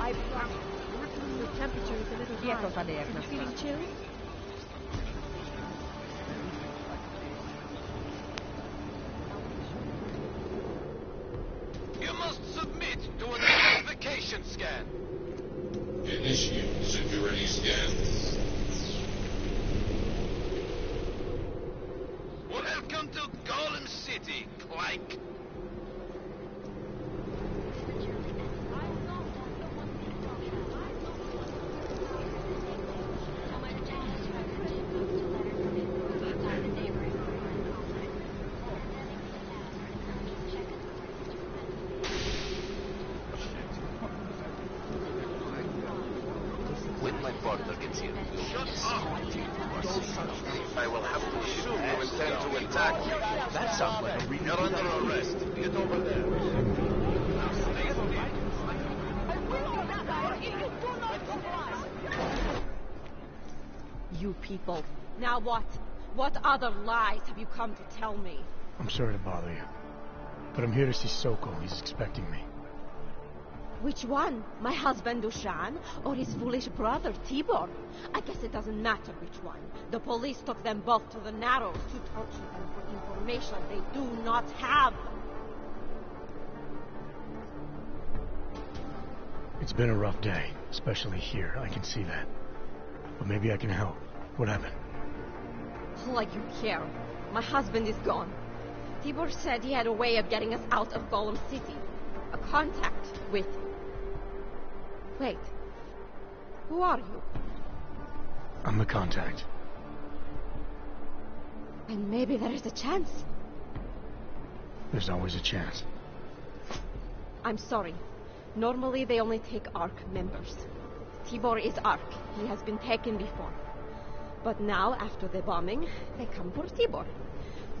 Your temperature is a little high. Are you feeling chilly? You must submit to an identification scan. Initiate security scan. Welcome to Golem City, Clank. When my partner gets here, Shut up! I will have to assume you intend to attack me. That sounds like a really You're under arrest. Get over there. You people. Now what? What other lies have you come to tell me? I'm sorry to bother you, but I'm here to see Soko. He's expecting me. Which one? My husband Dushan or his foolish brother Tibor? I guess it doesn't matter which one. The police took them both to the Narrows to torture them for information they do not have. It's been a rough day, especially here. I can see that. But maybe I can help. What happened? Like you care. My husband is gone. Tibor said he had a way of getting us out of Golem City. A contact with... Wait. Who are you? I'm the contact. And maybe there is a chance. There's always a chance. I'm sorry. Normally they only take ARC members. Tibor is ARC. He has been taken before. But now, after the bombing, they come for Tibor.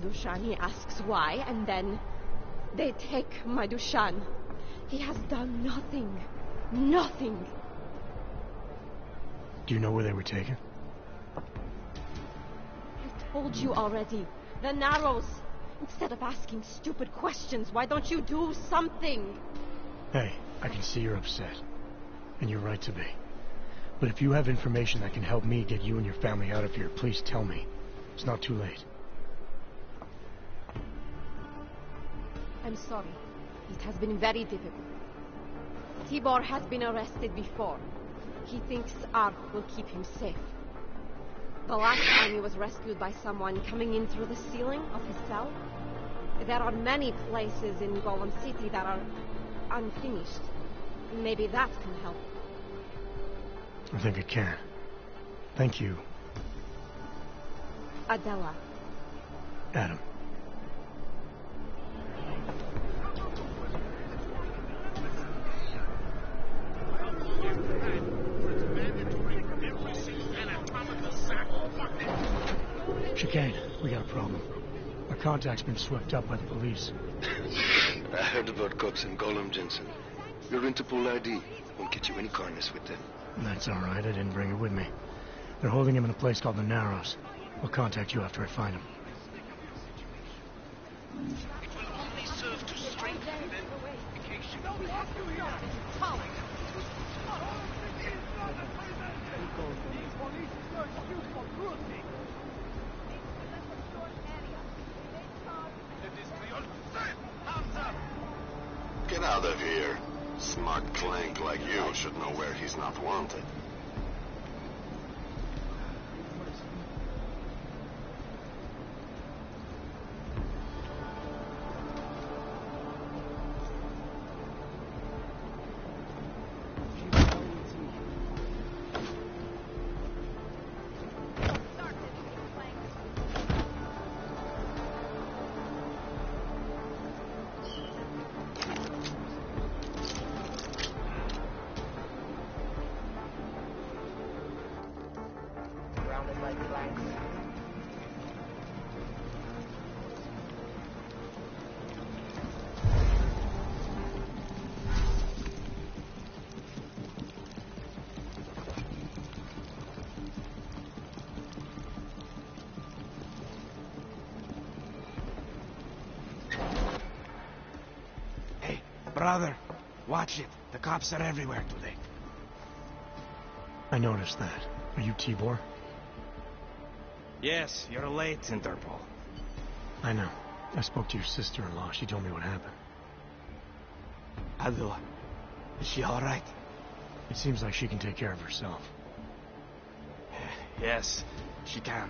Dushan, he asks why, and then they take my Dushan. He has done nothing. Nothing. Do you know where they were taken? I told you already. The Narrows. Instead of asking stupid questions, why don't you do something? Hey, I can see you're upset. And you're right to be. But if you have information that can help me get you and your family out of here, please tell me. It's not too late. I'm sorry. It has been very difficult. Tibor has been arrested before. He thinks ARC will keep him safe. The last time he was rescued by someone coming in through the ceiling of his cell. There are many places in Golem City that are unfinished. Maybe that can help. I think it can. Thank you. Adela. Adam. Chicane, we got a problem. Our contact's been swept up by the police. I heard about cops in Golem, Jensen. Your Interpol ID won't get you any kindness with them. That's all right. I didn't bring it with me. They're holding him in a place called the Narrows. I'll contact you after I find him. It will only serve to strengthen identification. Get out of here. Smart clank like you should know where he's not wanted. Brother, watch it. The cops are everywhere today. I noticed that. Are you Tibor? Yes, you're late, Interpol. I know. I spoke to your sister-in-law. She told me what happened. Adela, is she all right? It seems like she can take care of herself. Yes, she can.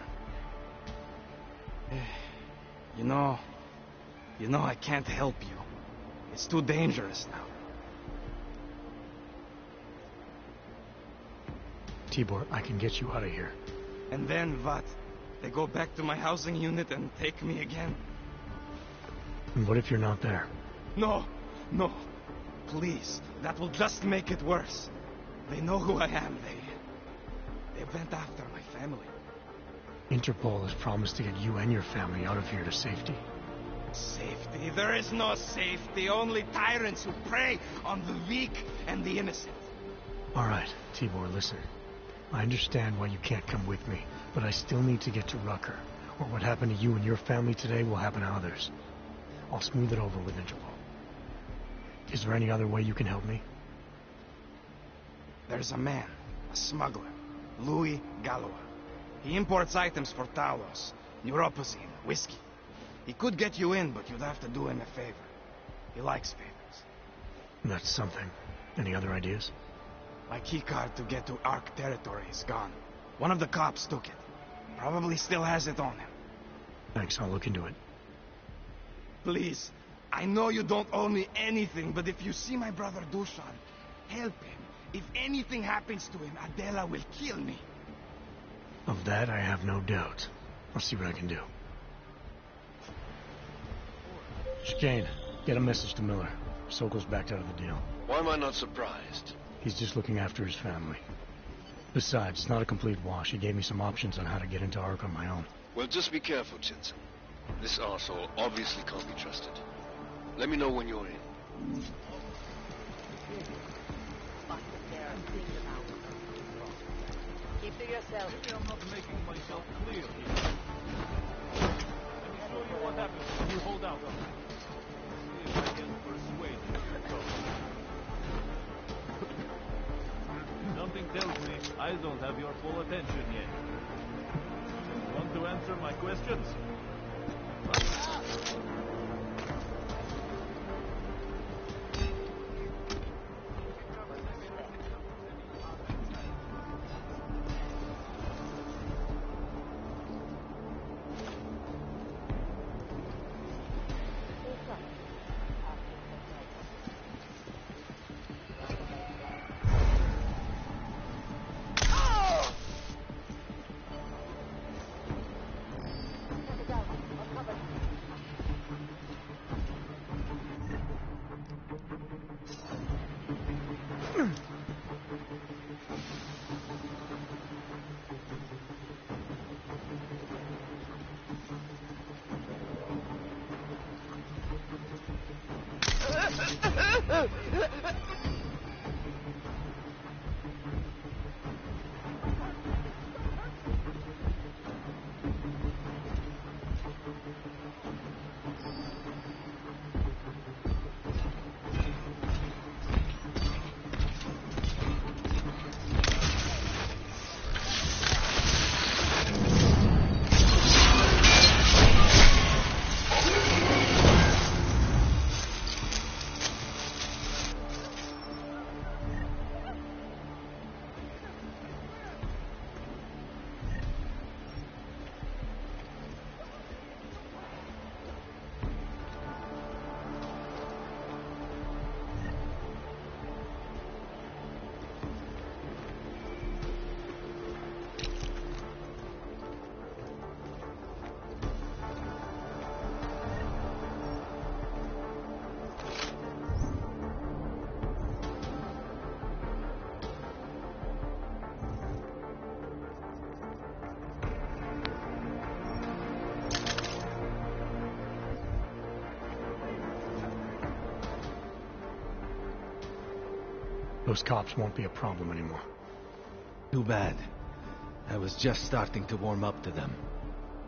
You know, I can't help you. It's too dangerous now. Tibor, I can get you out of here. And then what? They go back to my housing unit and take me again? And what if you're not there? No, no. Please, that will just make it worse. They know who I am. They went after my family. Interpol has promised to get you and your family out of here to safety. Safety? There is no safety. Only tyrants who prey on the weak and the innocent. All right, Tibor, listen. I understand why you can't come with me, but I still need to get to Rucker, or what happened to you and your family today will happen to others. I'll smooth it over with Interpol. Is there any other way you can help me? There's a man, a smuggler, Louis Galois. He imports items for Talos, neuropozyne, whiskey. He could get you in, but you'd have to do him a favor. He likes favors. That's something. Any other ideas? My keycard to get to Ark territory is gone. One of the cops took it. Probably still has it on him. Thanks, I'll look into it. Please, I know you don't owe me anything, but if you see my brother Dushan, help him. If anything happens to him, Adela will kill me. Of that, I have no doubt. I'll see what I can do. Chicane, get a message to Miller. Sokol's backed out of the deal. Why am I not surprised? He's just looking after his family. Besides, it's not a complete wash. He gave me some options on how to get into Ark on my own. Well, just be careful, Jensen. This arsehole obviously can't be trusted. Let me know when you're in. Keep to yourself. Maybe I'm not making myself clear here. Let me show you what happens when you hold out on me. See if I can persuade you to go. Something tells me I don't have your full attention yet. Want to answer my questions? Those cops won't be a problem anymore. Too bad. I was just starting to warm up to them.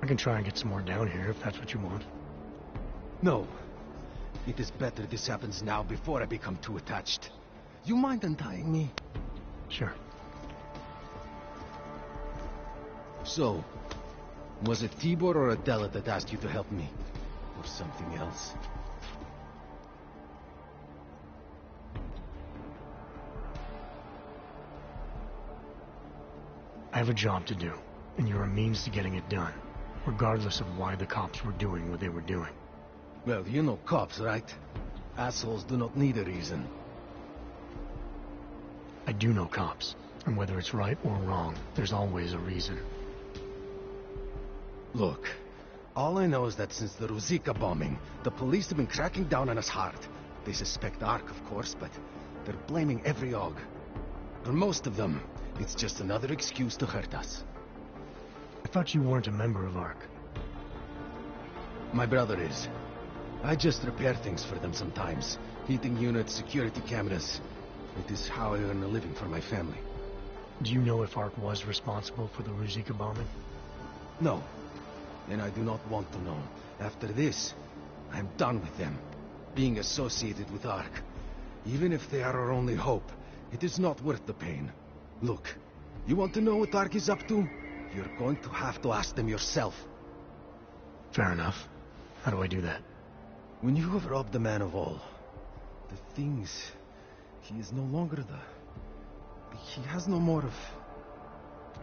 I can try and get some more down here if that's what you want. No. It is better this happens now before I become too attached. You mind untying me? Sure. So, was it Tibor or Adela that asked you to help me? Or something else? I have a job to do, and you're a means to getting it done, regardless of why the cops were doing what they were doing. Well, you know cops, right? Assholes do not need a reason. I do know cops, and whether it's right or wrong, there's always a reason. Look, all I know is that since the Ruzicka bombing, the police have been cracking down on us hard. They suspect Ark, of course, but they're blaming every og. For most of them, it's just another excuse to hurt us. I thought you weren't a member of Ark. My brother is. I just repair things for them sometimes. Heating units, security cameras. It is how I earn a living for my family. Do you know if Ark was responsible for the Ruzicka bombing? No. And I do not want to know. After this, I'm done with them. Being associated with Ark. Even if they are our only hope, it is not worth the pain. Look, you want to know what Ark is up to? You're going to have to ask them yourself. Fair enough. How do I do that? When you have robbed the man of all, the things... He is no longer he has no more of...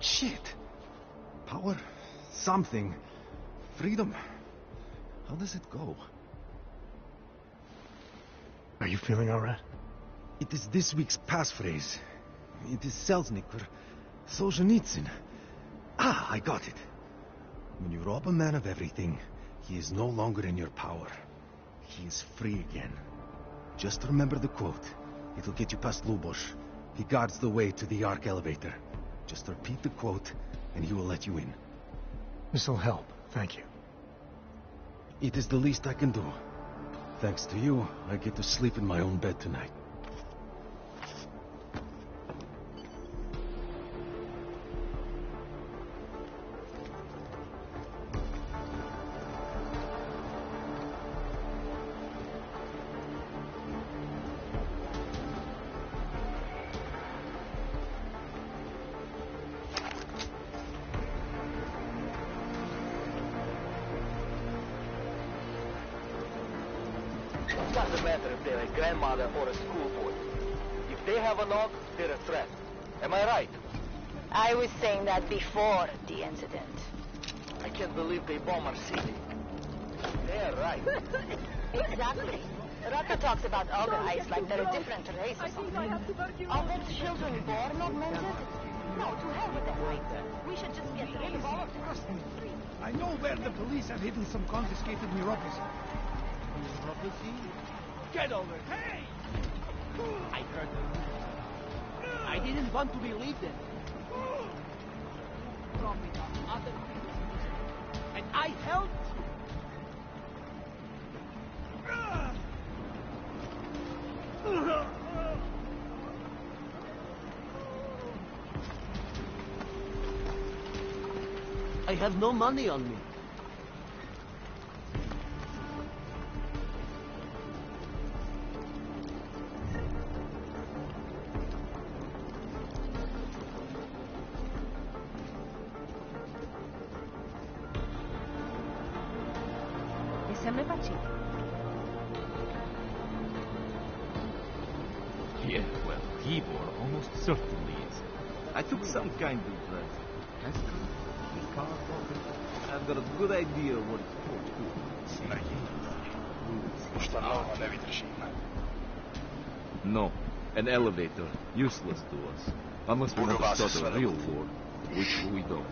Shit. Power? Something. Freedom. How does it go? Are you feeling all right? It is this week's passphrase. It is Selznick or Solzhenitsyn. Ah, I got it. When you rob a man of everything, he is no longer in your power. He is free again. Just remember the quote. It'll get you past Lubosh. He guards the way to the Ark elevator. Just repeat the quote, and he will let you in. This'll help, thank you. It is the least I can do. Thanks to you, I get to sleep in my own bed tonight. It doesn't matter if they're a grandmother or a schoolboy. If they have a knock, they're a threat. Am I right? I was saying that before the incident. I can't believe they bomb our city. They're right. Exactly. Rucker talks about Algerites like they're a different race or something. Are their children born augmented? No, to hell with them. We should just get rid of all of them. I know where the police have hidden some confiscated neuropathy. Get over it! Hey! I heard them. I didn't want to believe them. Dropping on other people. And I helped. I have no money on me. Yeah, well, Tibor almost certainly is. I took some kind of test his car pocket. I've got a good idea what it's for, too. No, an elevator. Useless to us. Unless we want to start a real war, which we don't.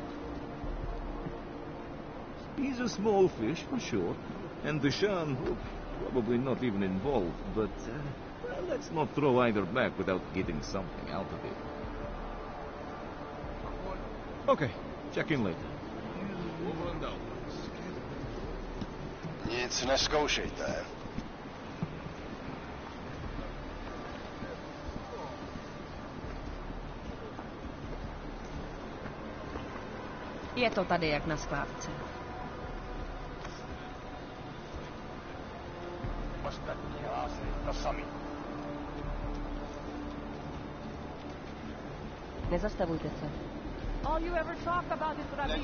He's a small fish, for sure. And Deshaun, probably not even involved, but well, let's not throw either back without getting something out of it. Okay, check in later. Nic neskoušejte. Je to tady jak na skládce. Ostatní hlásí to sami. Nezastavujte se. All you ever talk about is Rabbi.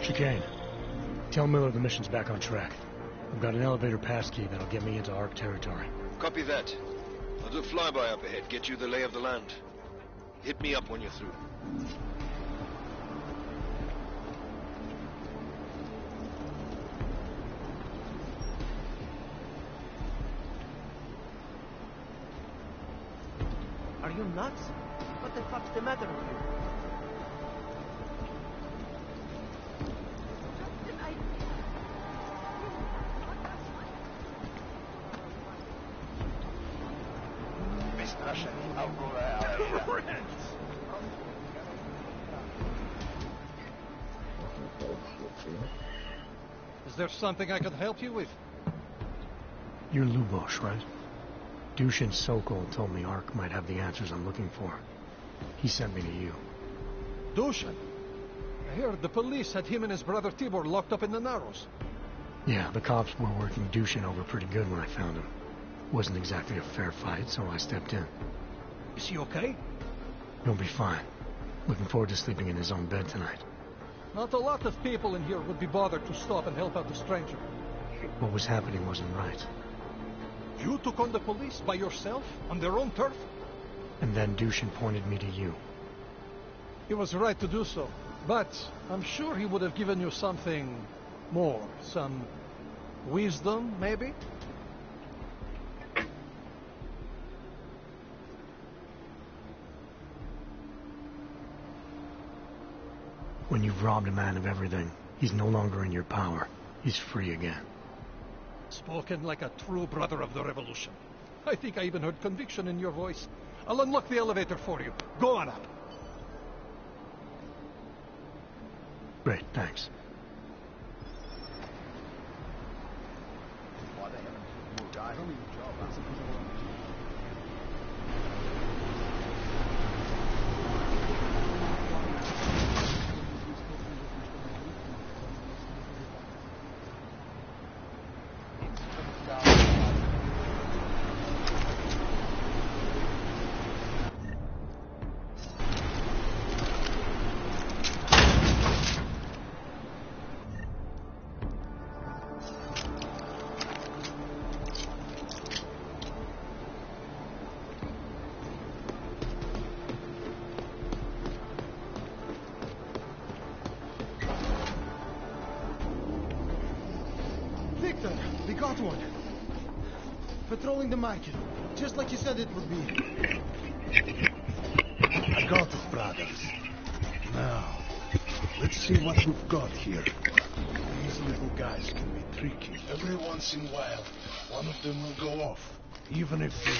Chicane. Tell Miller the mission's back on track. I've got an elevator passkey that'll get me into ARC territory. Copy that. I'll do a flyby up ahead, get you the lay of the land. Hit me up when you're through. Are you nuts? What the fuck's the matter with you? Is there something I can help you with? You're Lubosh, right? Dushin Sokol told me ARC might have the answers I'm looking for. He sent me to you. Dushin? I heard the police had him and his brother Tibor locked up in the Narrows. Yeah, the cops were working Dushin over pretty good when I found him. Wasn't exactly a fair fight, so I stepped in. Is he okay? He'll be fine. Looking forward to sleeping in his own bed tonight. Not a lot of people in here would be bothered to stop and help out the stranger. What was happening wasn't right. You took on the police by yourself, on their own turf? And then Dushin pointed me to you. He was right to do so, but I'm sure he would have given you something more. Some wisdom, maybe? When you've robbed a man of everything, he's no longer in your power. He's free again. Spoken like a true brother of the revolution. I think I even heard conviction in your voice. I'll unlock the elevator for you. Go on up. Great, thanks. We got one. Patrolling the market, just like you said it would be. I got it, brothers. Now, let's see what we've got here. These little guys can be tricky. Every once in a while, one of them will go off, even if they...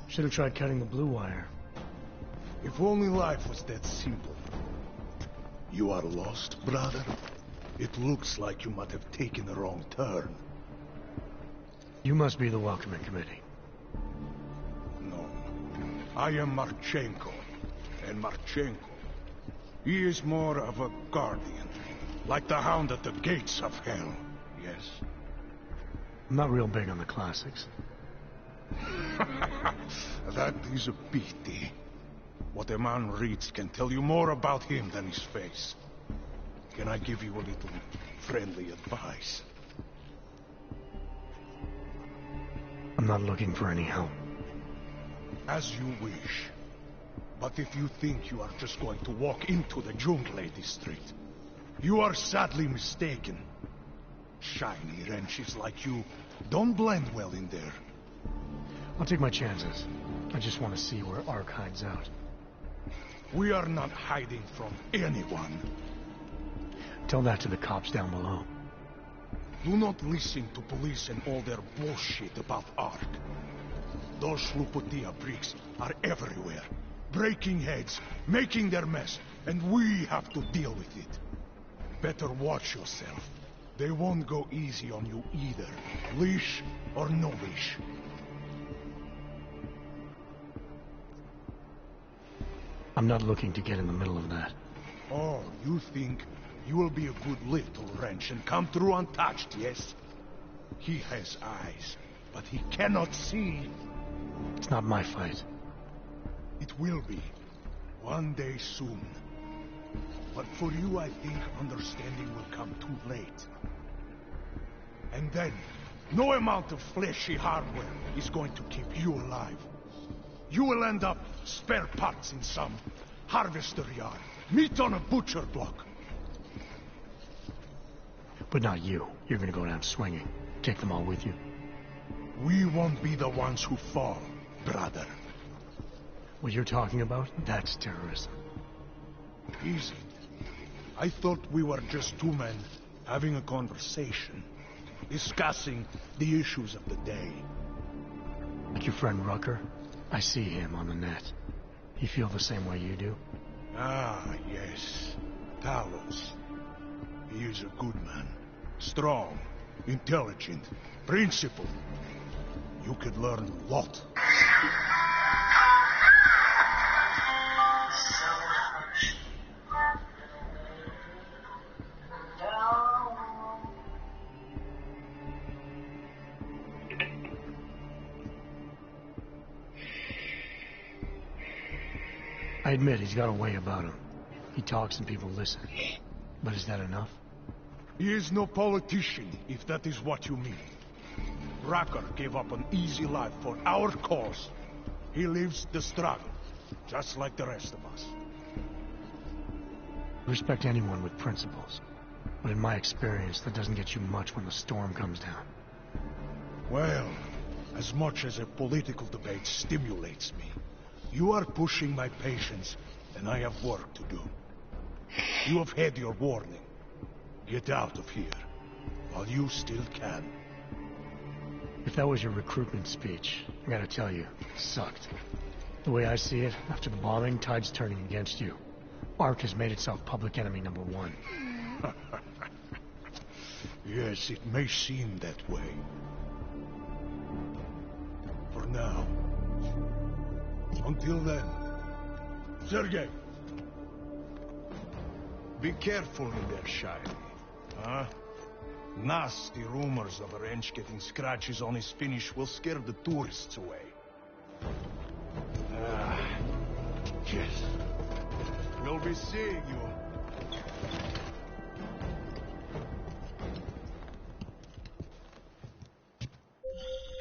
Should have tried cutting the blue wire. If only life was that simple. You are lost, brother? It looks like you might have taken a wrong turn. You must be the welcoming committee. No. I am Marchenko. And Marchenko, he is more of a guardian. Like the hound at the gates of hell. Yes? I'm not real big on the classics. That is a pity. What a man reads can tell you more about him than his face. Can I give you a little friendly advice? I'm not looking for any help. As you wish. But if you think you are just going to walk into the Jungle district, you are sadly mistaken. Shiny wrenches like you don't blend well in there. I'll take my chances. I just want to see where ARC hides out. We are not hiding from anyone. Tell that to the cops down below. Do not listen to police and all their bullshit about Ark. Those Slupotia pricks are everywhere, breaking heads, making their mess, and we have to deal with it. Better watch yourself. They won't go easy on you either, leash or no leash. I'm not looking to get in the middle of that. Oh, you think you will be a good little wrench and come through untouched, yes? He has eyes, but he cannot see. It's not my fight. It will be. One day soon. But for you, I think understanding will come too late. And then, no amount of fleshy hardware is going to keep you alive. You will end up spare parts in some harvester yard, meat on a butcher block. But not you. You're gonna go down swinging. Take them all with you. We won't be the ones who fall, brother. What you're talking about, that's terrorism. Easy. I thought we were just two men having a conversation, discussing the issues of the day. Like your friend Rucker? I see him on the net. You feel the same way you do? Ah, yes. Talos. He is a good man. Strong, intelligent, principled. You could learn a lot. I admit he's got a way about him. He talks and people listen. But is that enough? He is no politician, if that is what you mean. Rucker gave up an easy life for our cause. He lives the struggle, just like the rest of us. I respect anyone with principles. But in my experience, that doesn't get you much when the storm comes down. Well, as much as a political debate stimulates me, you are pushing my patience, and I have work to do. You have had your warning. Get out of here, while you still can. If that was your recruitment speech, I gotta tell you, it sucked. The way I see it, after the bombing, tide's turning against you. Ark has made itself public enemy #1. Yes, it may seem that way. For now. Until then. Sergei! Be careful in there, Shiny. Huh? Nasty rumors of a wrench getting scratches on his finish will scare the tourists away. Ah, yes. We'll be seeing you.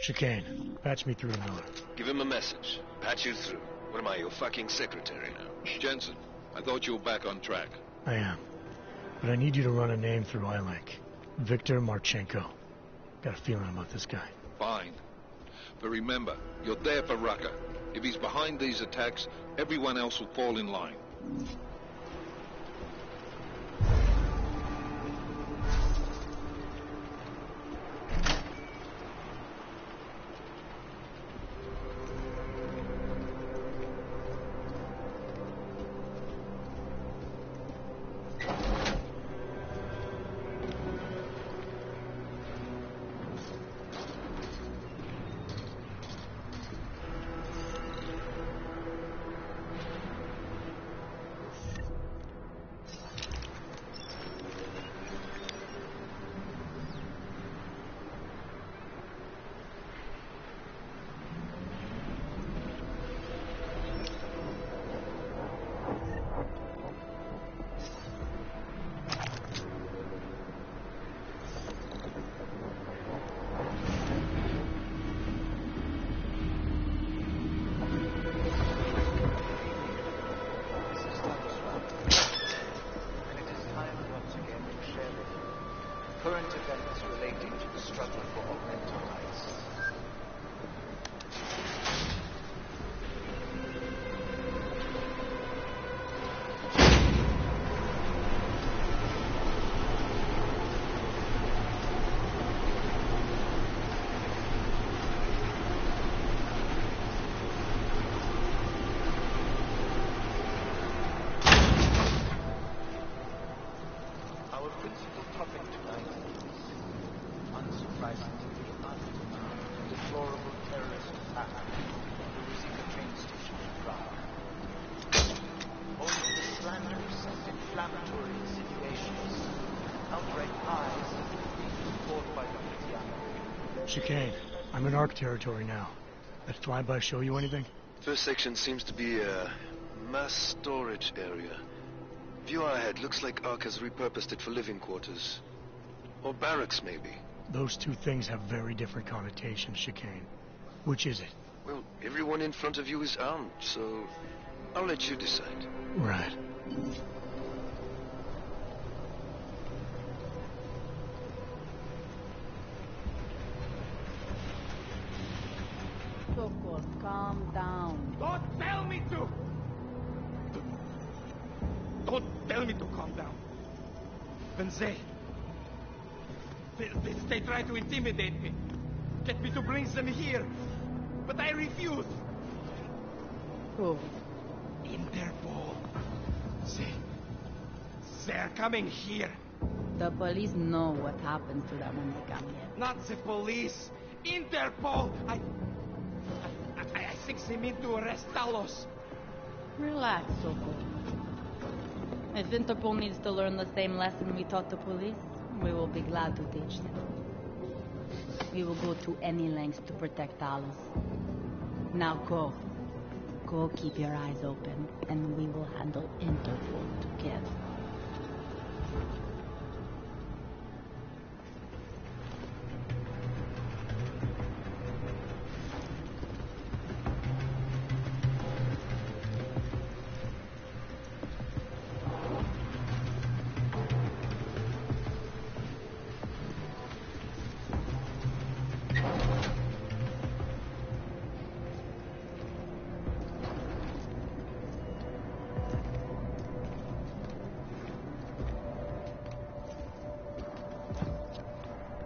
Chicane, patch me through to Miller. Give him a message. Patch you through. What am I, your fucking secretary now? Jensen, I thought you were back on track. I am. But I need you to run a name through iLink. Victor Marchenko. Got a feeling about this guy. Fine. But remember, you're there for Rucker. If he's behind these attacks, everyone else will fall in line. Current events relating to the struggle for augmented rights. Chicane, I'm in ARC territory now. That flyby show you anything? First section seems to be a mass storage area. View ahead looks like ARC has repurposed it for living quarters. Or barracks, maybe. Those two things have very different connotations, Chicane. Which is it? Well, everyone in front of you is armed, so I'll let you decide. Right. Sokol, calm down. Don't tell me to! Don't tell me to calm down. When they try to intimidate me. Get me to bring them here. But I refuse. Who? Interpol. They're coming here. The police know what happens to them when they come here. Not the police. Interpol. I think they mean to arrest Talos. Relax, Sokol. If Interpol needs to learn the same lesson we taught the police, we will be glad to teach them. We will go to any lengths to protect Talos. Now go. Go keep your eyes open, and we will handle Interpol together.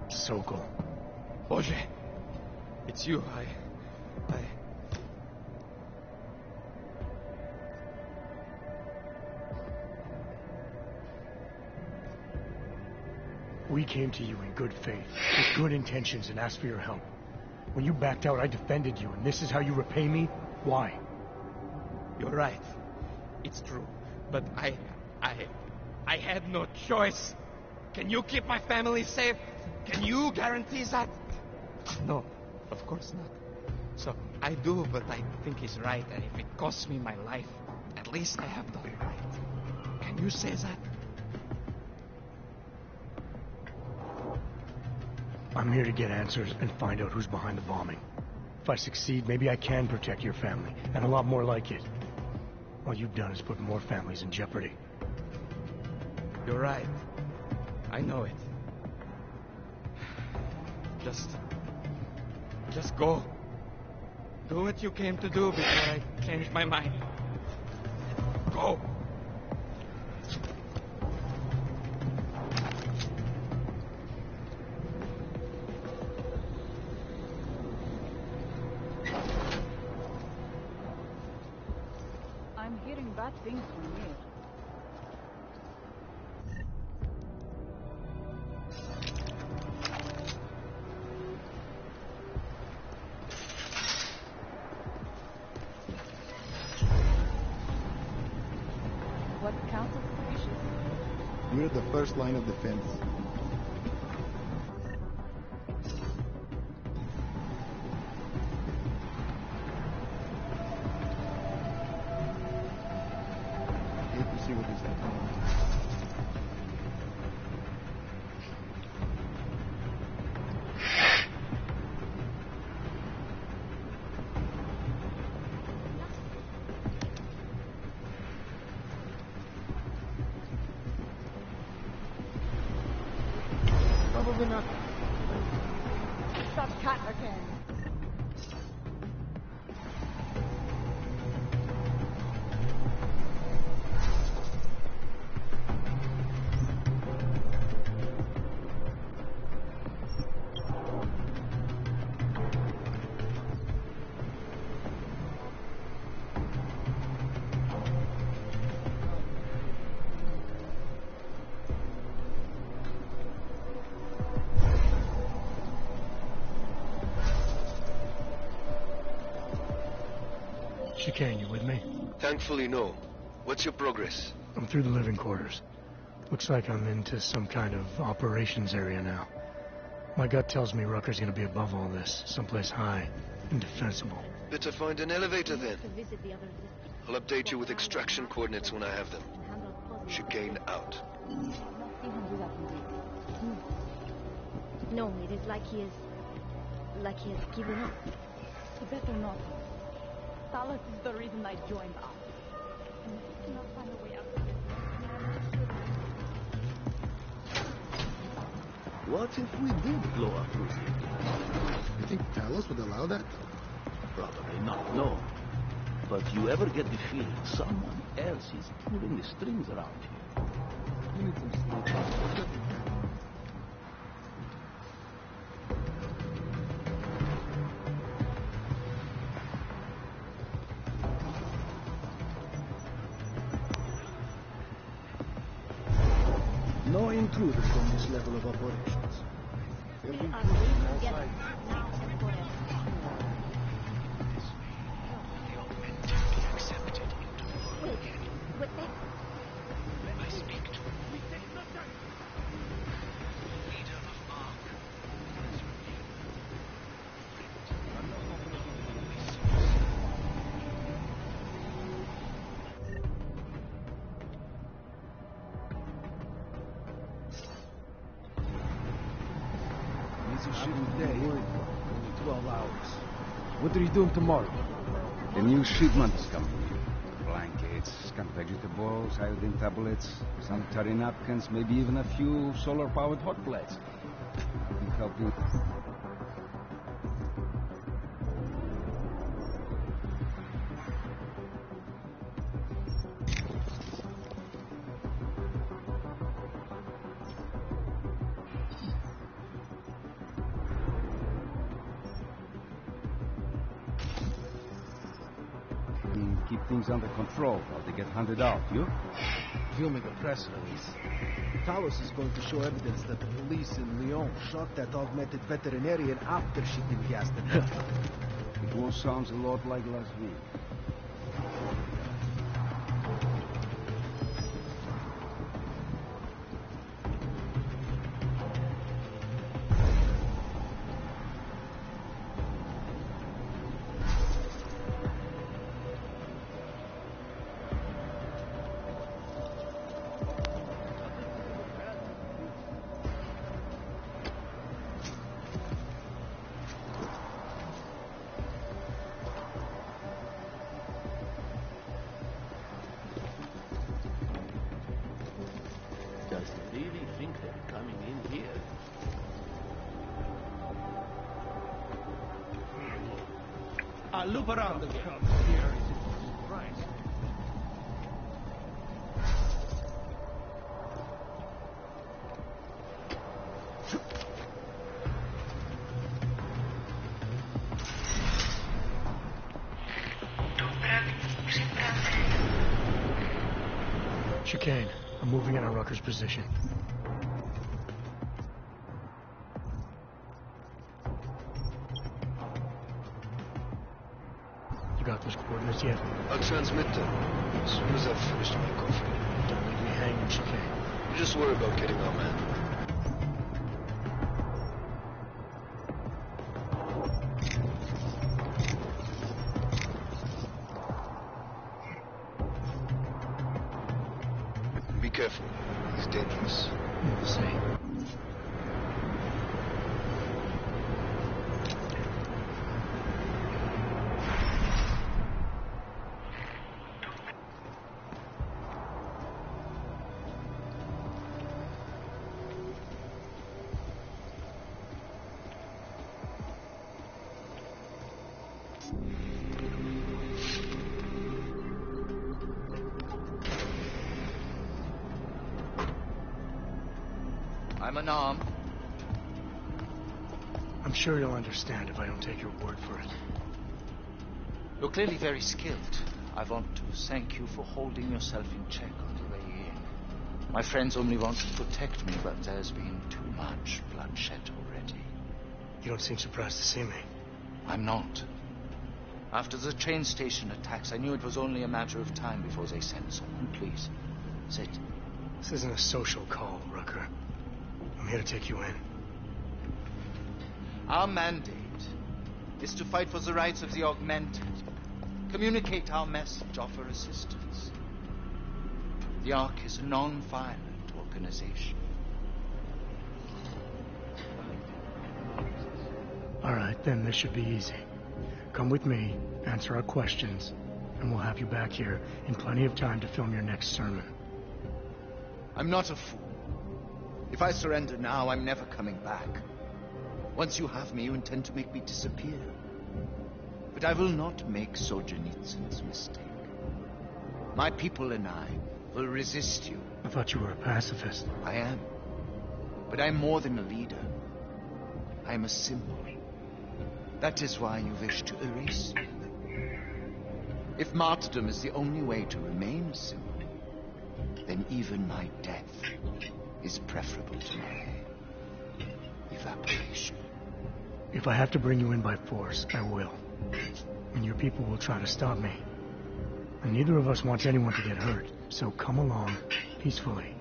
Sokol. Boże, it's you. We came to you in good faith, with good intentions, and asked for your help. When you backed out, I defended you, and this is how you repay me? Why? You're right. It's true. But I had no choice. Can you keep my family safe? Can you guarantee that? No, of course not. So, I do, but I think he's right, and if it costs me my life, at least I have done right. Can you say that? I'm here to get answers and find out who's behind the bombing. If I succeed, maybe I can protect your family, and a lot more like it. All you've done is put more families in jeopardy. You're right. I know it. Just go. Do what you came to do before I change my mind. Go. I'm hearing bad things from here. What counts as suspicious? We're the first line of defense. Hate to see what is happening. Probably not. Stop cat again. Chicane, you with me? Thankfully, no. What's your progress? I'm through the living quarters. Looks like I'm into some kind of operations area now. My gut tells me Rucker's gonna be above all this, someplace high, indefensible. Better find an elevator then. To visit the other districts. I'll update you with extraction coordinates when I have them. Chicane out. No, it is like he has given up. He better not. Talos is the reason I joined up. And if he cannot find a way out of this, What if we did blow up Lucy? You think Talos would allow that? Probably not, no. But you ever get the feeling someone else is pulling the strings around here? You need some sleep. No intruders on this level of operations. We are living together now and forever. Wait, what's that? I speak to leader of Ark. It's a shitty day. Only 12 hours. What are you doing tomorrow? The new shipment is coming. Blankets, scant vegetables, iodine tablets, sanitary napkins, maybe even a few solar-powered hot plates. I think I'll do... Keep things under control while they get handed out, you? He'll make a press release. Talos is going to show evidence that the police in Lyon shot that augmented veterinarian after she did gas the death. It all sounds a lot like last week. Does he really think they're coming in here? I'll loop around again. Right. Chicane, I'm moving in on Rucker's position. You got those coordinates yet? I'll transmit them as soon as I've finished my coffee. Don't leave me hanging, Chicane. You just worry about getting our man. Be careful. He's dangerous. We'll see. I'm unarmed. I'm sure you'll understand if I don't take your word for it. You're clearly very skilled. I want to thank you for holding yourself in check on the way in. My friends only want to protect me, but there's been too much bloodshed already. You don't seem surprised to see me. I'm not. After the train station attacks, I knew it was only a matter of time before they sent someone. Please, sit. This isn't a social call, Rucker. I'm here to take you in. Our mandate is to fight for the rights of the augmented, communicate our message, offer assistance. The Ark is a non-violent organization. All right, then this should be easy. Come with me, answer our questions, and we'll have you back here in plenty of time to film your next sermon. I'm not a fool. If I surrender now, I'm never coming back. Once you have me, you intend to make me disappear. But I will not make Solzhenitsyn's mistake. My people and I will resist you. I thought you were a pacifist. I am. But I'm more than a leader. I am a symbol. That is why you wish to erase me. If martyrdom is the only way to remain a symbol, then even my death is preferable to my evaporation. If I have to bring you in by force, I will. And your people will try to stop me. And neither of us wants anyone to get hurt, so come along peacefully.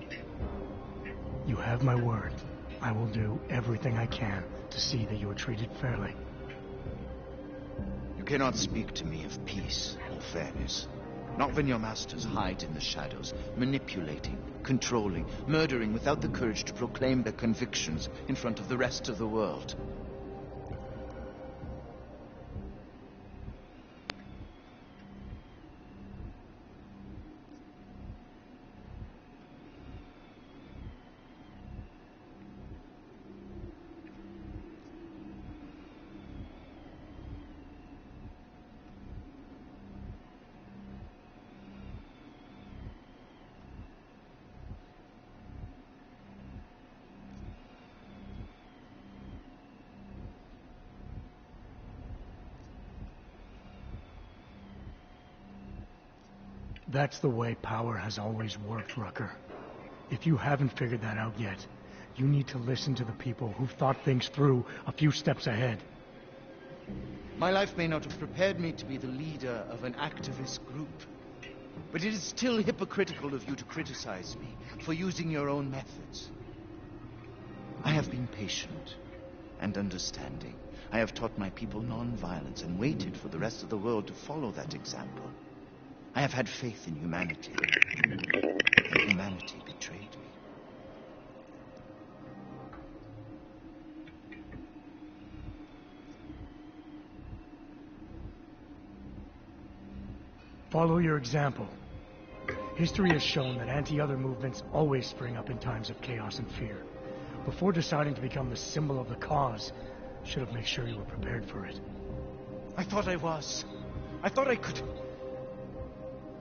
You have my word. I will do everything I can to see that you are treated fairly. You cannot speak to me of peace or fairness. Not when your masters hide in the shadows, manipulating, controlling, murdering without the courage to proclaim their convictions in front of the rest of the world. That's the way power has always worked, Rucker. If you haven't figured that out yet, you need to listen to the people who've thought things through a few steps ahead. My life may not have prepared me to be the leader of an activist group, but it is still hypocritical of you to criticize me for using your own methods. I have been patient and understanding. I have taught my people non-violence and waited for the rest of the world to follow that example. I have had faith in humanity, and humanity betrayed me. Follow your example. History has shown that anti-other movements always spring up in times of chaos and fear. Before deciding to become the symbol of the cause, should have made sure you were prepared for it. I thought I was. I thought I could.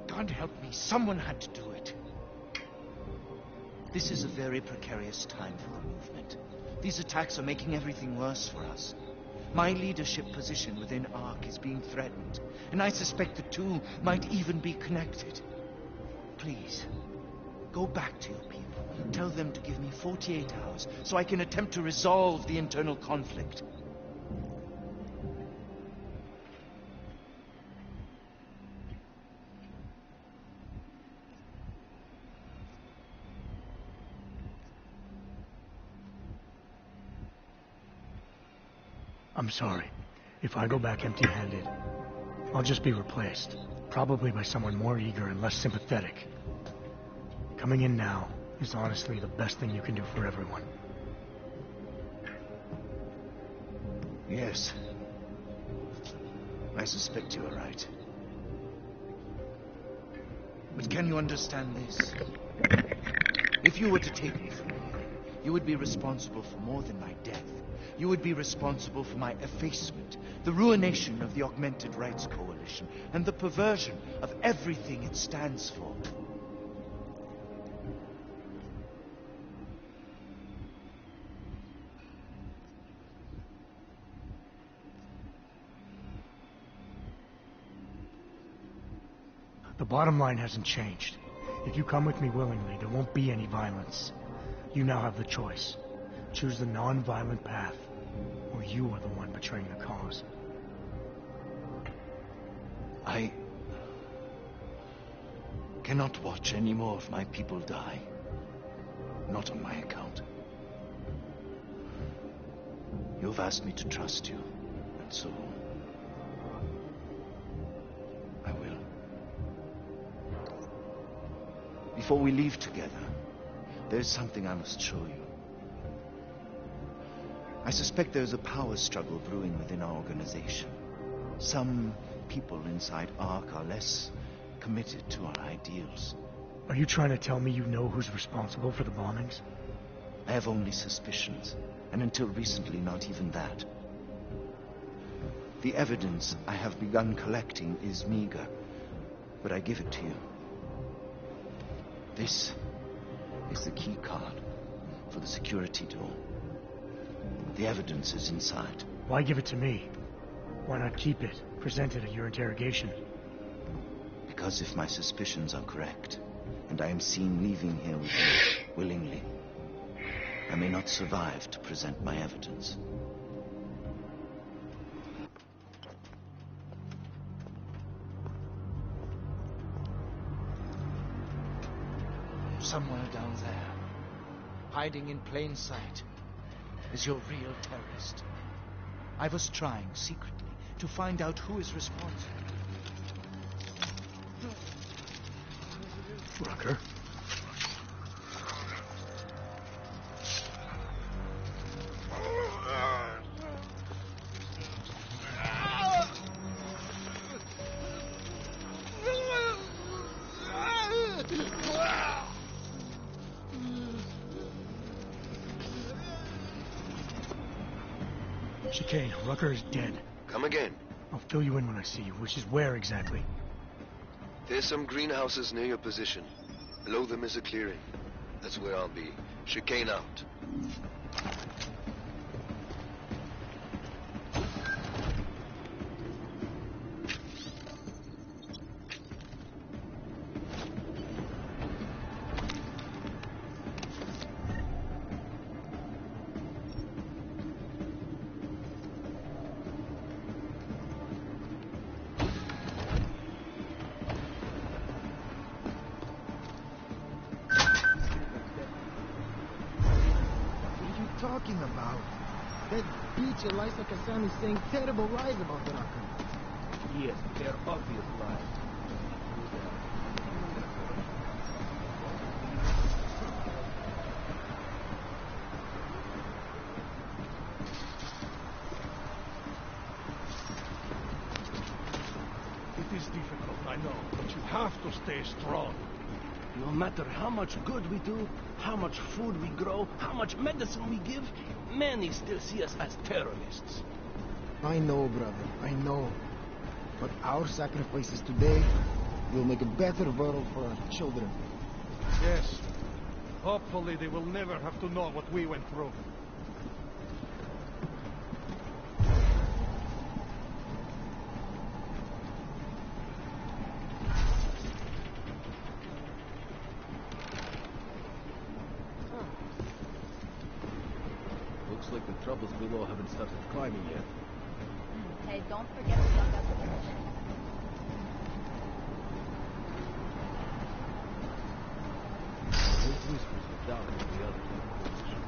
God help me, someone had to do it. This is a very precarious time for the movement. These attacks are making everything worse for us. My leadership position within ARC is being threatened, and I suspect the two might even be connected. Please, go back to your people. Tell them to give me 48 hours so I can attempt to resolve the internal conflict. I'm sorry. If I go back empty-handed, I'll just be replaced. Probably by someone more eager and less sympathetic. Coming in now is honestly the best thing you can do for everyone. Yes. I suspect you are right. But can you understand this? If you were to take me from here, you would be responsible for more than my death. You would be responsible for my effacement, the ruination of the Augmented Rights Coalition, and the perversion of everything it stands for. The bottom line hasn't changed. If you come with me willingly, there won't be any violence. You now have the choice. Choose the non-violent path, or you are the one betraying the cause. I cannot watch any more of my people die. Not on my account. You've asked me to trust you, and so I will. Before we leave together, there's something I must show you. I suspect there's a power struggle brewing within our organization. Some people inside ARC are less committed to our ideals. Are you trying to tell me you know who's responsible for the bombings? I have only suspicions, and until recently, not even that. The evidence I have begun collecting is meager, but I give it to you. This is the key card for the security door. The evidence is inside. Why give it to me? Why not keep it, present it at your interrogation? Because if my suspicions are correct, and I am seen leaving here with you willingly, I may not survive to present my evidence. Somewhere down there, hiding in plain sight, is your real terrorist. I was trying secretly to find out who is responsible. Rucker? Chicane, Rucker is dead. Come again. I'll fill you in when I see you, which is where exactly? There's some greenhouses near your position. Below them is a clearing. That's where I'll be. Chicane out. Talking about? That bitch Elisa Kassan is saying terrible lies about the Rakan. Yes, they're obvious lies. It is difficult, I know, but you have to stay strong. No matter how much good we do, how much food we grow, how much medicine we give, many still see us as terrorists. I know, brother, I know. But our sacrifices today will make a better world for our children. Yes. Hopefully they will never have to know what we went through. Looks like the troubles below haven't started climbing yet. Hey, don't forget to lock up the kitchen. Those whispers are down in the other position.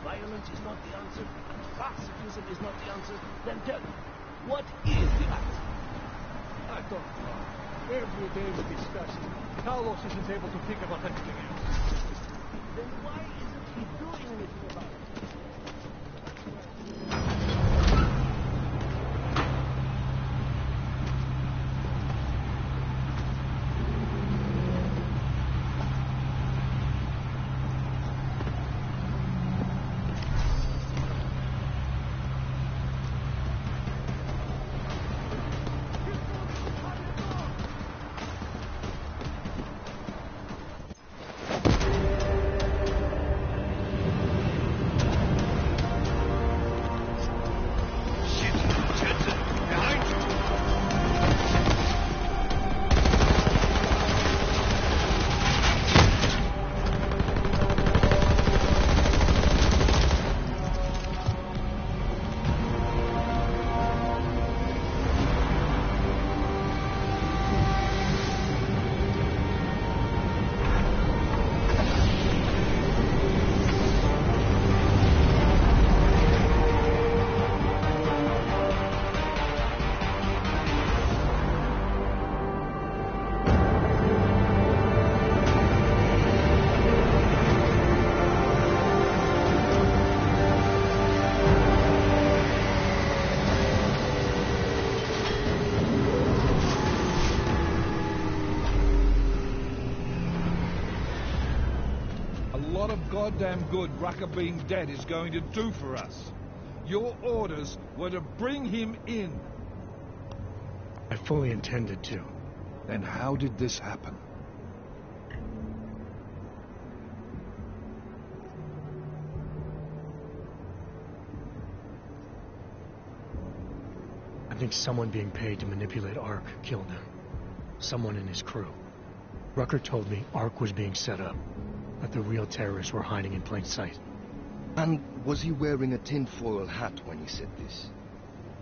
Violence is not the answer, and pacifism is not the answer, then tell me, what is the answer? I don't know. Every day we discuss it. Carlos isn't able to think about anything else. Then why isn't he doing anything about it? goddamn good Rucker being dead is going to do for us. Your orders were to bring him in. I fully intended to. Then how did this happen? I think someone being paid to manipulate Ark killed him. Someone in his crew. Rucker told me Ark was being set up, that the real terrorists were hiding in plain sight. And was he wearing a tinfoil hat when he said this?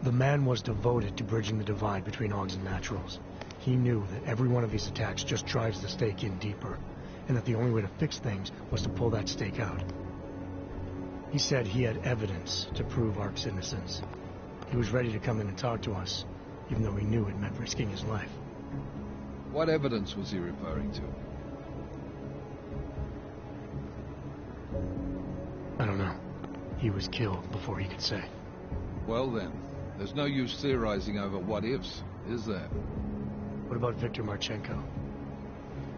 The man was devoted to bridging the divide between Augs and Naturals. He knew that every one of these attacks just drives the stake in deeper, and that the only way to fix things was to pull that stake out. He said he had evidence to prove Ark's innocence. He was ready to come in and talk to us, even though he knew it meant risking his life. What evidence was he referring to? I don't know. He was killed before he could say. Well then, there's no use theorizing over what-ifs, is there? What about Viktor Marchenko?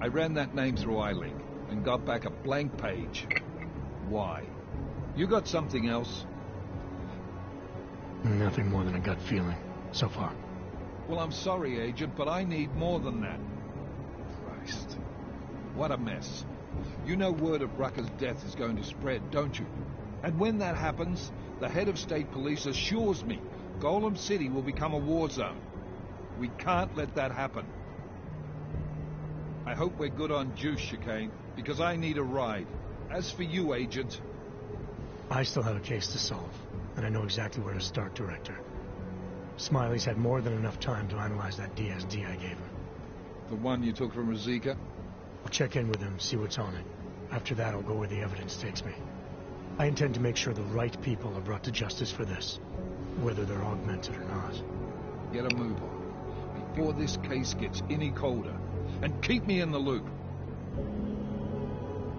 I ran that name through iLink and got back a blank page. Why? You got something else? Nothing more than a gut feeling, so far. Well, I'm sorry, Agent, but I need more than that. Christ. What a mess. You know word of Rucker's death is going to spread, don't you? And when that happens, the head of state police assures me Golem City will become a war zone. We can't let that happen. I hope we're good on juice, Chicane, because I need a ride. As for you, Agent... I still have a case to solve, and I know exactly where to start, Director. Smiley's had more than enough time to analyze that DSD I gave him. The one you took from Rosika? I'll check in with him, see what's on it. After that, I'll go where the evidence takes me. I intend to make sure the right people are brought to justice for this, whether they're augmented or not. Get a move on, before this case gets any colder. And keep me in the loop.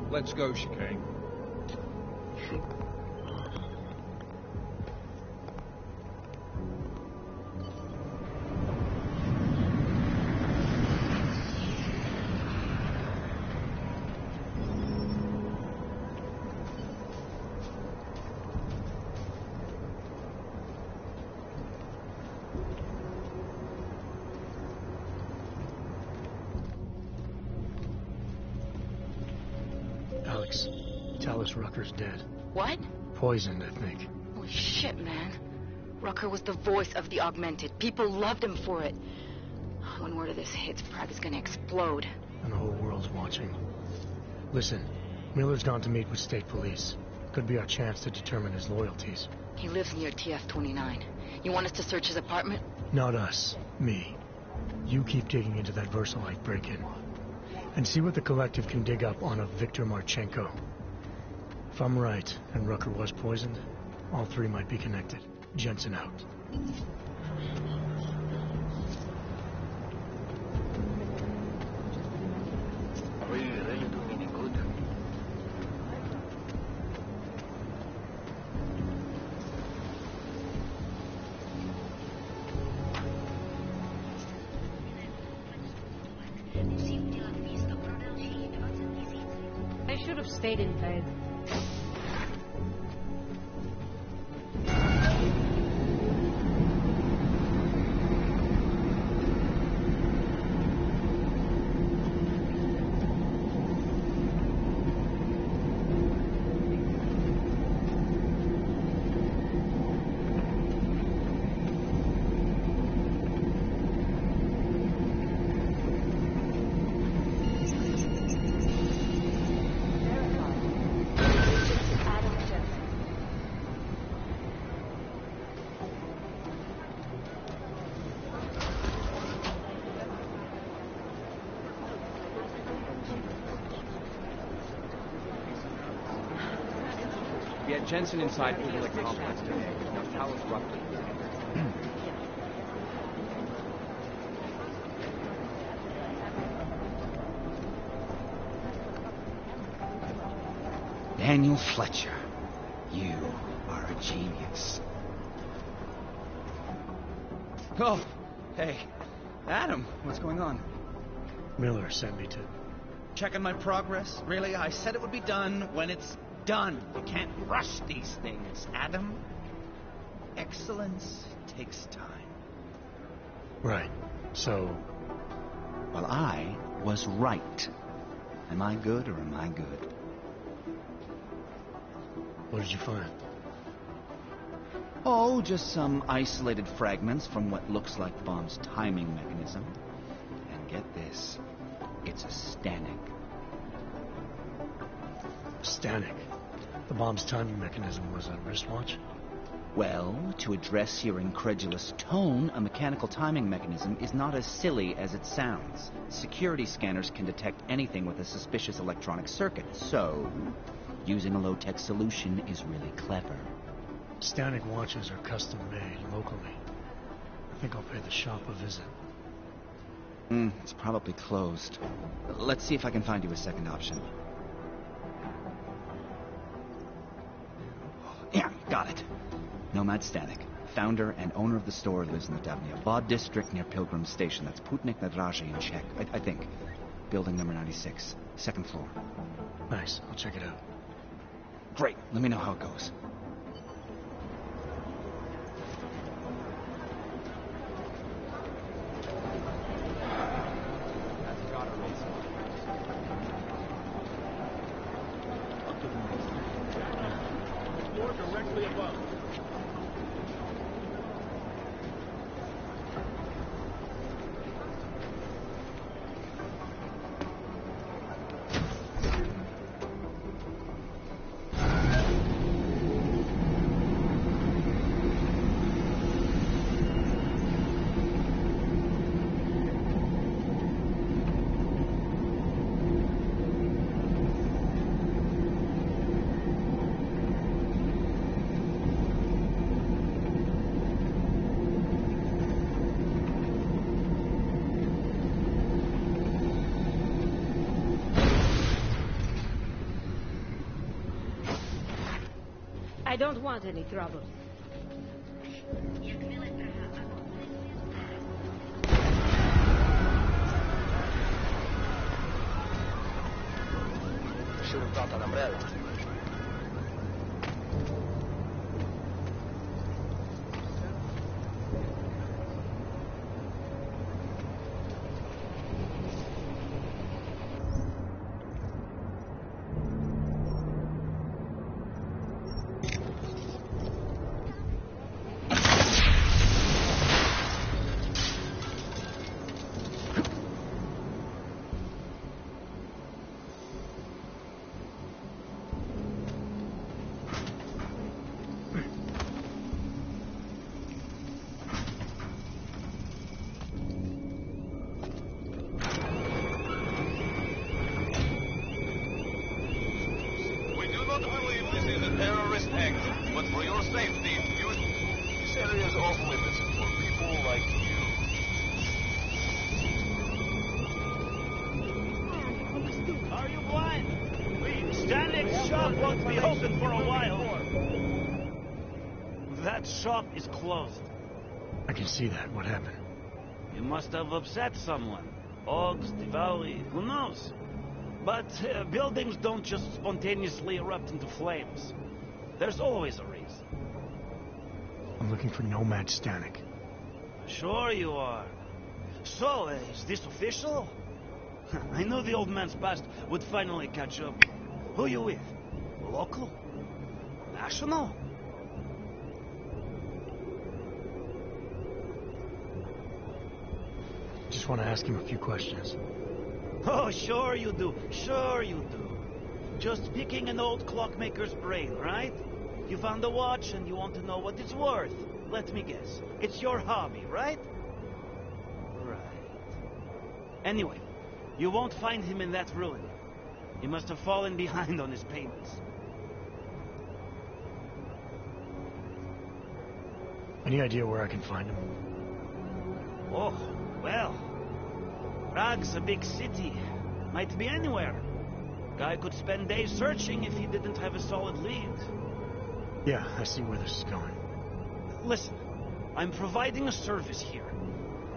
Let's go, Chicane. Alex, tell us Rucker's dead. What? Poisoned, I think. Holy shit, man. Rucker was the voice of the augmented. People loved him for it. When word of this hits, Prague is gonna explode. And the whole world's watching. Listen, Miller's gone to meet with state police. Could be our chance to determine his loyalties. He lives near TF-29. You want us to search his apartment? Not us. Me. You keep digging into that Versalite break-in. And see what the Collective can dig up on a Viktor Marchenko. If I'm right, and Rucker was poisoned, all three might be connected. Jensen out. Are we really doing any good? I should have stayed in bed. We had Jensen inside Overlook Complex today. No Talos Rucker. Daniel Fletcher, you are a genius. Oh, hey. Adam, what's going on? Miller sent me to... Checking my progress? Really? I said it would be done when it's done. You can't rush these things, Adam. Excellence takes time. Right. So... Well, I was right. Am I good or am I good? What did you find? Oh, just some isolated fragments from what looks like the bomb's timing mechanism. And get this, it's a Stanek. Stanek? The bomb's timing mechanism was a wristwatch? Well, to address your incredulous tone, a mechanical timing mechanism is not as silly as it sounds. Security scanners can detect anything with a suspicious electronic circuit, so using a low-tech solution is really clever. Stanek watches are custom-made locally. I think I'll pay the shop a visit. It's probably closed. Let's see if I can find you a second option. Yeah, got it. Nomad Stanek. Founder and owner of the store lives in the Davnia Bod district near Pilgrim Station. That's Putnik Nadraji in Czech, I think. Building number 96. Second floor. Nice. I'll check it out. Great. Let me know how it goes. Floor directly above. I don't want any trouble. Should have brought an umbrella. terrorist act, but for your safety, this area is off limits for people like you. Are you blind? Stanek's shop won't be open for a while. That shop is closed. I can see that. What happened? You must have upset someone. Ogs, Diwali, who knows? But buildings don't just spontaneously erupt into flames. There's always a reason. I'm looking for Nomad Stanek. Sure you are. So, is this official? I knew the old man's past would finally catch up. Who you with? Local? National? Just want to ask him a few questions. Oh, sure you do. Sure you do. Just picking an old clockmaker's brain, right? You found a watch and you want to know what it's worth. Let me guess. It's your hobby, right? Right. Anyway, you won't find him in that ruin. He must have fallen behind on his payments. Any idea where I can find him? Oh, well. Prague's a big city. Might be anywhere. Guy could spend days searching if he didn't have a solid lead. Yeah, I see where this is going. Listen, I'm providing a service here.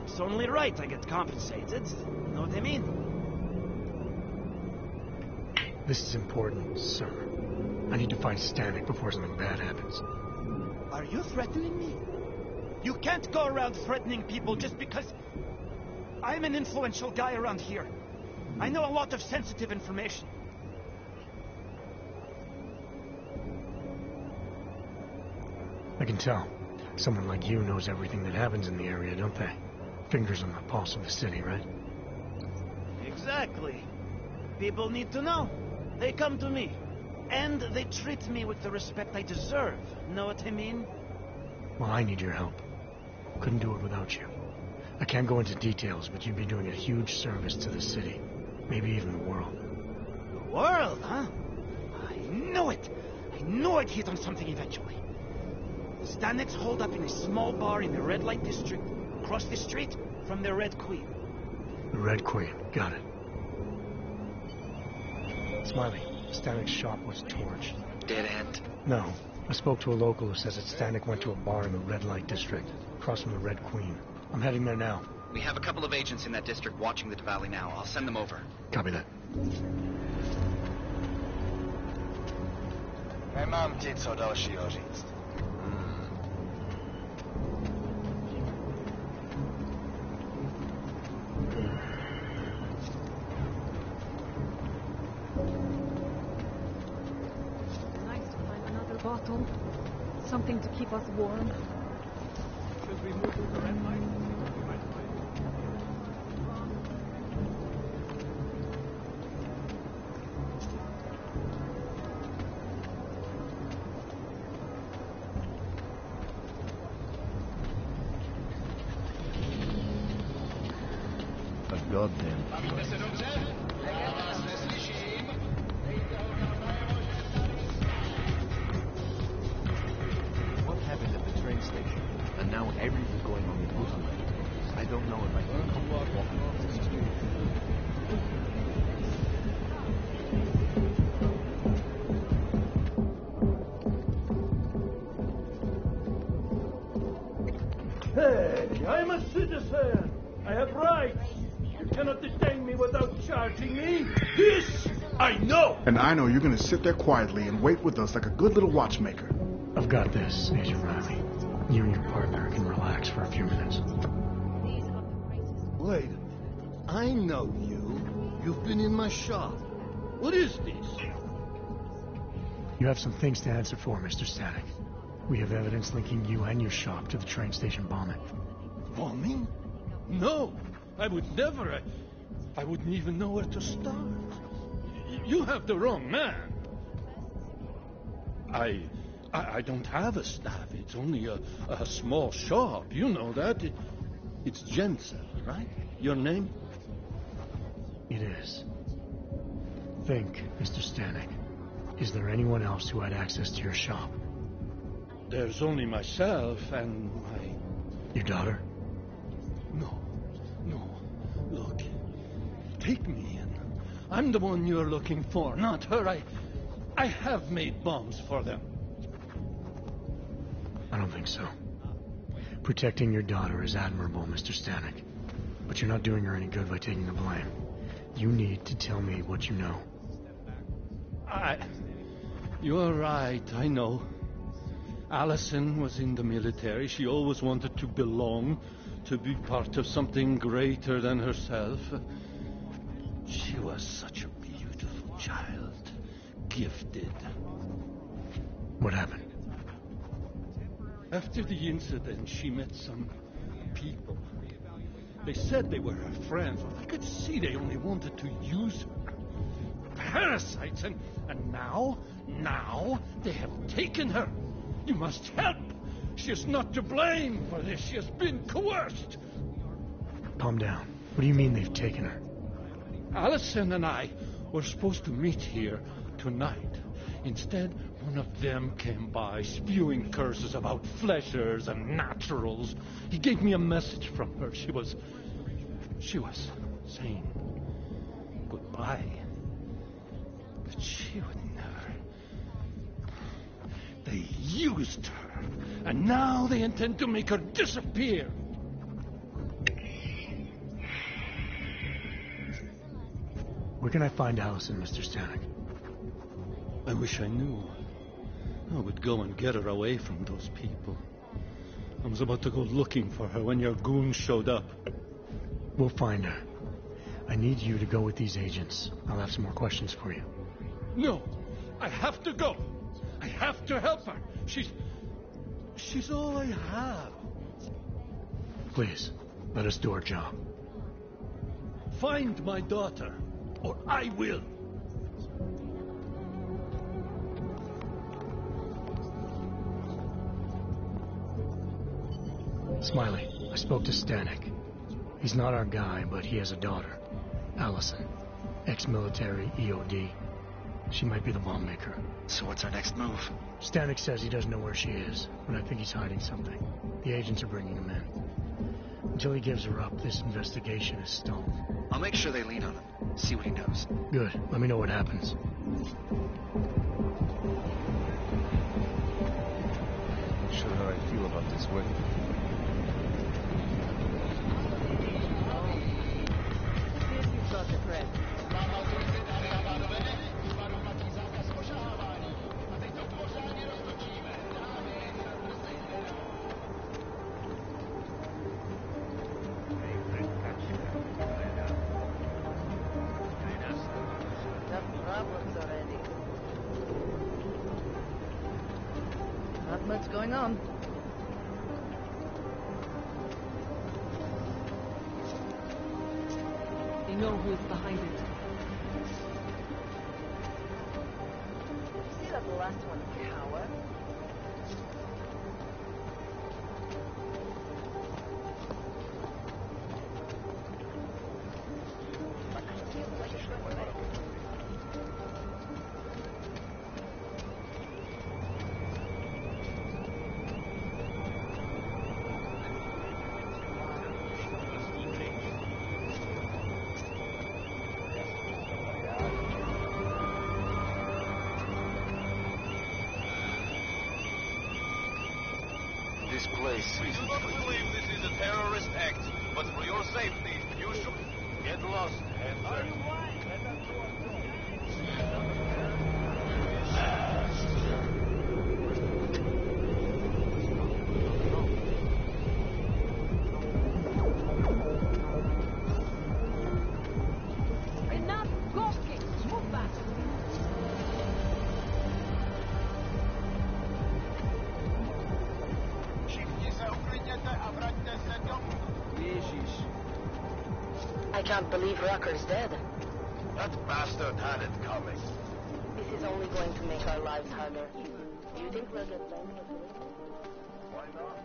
It's only right I get compensated. Know what I mean? This is important, sir. I need to find Stanek before something bad happens. Are you threatening me? You can't go around threatening people just because I'm an influential guy around here. I know a lot of sensitive information. I can tell. Someone like you knows everything that happens in the area, don't they? Fingers on the pulse of the city, right? Exactly. People need to know. They come to me. And they treat me with the respect I deserve. Know what I mean? Well, I need your help. Couldn't do it without you. I can't go into details, but you'd be doing a huge service to the city. Maybe even the world. The world, huh? I knew it! I knew I'd hit on something eventually. Stanek's holed up in a small bar in the red light district, across the street from the Red Queen. The Red Queen, got it. Smiley, Stanek's shop was torched. Dead end? No. I spoke to a local who says that Stanek went to a bar in the red light district, across from the Red Queen. I'm heading there now. We have a couple of agents in that district watching the valley now. I'll send them over. Copy that. Mam ti co dalšího říct. Nice to find another bottle. Something to keep us warm. Should we move to the red light? We might find A goddamn What happened at the train station? And now everything's going on in Busan. I don't know if I can come walking off the street. Hey, I'm a citizen. I have rights. You cannot detain me without charging me. This I know. And I know you're gonna sit there quietly and wait with us like a good little watchmaker. I've got this, Agent Riley. You and your partner can relax for a few minutes. Wait, I know you. You've been in my shop. What is this? You have some things to answer for, Mr. Stanek. We have evidence linking you and your shop to the train station bombing. Bombing? No, I would never. I wouldn't even know where to start. You have the wrong man. I don't have a staff. It's only a small shop. You know that. It's Jensen, right? Your name? It is. Think, Mr. Stanek. Is there anyone else who had access to your shop? There's only myself and my... Your daughter? No. Look, take me in. I'm the one you're looking for, not her. I have made bombs for them. I don't think so. Protecting your daughter is admirable, Mr. Stanek. But you're not doing her any good by taking the blame. You need to tell me what you know. You're right, I know. Allison was in the military. She always wanted to belong, to be part of something greater than herself. She was such a beautiful child. Gifted. What happened? After the incident, she met some people. They said they were her friends, but I could see they only wanted to use her. Parasites, and now they have taken her. You must help. She is not to blame for this. She has been coerced. Calm down. What do you mean they've taken her? Allison and I were supposed to meet here tonight. Instead, one of them came by, spewing curses about fleshers and naturals. He gave me a message from her. She was saying goodbye. But she would never. They used her, and now they intend to make her disappear. Where can I find Allison, Mr. Stanek? I wish I knew. I would go and get her away from those people. I was about to go looking for her when your goons showed up. We'll find her. I need you to go with these agents. I'll have some more questions for you. No! I have to go! I have to help her! She's all I have. Please, let us do our job. Find my daughter, or I will! Smiley, I spoke to Stanek. He's not our guy, but he has a daughter, Allison. Ex-military, EOD. She might be the bomb maker. So what's our next move? Stanek says he doesn't know where she is, but I think he's hiding something. The agents are bringing him in. Until he gives her up, this investigation is stalled. I'll make sure they lean on him. See what he knows. Good. Let me know what happens. Not sure how I feel about this way. You've got the thread. Not much going on. They know who is behind it. See that last one cower? This place. We do not believe this is a terrorist act, but for your safety, you should get lost and search. Enough gawking! Move back! I can't believe Rucker's dead. That bastard had it coming. This is only going to make our lives harder. Do you think we'll get blamed for doing it? Why not?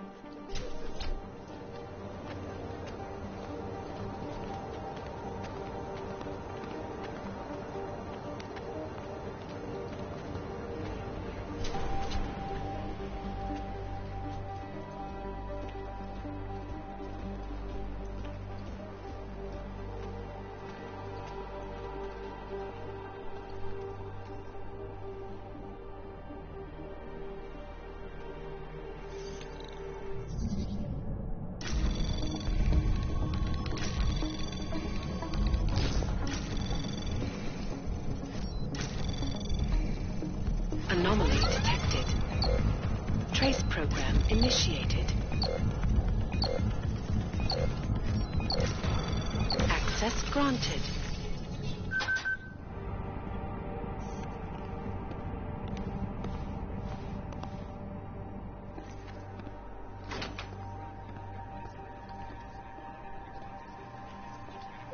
Anomaly detected. Trace program initiated. Access granted.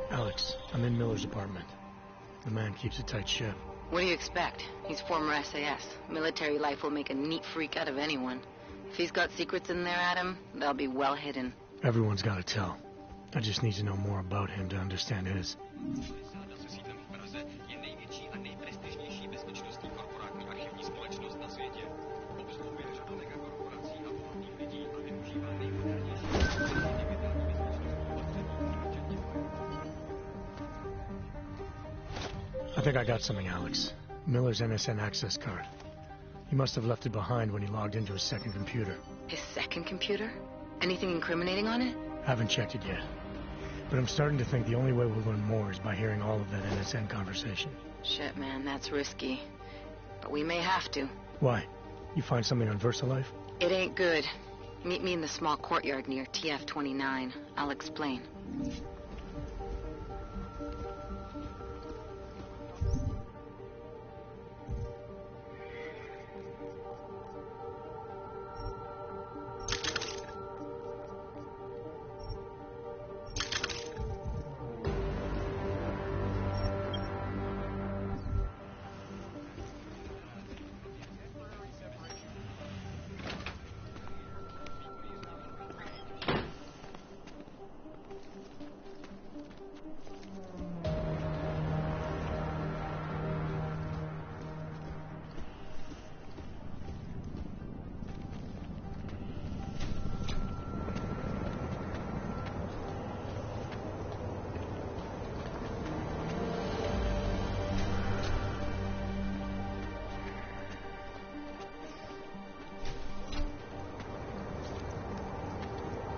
Alex, I'm in Miller's apartment. The man keeps a tight ship. What do you expect? He's former SAS. Military life will make a neat freak out of anyone. If he's got secrets in there, Adam, they'll be well hidden. Everyone's got to tell. I just need to know more about him to understand his. I think I got something, Alex. Miller's NSN access card. He must have left it behind when he logged into his second computer. His second computer? Anything incriminating on it? Haven't checked it yet. But I'm starting to think the only way we'll learn more is by hearing all of that NSN conversation. Shit, man, that's risky. But we may have to. Why? You find something on VersaLife? It ain't good. Meet me in the small courtyard near TF-29. I'll explain.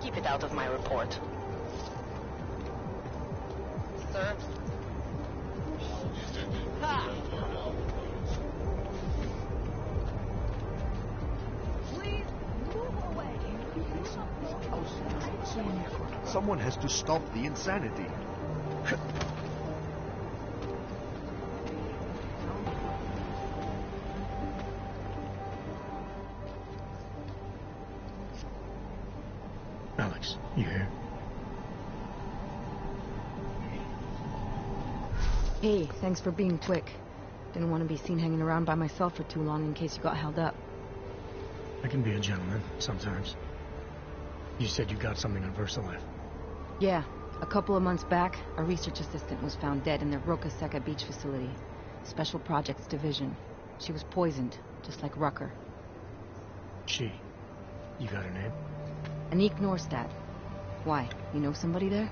Keep it out of my report. Sir? Ha! Please move away. Someone has to stop the insanity. Alex, you here? Hey, thanks for being quick. Didn't want to be seen hanging around by myself for too long in case you got held up. I can be a gentleman, sometimes. You said you got something on VersaLife. Yeah, a couple of months back, a research assistant was found dead in the Roca Seca beach facility. Special Projects Division. She was poisoned, just like Rucker. She. You got her name? Anik Norstad. Why? You know somebody there?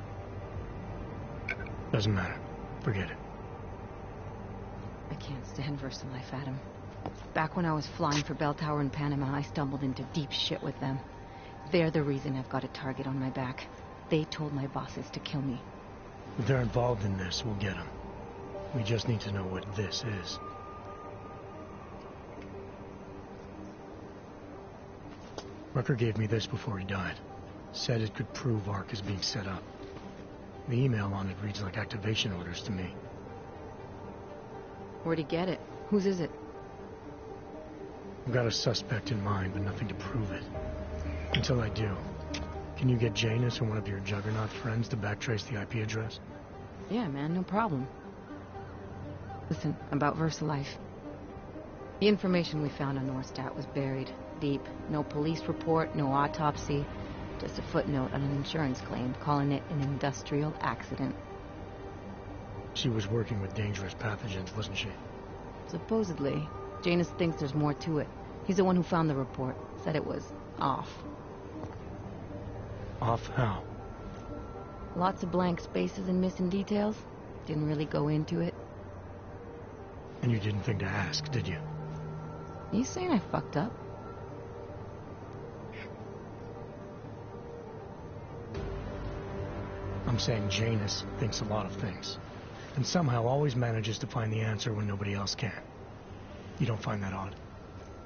Doesn't matter. Forget it. I can't stand VersaLife, Adam. Back when I was flying for Bell Tower in Panama, I stumbled into deep shit with them. They're the reason I've got a target on my back. They told my bosses to kill me. If they're involved in this, we'll get them. We just need to know what this is. Rucker gave me this before he died. Said it could prove ARC is being set up. The email on it reads like activation orders to me. Where'd he get it? Whose is it? I've got a suspect in mind, but nothing to prove it. Until I do, can you get Janus or one of your Juggernaut friends to backtrace the IP address? Yeah, man, no problem. Listen, about VersaLife. The information we found on Norstad was buried deep. No police report, no autopsy. Just a footnote on an insurance claim, calling it an industrial accident. She was working with dangerous pathogens, wasn't she? Supposedly. Janus thinks there's more to it. He's the one who found the report. Said it was off. Off how? Lots of blank spaces and missing details. Didn't really go into it. And you didn't think to ask, did you? You saying I fucked up? I'm saying Janus thinks a lot of things. And somehow always manages to find the answer when nobody else can. You don't find that odd?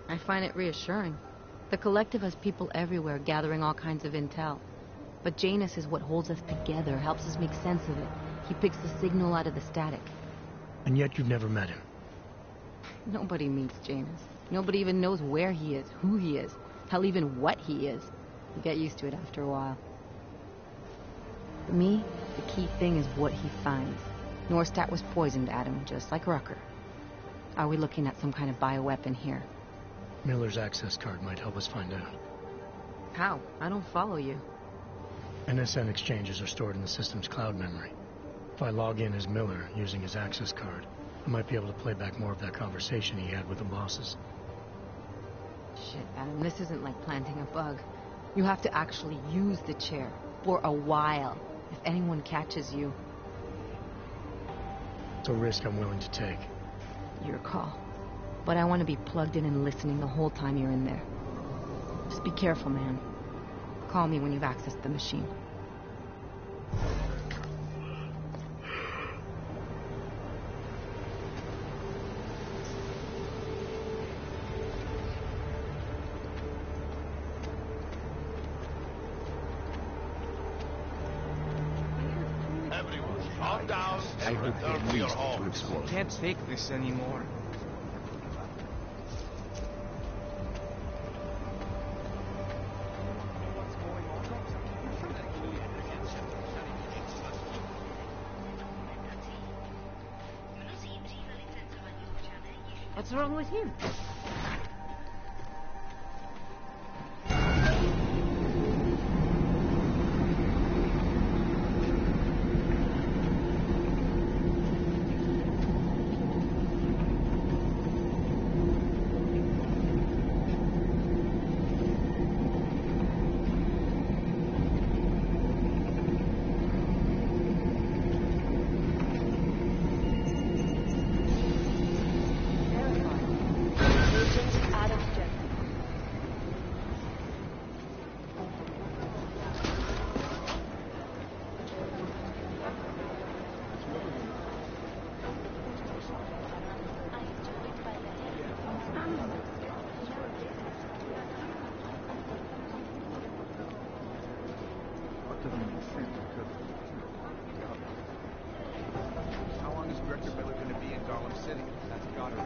I find it reassuring. The Collective has people everywhere gathering all kinds of intel. But Janus is what holds us together, helps us make sense of it. He picks the signal out of the static. And yet you've never met him. Nobody meets Janus. Nobody even knows where he is, who he is, hell, even what he is. You get used to it after a while. For me, the key thing is what he finds. Norstad was poisoned, Adam, just like Rucker. Are we looking at some kind of bioweapon here? Miller's access card might help us find out. How? I don't follow you. NSN exchanges are stored in the system's cloud memory. If I log in as Miller using his access card, I might be able to play back more of that conversation he had with the bosses. Shit, Adam, this isn't like planting a bug. You have to actually use the chair. For a while. If anyone catches you. It's a risk I'm willing to take. Your call. But I want to be plugged in and listening the whole time you're in there. Just be careful, man. Call me when you've accessed the machine. Calm down. I hope at least it will explode. Can't take this anymore. What's wrong with him?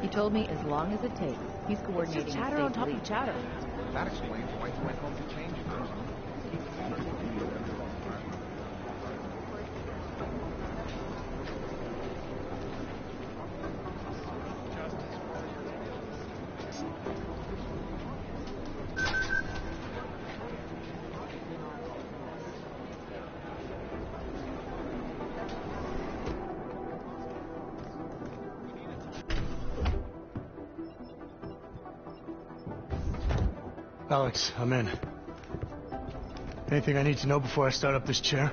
He told me as long as it takes. He's coordinating It's just chatter on top leave. of chatter. That explains why he went home to change clothes. Alex, I'm in. Anything I need to know before I start up this chair?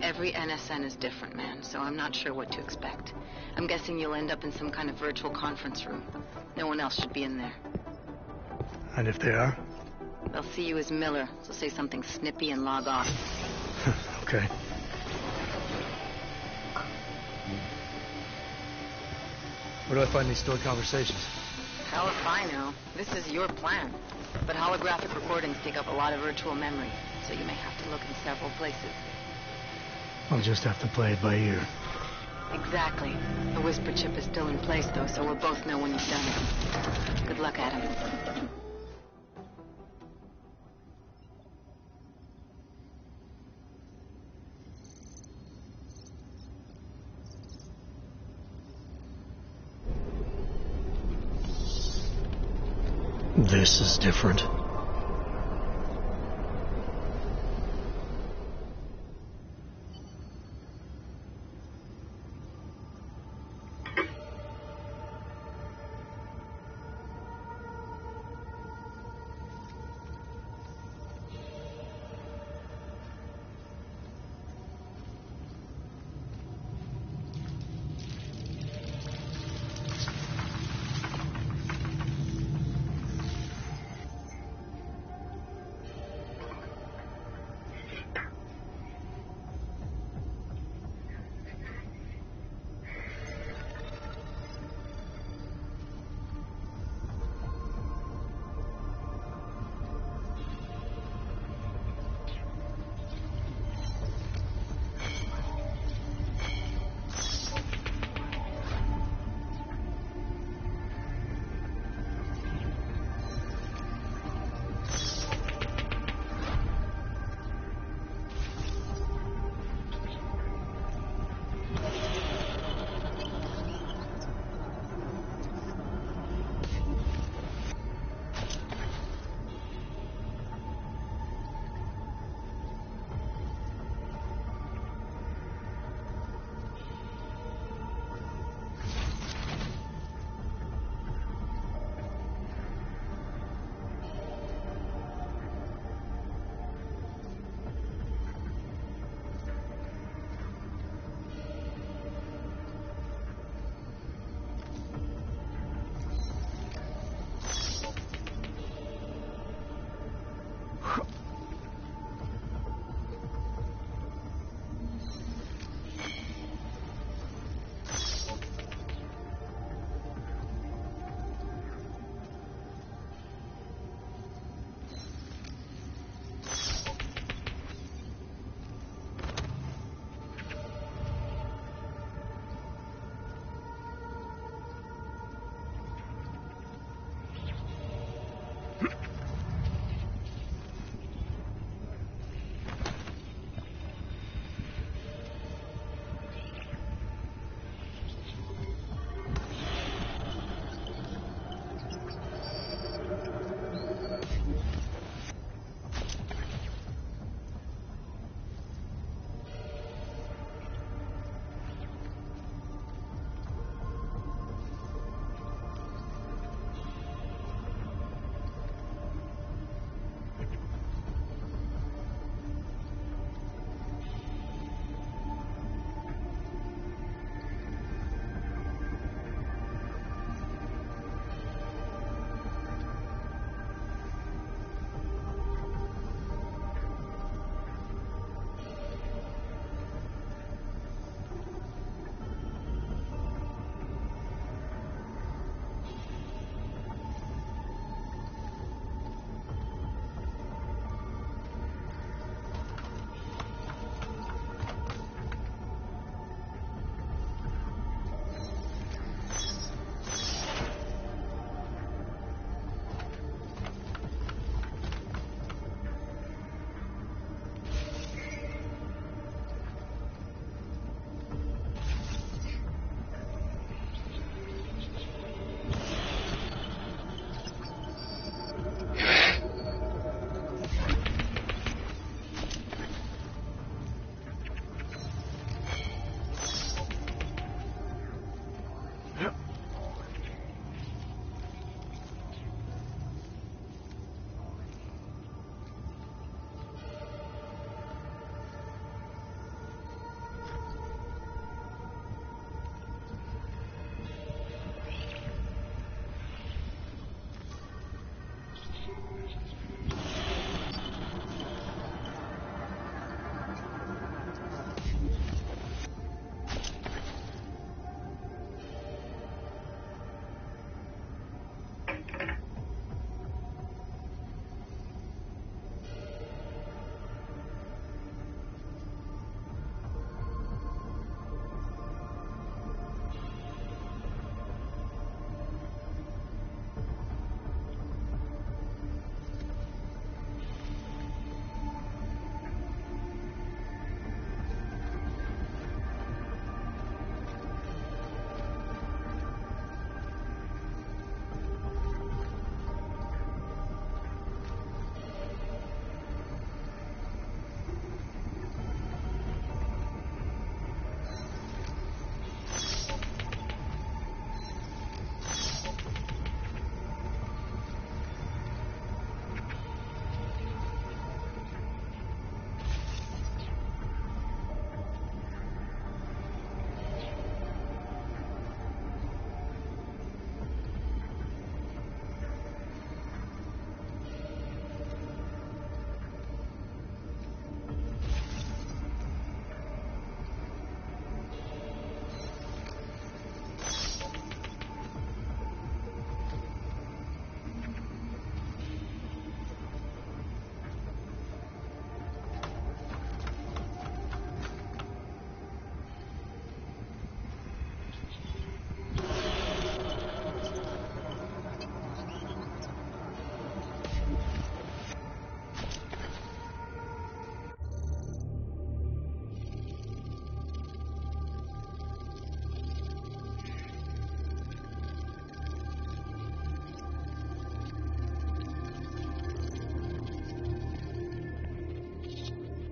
Every NSN is different, man, so I'm not sure what to expect. I'm guessing you'll end up in some kind of virtual conference room. No one else should be in there. And if they are? They'll see you as Miller, so say something snippy and log off. Okay. Where do I find these stored conversations? Hell if I know. This is your plan. But holographic recordings take up a lot of virtual memory, so you may have to look in several places. I'll just have to play it by ear. Exactly. The whisper chip is still in place, though, so we'll both know when you've done it. Good luck, Adam. This is different.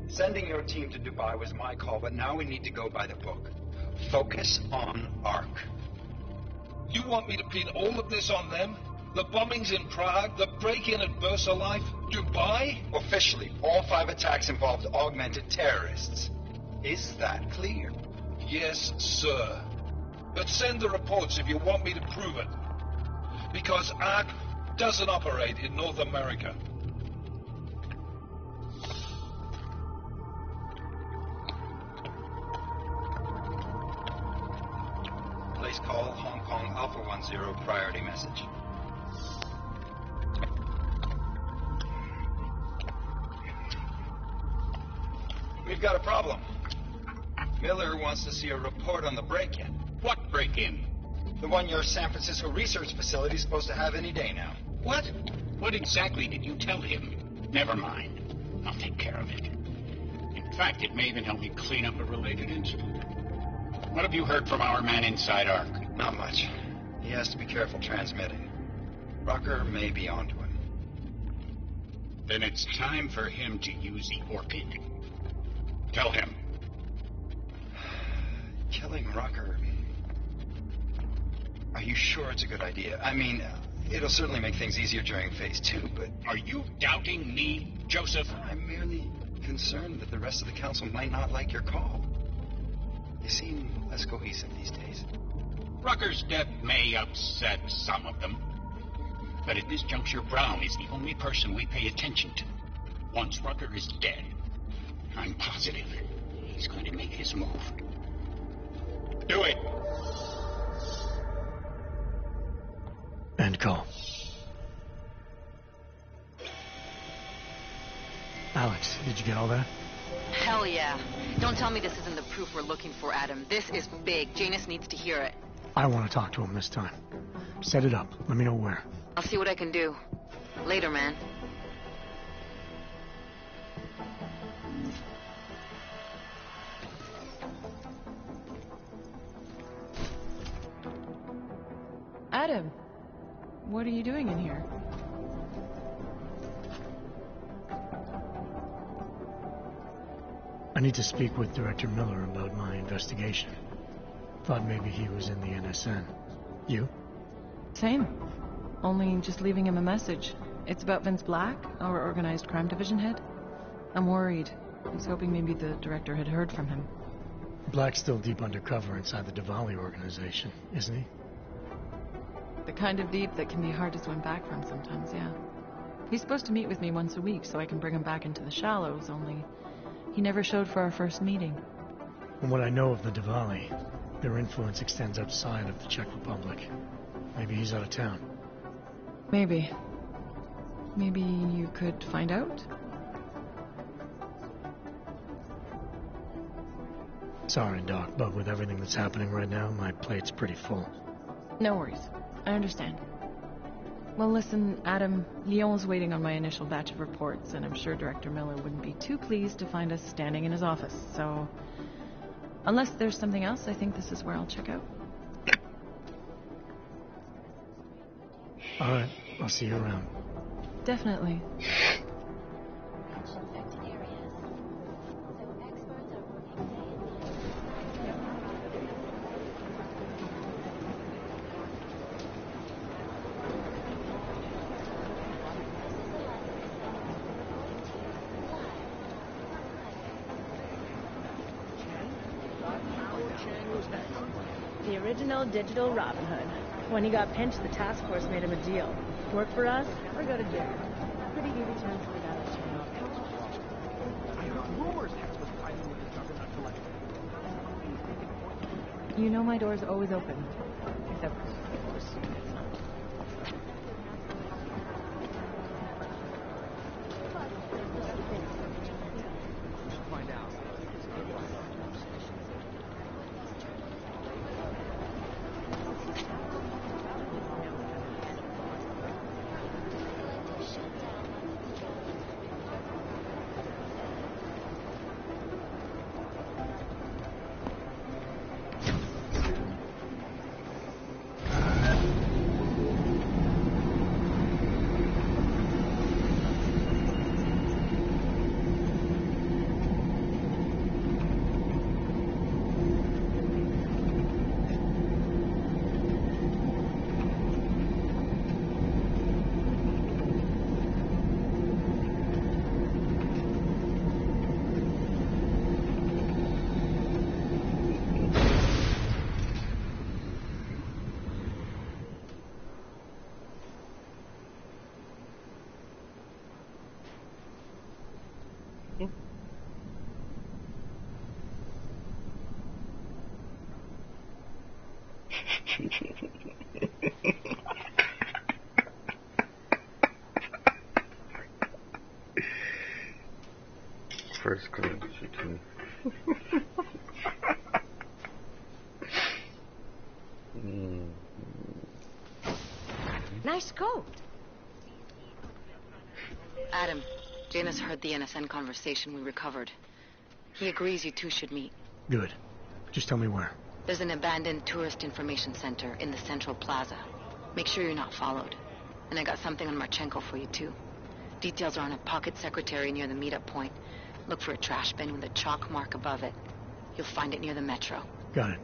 Sending your team to Dubai was my call, but now we need to go by the book. Focus on ARC. You want me to pin all of this on them? The bombings in Prague, the break-in at VersaLife, Dubai? Officially, all 5 attacks involved augmented terrorists. Is that clear? Yes, sir. But send the reports if you want me to prove it. Because ARC doesn't operate in North America. Place call Hong Kong Alpha 10 priority message. We've got a problem. Miller wants to see a report on the break-in. What break-in? The one your San Francisco research facility is supposed to have any day now. What? What exactly did you tell him? Never mind. I'll take care of it. In fact, it may even help me clean up a related incident. What have you heard from our man inside ARC? Not much. He has to be careful transmitting. Rucker may be onto him. Then it's time for him to use the Orchid. Tell him. Killing Rucker. Are you sure it's a good idea? I mean, it'll certainly make things easier during Phase 2, but... Are you doubting me, Joseph? I'm merely concerned that the rest of the council might not like your call. They seem less cohesive these days. Rucker's death may upset some of them. But at this juncture, Brown is the only person we pay attention to. Once Rucker is dead, I'm positive he's going to make his move. Do it! End call. Alex, did you get all that? Hell yeah. Don't tell me this isn't the proof we're looking for, Adam. This is big. Janus needs to hear it. I want to talk to him this time. Set it up. Let me know where. I'll see what I can do. Later, man. Adam, what are you doing in here? I need to speak with Director Miller about my investigation. Thought maybe he was in the NSN. You? Same. Only just leaving him a message. It's about Vince Black, our organized crime division head. I'm worried. I was hoping maybe the director had heard from him. Black's still deep undercover inside the Diwali organization, isn't he? The kind of deep that can be hard to swim back from sometimes, yeah. He's supposed to meet with me once a week so I can bring him back into the shallows, only he never showed for our first meeting. From what I know of the Diwali, their influence extends outside of the Czech Republic. Maybe he's out of town. Maybe. Maybe you could find out? Sorry, Doc, but with everything that's happening right now, my plate's pretty full. No worries. I understand. Well, listen, Adam, Lyon's waiting on my initial batch of reports, and I'm sure Director Miller wouldn't be too pleased to find us standing in his office, so... Unless there's something else, I think this is where I'll check out. All right, I'll see you around. Definitely. The original digital Robin Hood. When he got pinched, the task force made him a deal. Work for us or go to jail. Pretty easy chance we got a chance. I heard rumors Hex was fighting with the Juggernaut Collective. You know my door's always open. Except, of course, it's not. Find out. First class chicken. Nice coat. Adam, Janus heard the NSN conversation we recovered. He agrees you two should meet. Good. Just tell me where. There's an abandoned tourist information center in the central plaza. Make sure you're not followed. And I got something on Marchenko for you, too. Details are on a pocket secretary near the meetup point. Look for a trash bin with a chalk mark above it. You'll find it near the metro. Got it.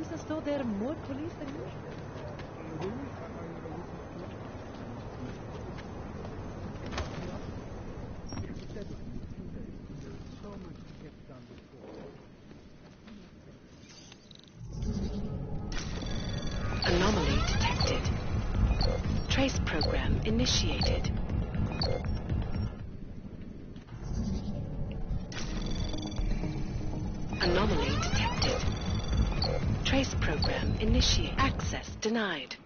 Seems as though there are more police than usual. Anomaly detected. Trace program initiated. Anomaly detected. Trace program initiate. Access denied.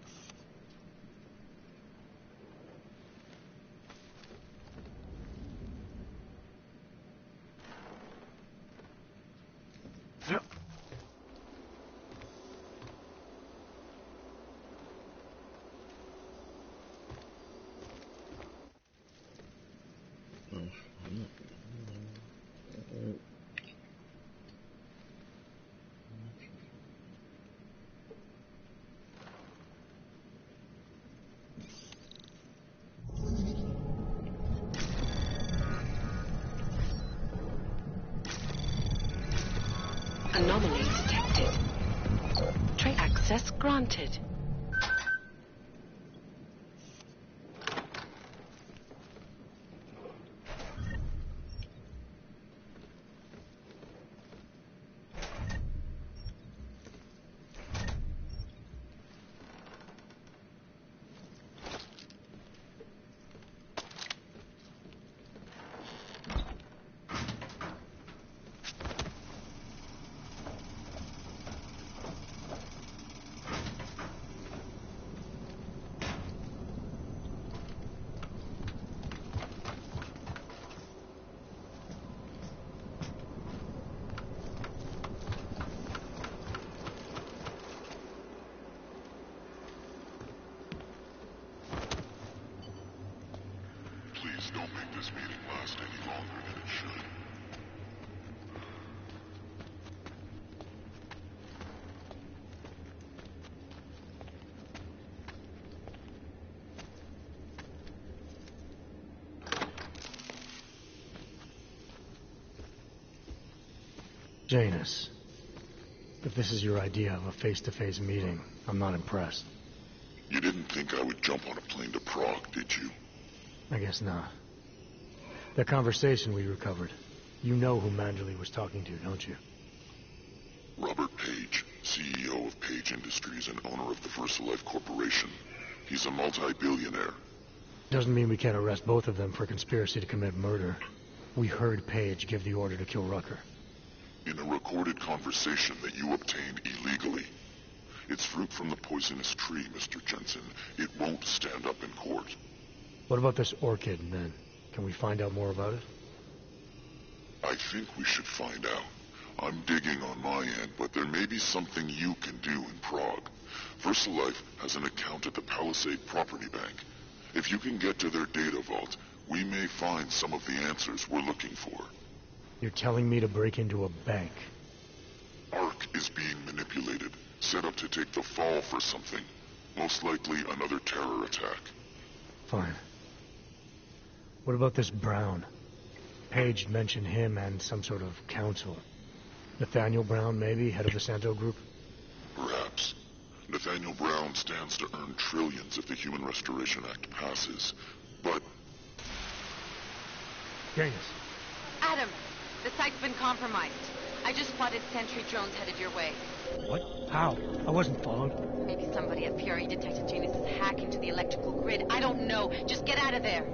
Anomaly detected. Access granted. Please don't make this meeting last any longer than it should. Janus, if this is your idea of a face-to-face meeting, I'm not impressed. You didn't think I would jump on a plane to Prague, did you? I guess not. That conversation we recovered, you know who Manjali was talking to, don't you? Robert Page, CEO of Page Industries and owner of the VersaLife Corporation. He's a multi-billionaire. Doesn't mean we can't arrest both of them for conspiracy to commit murder. We heard Page give the order to kill Rucker. In a recorded conversation that you obtained illegally. It's fruit from the poisonous tree, Mr. Jensen. It won't stand up in court. What about this orchid, then? Can we find out more about it? I think we should find out. I'm digging on my end, but there may be something you can do in Prague. VersaLife has an account at the Palisade Property Bank. If you can get to their data vault, we may find some of the answers we're looking for. You're telling me to break into a bank? Ark is being manipulated, set up to take the fall for something. Most likely another terror attack. Fine. What about this Brown? Page mentioned him and some sort of council. Nathaniel Brown, maybe, head of the Santo Group? Perhaps. Nathaniel Brown stands to earn trillions if the Human Restoration Act passes, but... Janus. Adam, the site's been compromised. I just spotted sentry drones headed your way. What? How? I wasn't followed. Maybe somebody at PRE detected Janus's hack into the electrical grid. I don't know. Just get out of there.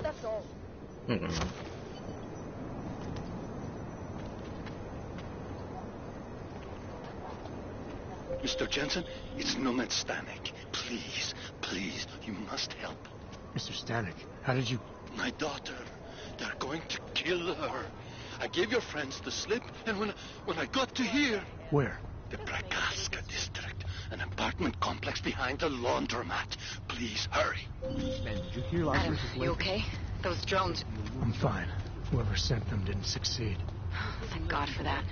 That's all. Mr. Jensen, it's Nomad Stanek. Please, please, you must help. Mr. Stanek, how did you... My daughter. They're going to kill her. I gave your friends the slip, and when I got to here... Where? The Prakaska district. An apartment complex behind the laundromat. Please, hurry. Man, did you hear Adam, you okay? Those drones... I'm fine. Whoever sent them didn't succeed. Thank God for that.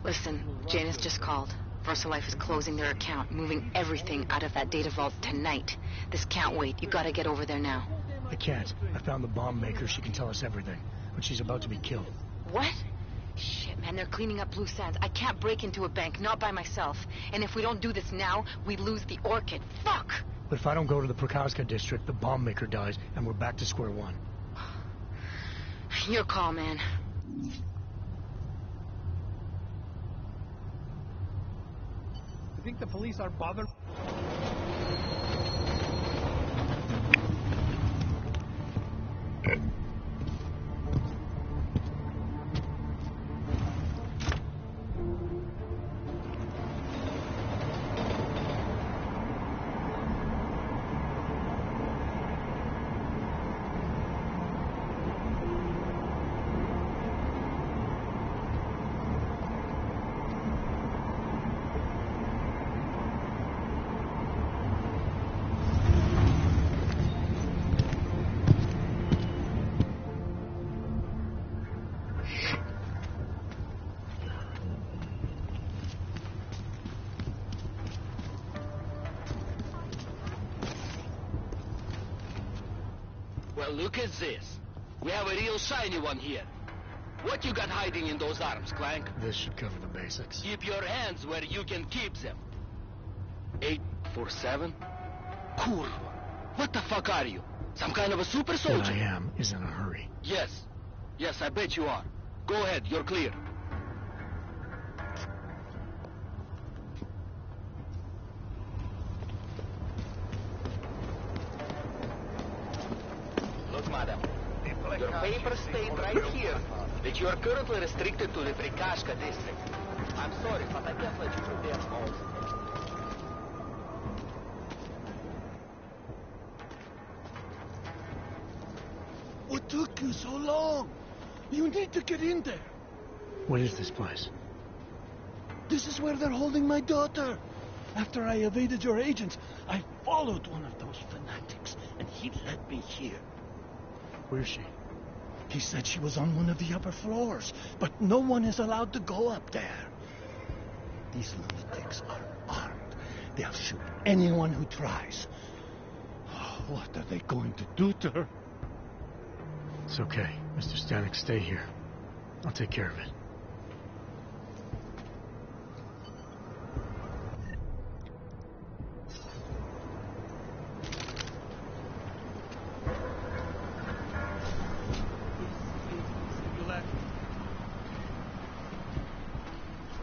Listen, Janus just called. VersaLife is closing their account, moving everything out of that data vault tonight. This can't wait. You gotta get over there now. I can't. I found the bomb maker. She can tell us everything. But she's about to be killed. What? Shit, man, they're cleaning up loose ends. I can't break into a bank, not by myself. And if we don't do this now, we lose the Orchid. Fuck! But if I don't go to the Prakaska district, the bomb maker dies, and we're back to square one. Your call, man. You think the police are bothered? Well, look at this. We have a real shiny one here. What you got hiding in those arms, Clank? This should cover the basics. Keep your hands where you can keep them. 847? Cool. What the fuck are you? Some kind of a super soldier? What I am is in a hurry. Yes. Yes, I bet you are. Go ahead, you're clear. Look, madam. Your papers state right here that you are currently restricted to the Prikashka district. I'm sorry, but I can't let you through there also. What took you so long? You need to get in there. What is this place? This is where they're holding my daughter. After I evaded your agents, I followed one of those fanatics, and he led me here. Where is she? He said she was on one of the upper floors, but no one is allowed to go up there. These lunatics are armed. They'll shoot anyone who tries. Oh, what are they going to do to her? It's okay. Mr. Stanek, stay here. I'll take care of it.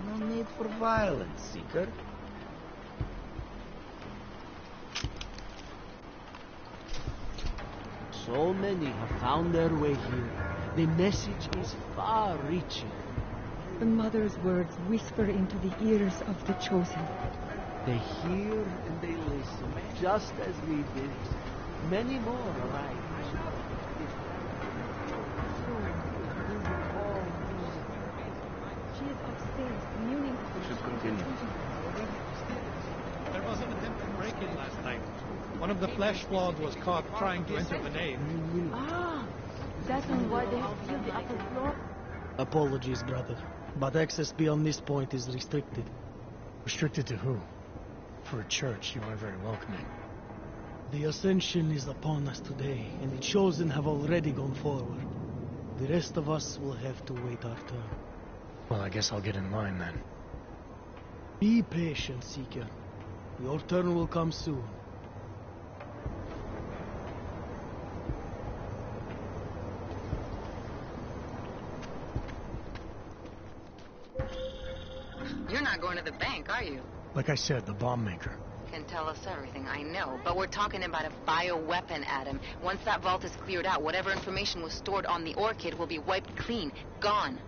No need for violence, Seeker. So many have found their way here. The message is far-reaching. The mother's words whisper into the ears of the chosen. They hear and they listen, just as we did. Many more arrive. She is upstairs, communing. We should continue. There was an attempted break-in last night. One of the flesh flogged was caught trying to enter the nave. Ah, that's why they have killed the upper floor? Apologies, brother, but access beyond this point is restricted. Restricted to who? For a church, you are very welcoming. The ascension is upon us today, and the chosen have already gone forward. The rest of us will have to wait our turn. Well, I guess I'll get in line then. Be patient, Seeker. Your turn will come soon. You're not going to the bank, are you? Like I said, the bomb maker. Can tell us everything, I know. But we're talking about a bioweapon, Adam. Once that vault is cleared out, whatever information was stored on the Orchid will be wiped clean. Gone.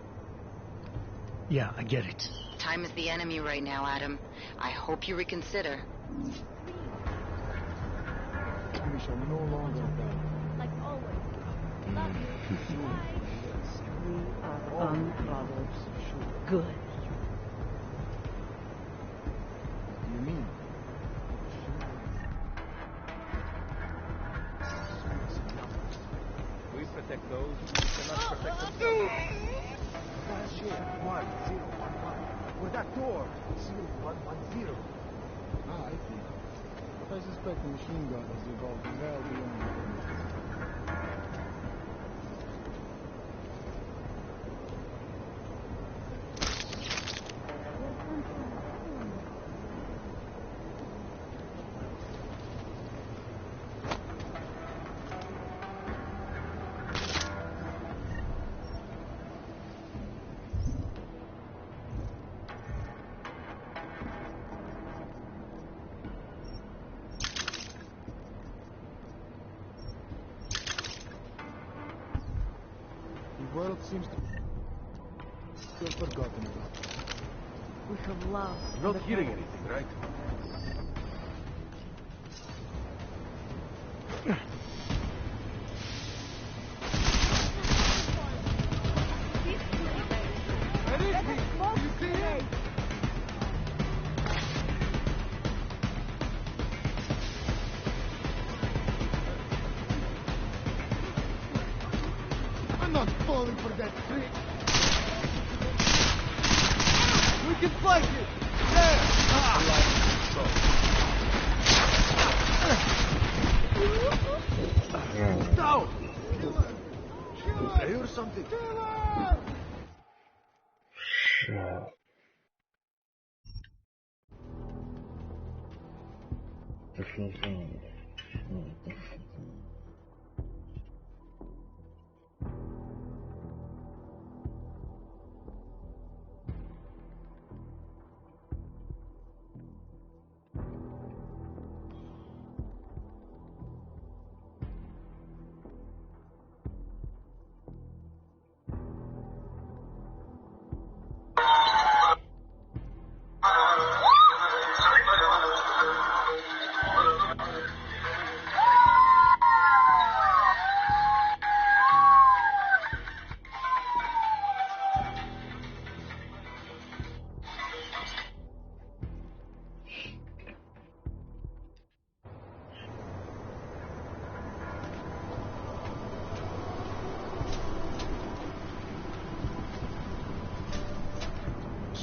Yeah, I get it. Time is the enemy right now, Adam. I hope you reconsider. We shall no longer die. Like always. Love you. We are unbothered. Good. You mean? We protect those who cannot protect themselves. Cashier 1011. For that door, seal 110. Ah, I see. But I suspect the machine gun has evolved well beyond my limits. The world seems to have forgotten about it. We have love. You're not hearing anything, right? I'm not falling for that trick. We can flank it! There! No! I hear something.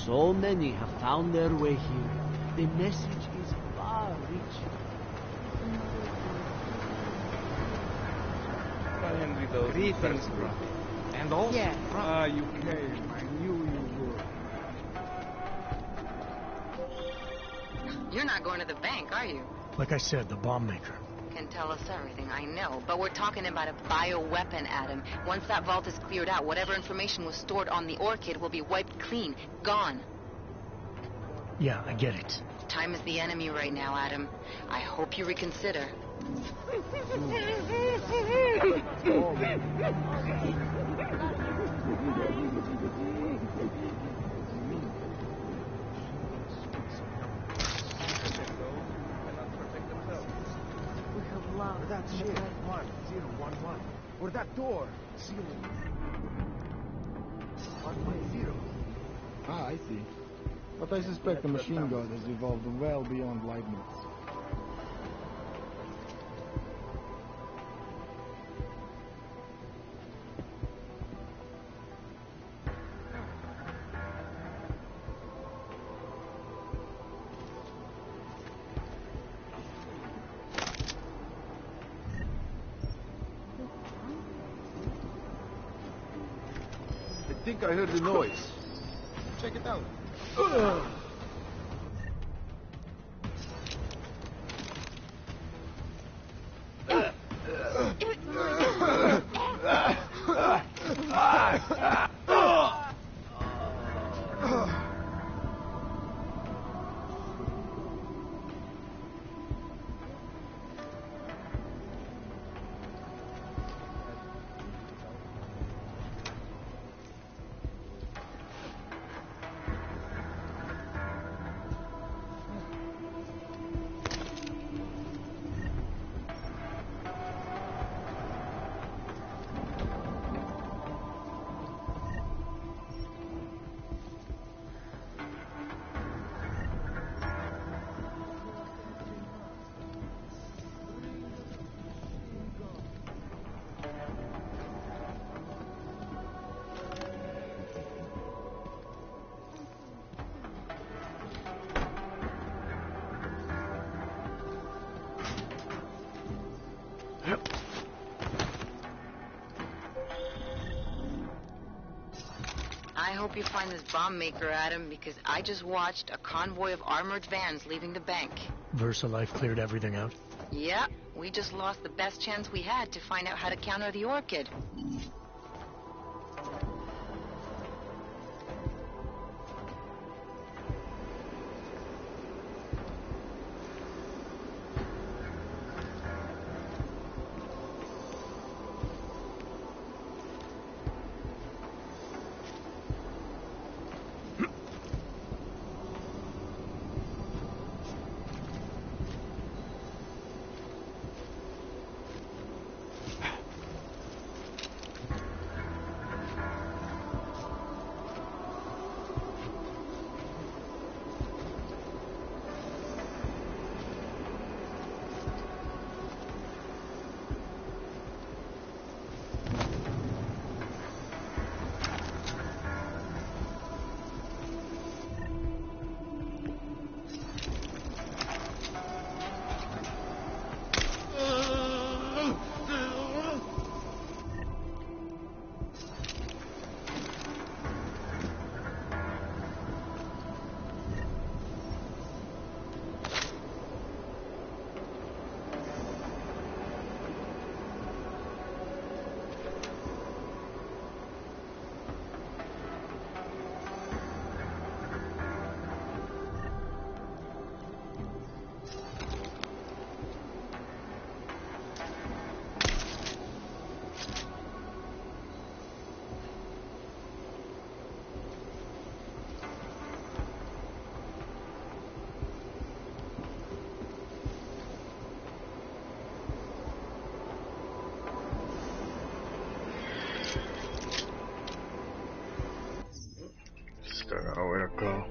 So many have found their way here. The message is far-reaching. And with those Greetings, brother. And also, Yes. ah, you came. I knew you would. You're not going to the bank, are you? Like I said, the bomb maker. Can tell us everything, I know. But we're talking about a bioweapon, Adam. Once that vault is cleared out, whatever information was stored on the Orchid will be wiped clean. Gone. Yeah, I get it. Time is the enemy right now, Adam. I hope you reconsider. We have love. That shit, 1011. For that door, seal 110. Ah, I see. But I suspect the machine gun has evolved well beyond Leibniz. I think I heard the noise. Check it out. hope you find this bomb maker, Adam, because I just watched a convoy of armored vans leaving the bank. VersaLife cleared everything out? Yeah, we just lost the best chance we had to find out how to counter the Orchid. Still got nowhere to go.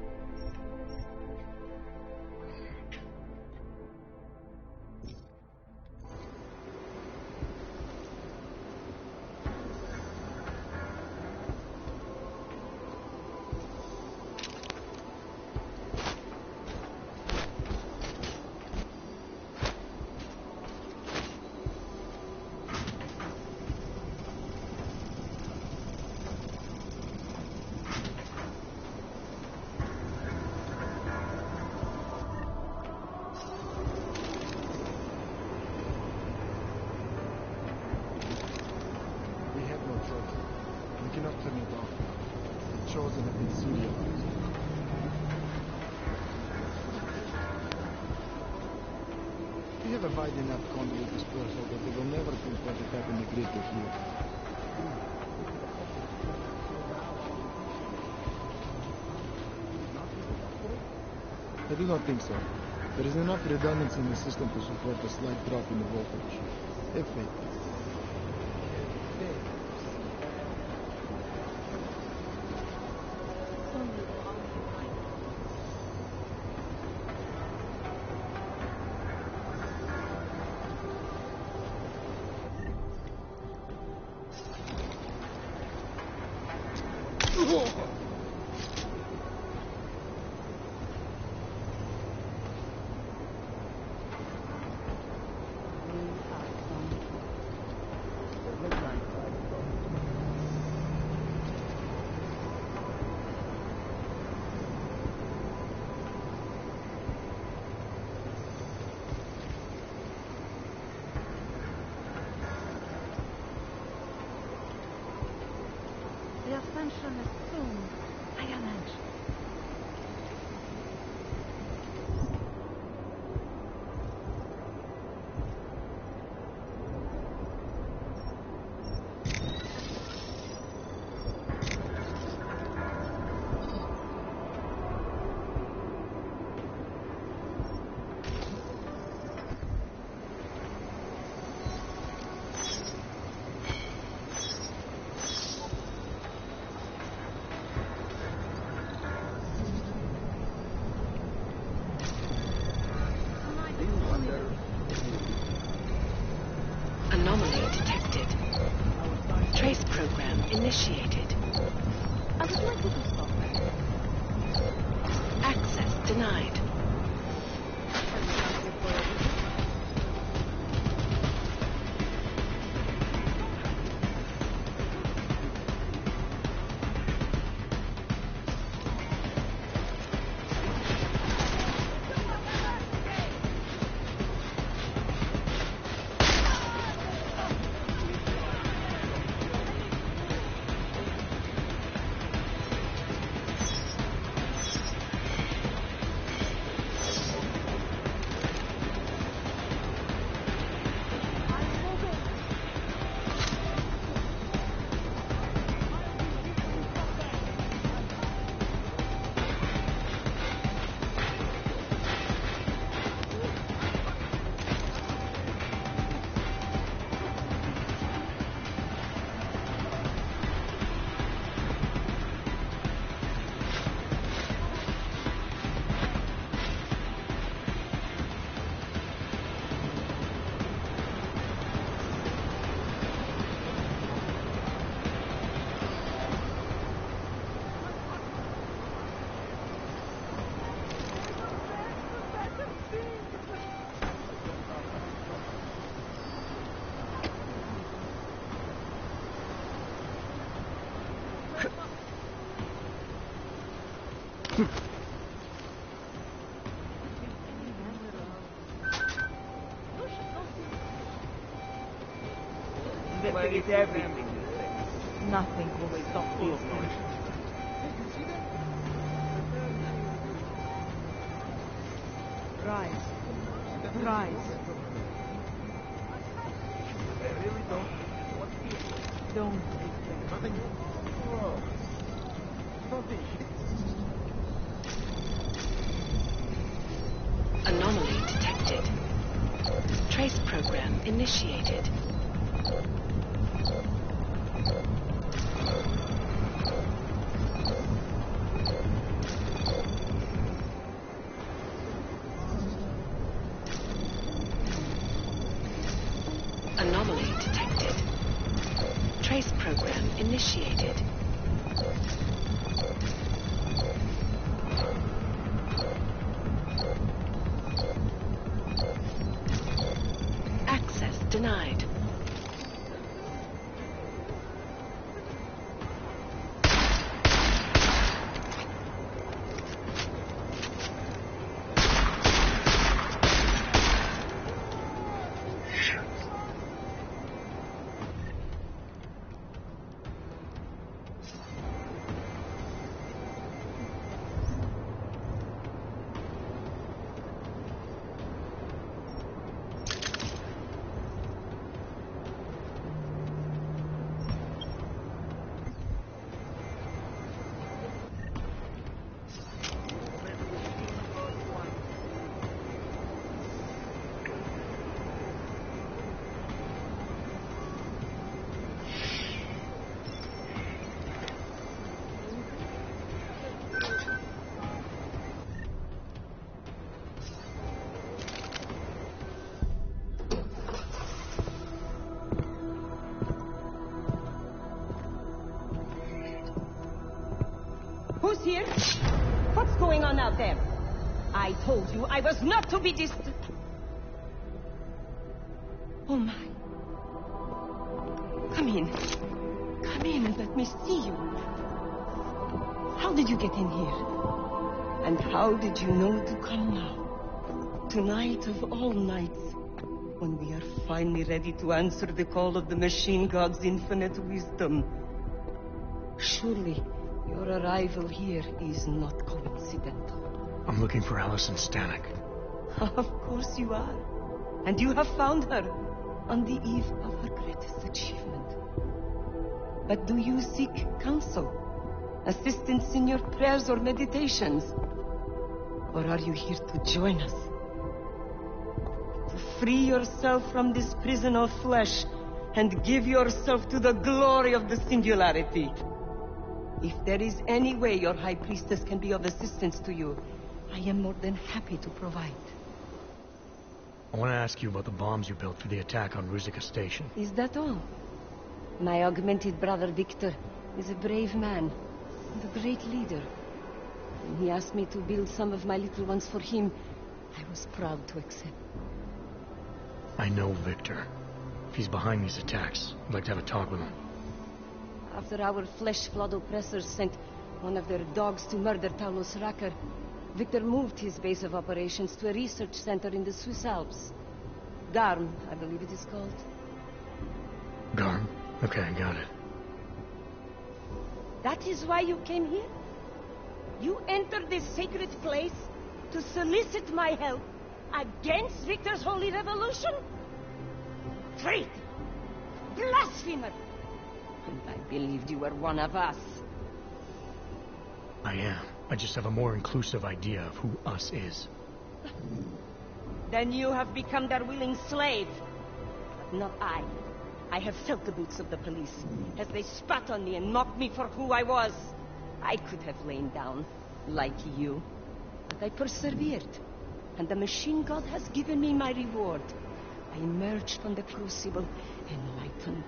We cannot turn it off. The chosen have been serialized. We have a wide enough conduit dispersal that they will never think what has happened to Greta here. I do not think so. There is enough redundancy in the system to support a slight drop in the voltage. If it. The ascension is soon. I am anxious. Anomaly detected. Trace program initiated. I would like you to stop. Access denied. Investigate everything. Nothing will stop these things. Rise. Rise. I really don't. What's here? Don't be afraid. Nothing. Oh. Nothing. Anomaly detected. Trace program initiated. Anomaly detected. Trace program initiated. Access denied. Who's here? What's going on out there? I told you I was not to be distant. Oh my. Come in. Come in and let me see you. How did you get in here? And how did you know to come now? Tonight of all nights, when we are finally ready to answer the call of the machine god's infinite wisdom. Surely, your arrival here is not coincidental. I'm looking for Allison Stanek. Of course you are. And you have found her on the eve of her greatest achievement. But do you seek counsel? Assistance in your prayers or meditations? Or are you here to join us? To free yourself from this prison of flesh and give yourself to the glory of the singularity? If there is any way your High Priestess can be of assistance to you, I am more than happy to provide. I want to ask you about the bombs you built for the attack on Ruzicka Station. Is that all? My augmented brother Victor is a brave man and a great leader. When he asked me to build some of my little ones for him, I was proud to accept. I know Victor. If he's behind these attacks, I'd like to have a talk with him. After our flesh-flood oppressors sent one of their dogs to murder Talos Racker, Victor moved his base of operations to a research center in the Swiss Alps. Garm, I believe it is called. Garm? Okay, I got it. That is why you came here? You entered this sacred place to solicit my help against Victor's holy revolution? Traitor! Blasphemer! And I believed you were one of us. I am. I just have a more inclusive idea of who us is. Then you have become their willing slave. Not I. I have felt the boots of the police as they spat on me and mocked me for who I was. I could have lain down, like you. But I persevered. And the machine god has given me my reward. I emerged from the crucible enlightened.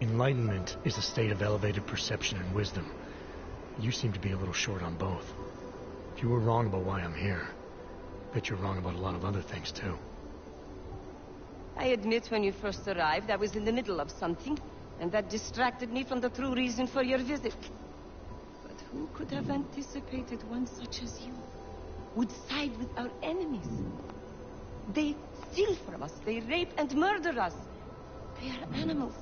Enlightenment is a state of elevated perception and wisdom. You seem to be a little short on both. If you were wrong about why I'm here, I bet you're wrong about a lot of other things, too. I admit when you first arrived, I was in the middle of something, and that distracted me from the true reason for your visit. But who could have anticipated one such as you would side with our enemies? They steal from us, they rape and murder us. They are animals,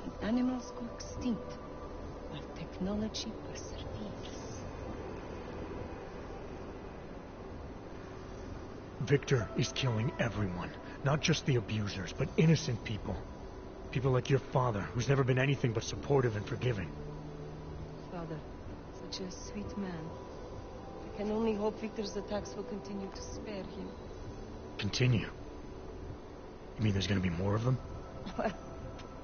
and animals go extinct while technology perseveres. Victor is killing everyone. Not just the abusers, but innocent people. People like your father, who's never been anything but supportive and forgiving. Father, such a sweet man. I can only hope Victor's attacks will continue to spare him. Continue? You mean there's gonna be more of them? Well,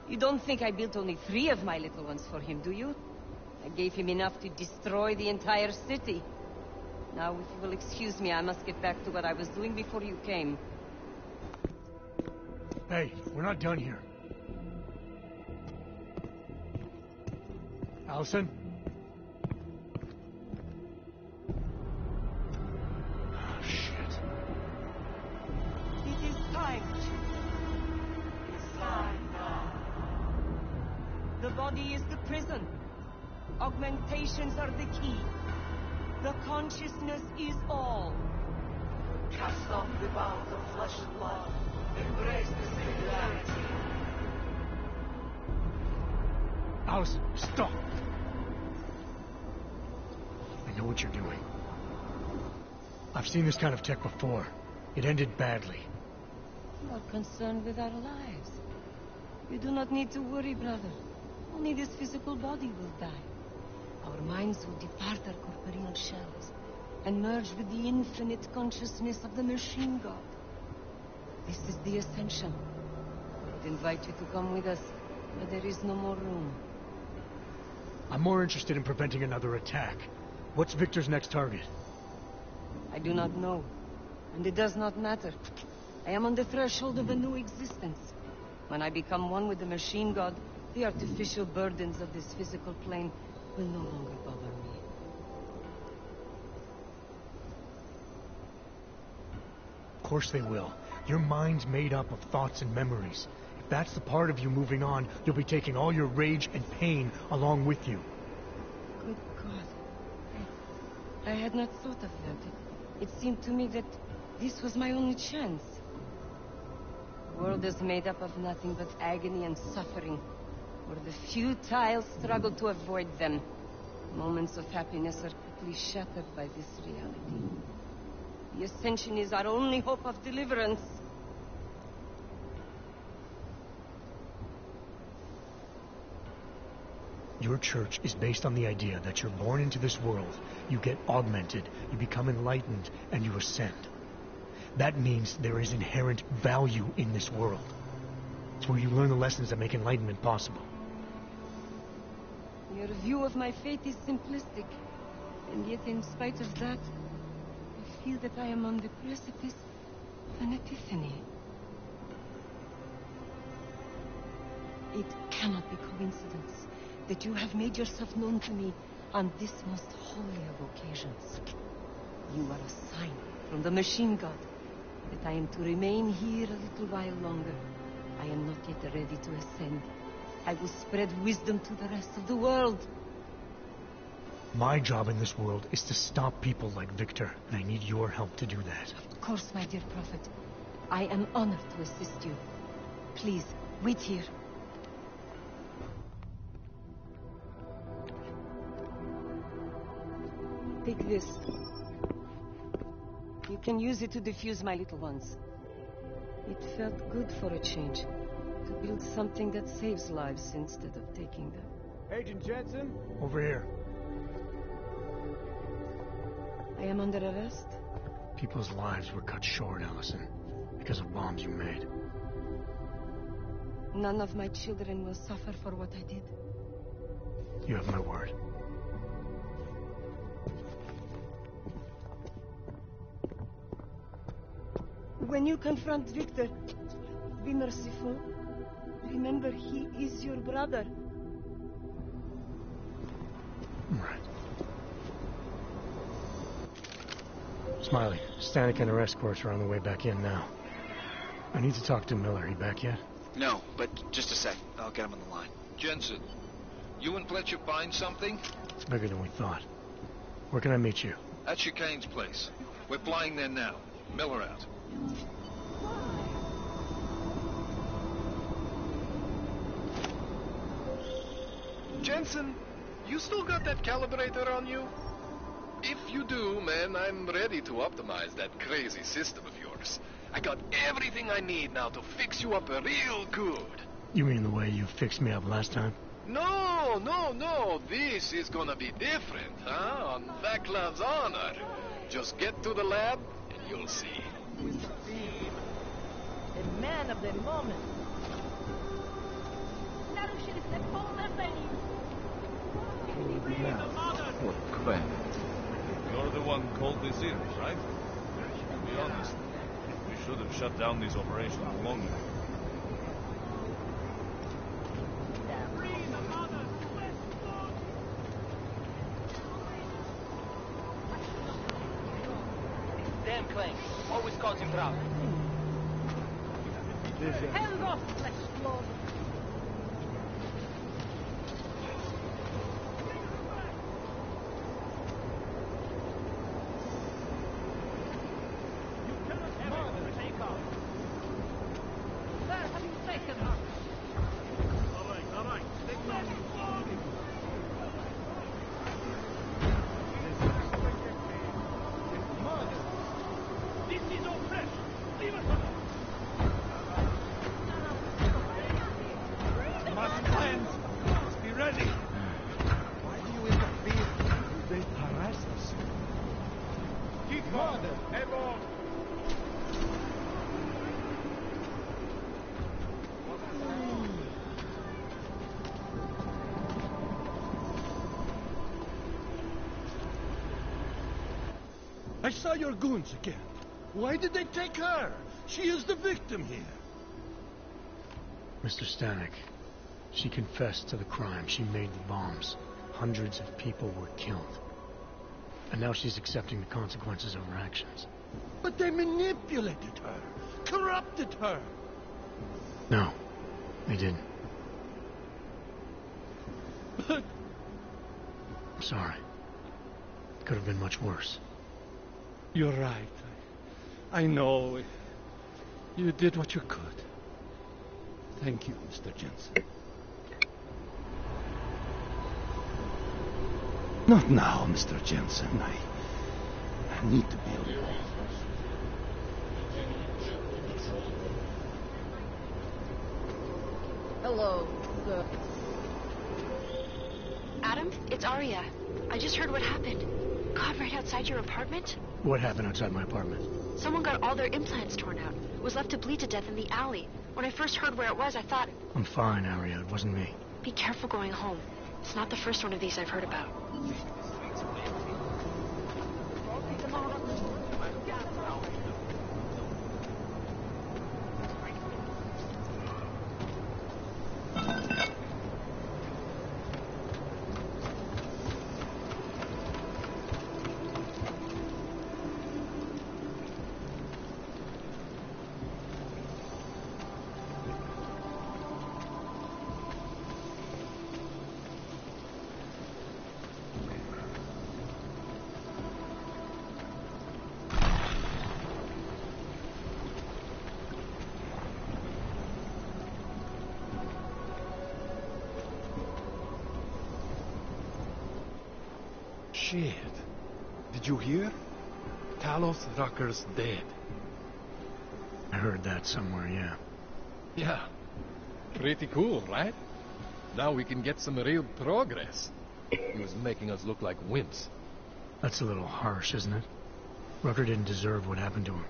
you don't think I built only 3 of my little ones for him, do you? I gave him enough to destroy the entire city. Now, if you will excuse me, I must get back to what I was doing before you came. Hey, we're not done here. Allison? Oh, shit. It is time. It's time now. The body is the prison. Augmentations are the key. The consciousness is all. Cast off the bounds of flesh and blood. Embrace the singularity. Allison, stop! I know what you're doing. I've seen this kind of tech before. It ended badly. You are concerned with our lives. You do not need to worry, brother. Only this physical body will die. Our minds will depart our corporeal shells and merge with the infinite consciousness of the machine god. This is the ascension. I would invite you to come with us, but there is no more room. I'm more interested in preventing another attack. What's Victor's next target? I do not know, and it does not matter. I am on the threshold of a new existence. When I become one with the machine god, the artificial burdens of this physical plane will no longer bother me. Of course they will. Your mind's made up of thoughts and memories. If that's the part of you moving on, you'll be taking all your rage and pain along with you. Good God. I had not thought of that. It seemed to me that this was my only chance. The world is made up of nothing but agony and suffering, or the futile struggle to avoid them. Moments of happiness are quickly shattered by this reality. The ascension is our only hope of deliverance. Your church is based on the idea that you're born into this world, you get augmented, you become enlightened, and you ascend. That means there is inherent value in this world. It's where you learn the lessons that make enlightenment possible. Your view of my fate is simplistic, and yet in spite of that, I feel that I am on the precipice of an epiphany. It cannot be coincidence that you have made yourself known to me on this most holy of occasions. You are a sign from the machine god that I am to remain here a little while longer. I am not yet ready to ascend. I will spread wisdom to the rest of the world. My job in this world is to stop people like Victor, and I need your help to do that. Of course, my dear prophet. I am honored to assist you. Please, wait here. Take this. You can use it to defuse my little ones. It felt good for a change. To build something that saves lives instead of taking them. Agent Jensen? Over here. I am under arrest? People's lives were cut short, Allison, because of bombs you made. None of my children will suffer for what I did. You have my word. When you confront Victor, be merciful. Remember, he is your brother. Right. Smiley, Stanek and her escorts are on the way back in now. I need to talk to Miller. He back yet? No, but just a sec. I'll get him on the line. Jensen, you and Fletcher find something? It's bigger than we thought. Where can I meet you? At Chicane's place. We're flying there now. Miller out. Jensen, you still got that calibrator on you? If you do, man, I'm ready to optimize that crazy system of yours. I got everything I need now to fix you up real good. You mean the way you fixed me up last time? No, no, no. This is gonna be different, huh? On Vaklav's honor. Just get to the lab, and you'll see. The man of the moment. What crap. You're the one called this in, right? To be honest, we should have shut down these operations long ago. Damn claim. Always causing problems. Hands off, flesh lord. I saw your goons again. Why did they take her? She is the victim here. Mr. Stanek, she confessed to the crime. She made the bombs. Hundreds of people were killed. And now she's accepting the consequences of her actions. But they manipulated her, corrupted her. No, they didn't. But... I'm sorry. It could have been much worse. You're right. I know. You did what you could. Thank you, Mr. Jensen. Not now, Mr. Jensen. I need to be alone. Hello, sir. Adam, it's Arya. I just heard what happened. God, right outside your apartment? What happened outside my apartment? Someone got all their implants torn out. Was left to bleed to death in the alley. When I first heard where it was, I thought... I'm fine, Arya. It wasn't me. Be careful going home. It's not the first one of these I've heard about. Shit. Did you hear? Talos Rucker's dead. I heard that somewhere, yeah. Yeah. Pretty cool, right? Now we can get some real progress. He was making us look like wimps. That's a little harsh, isn't it? Rucker didn't deserve what happened to him.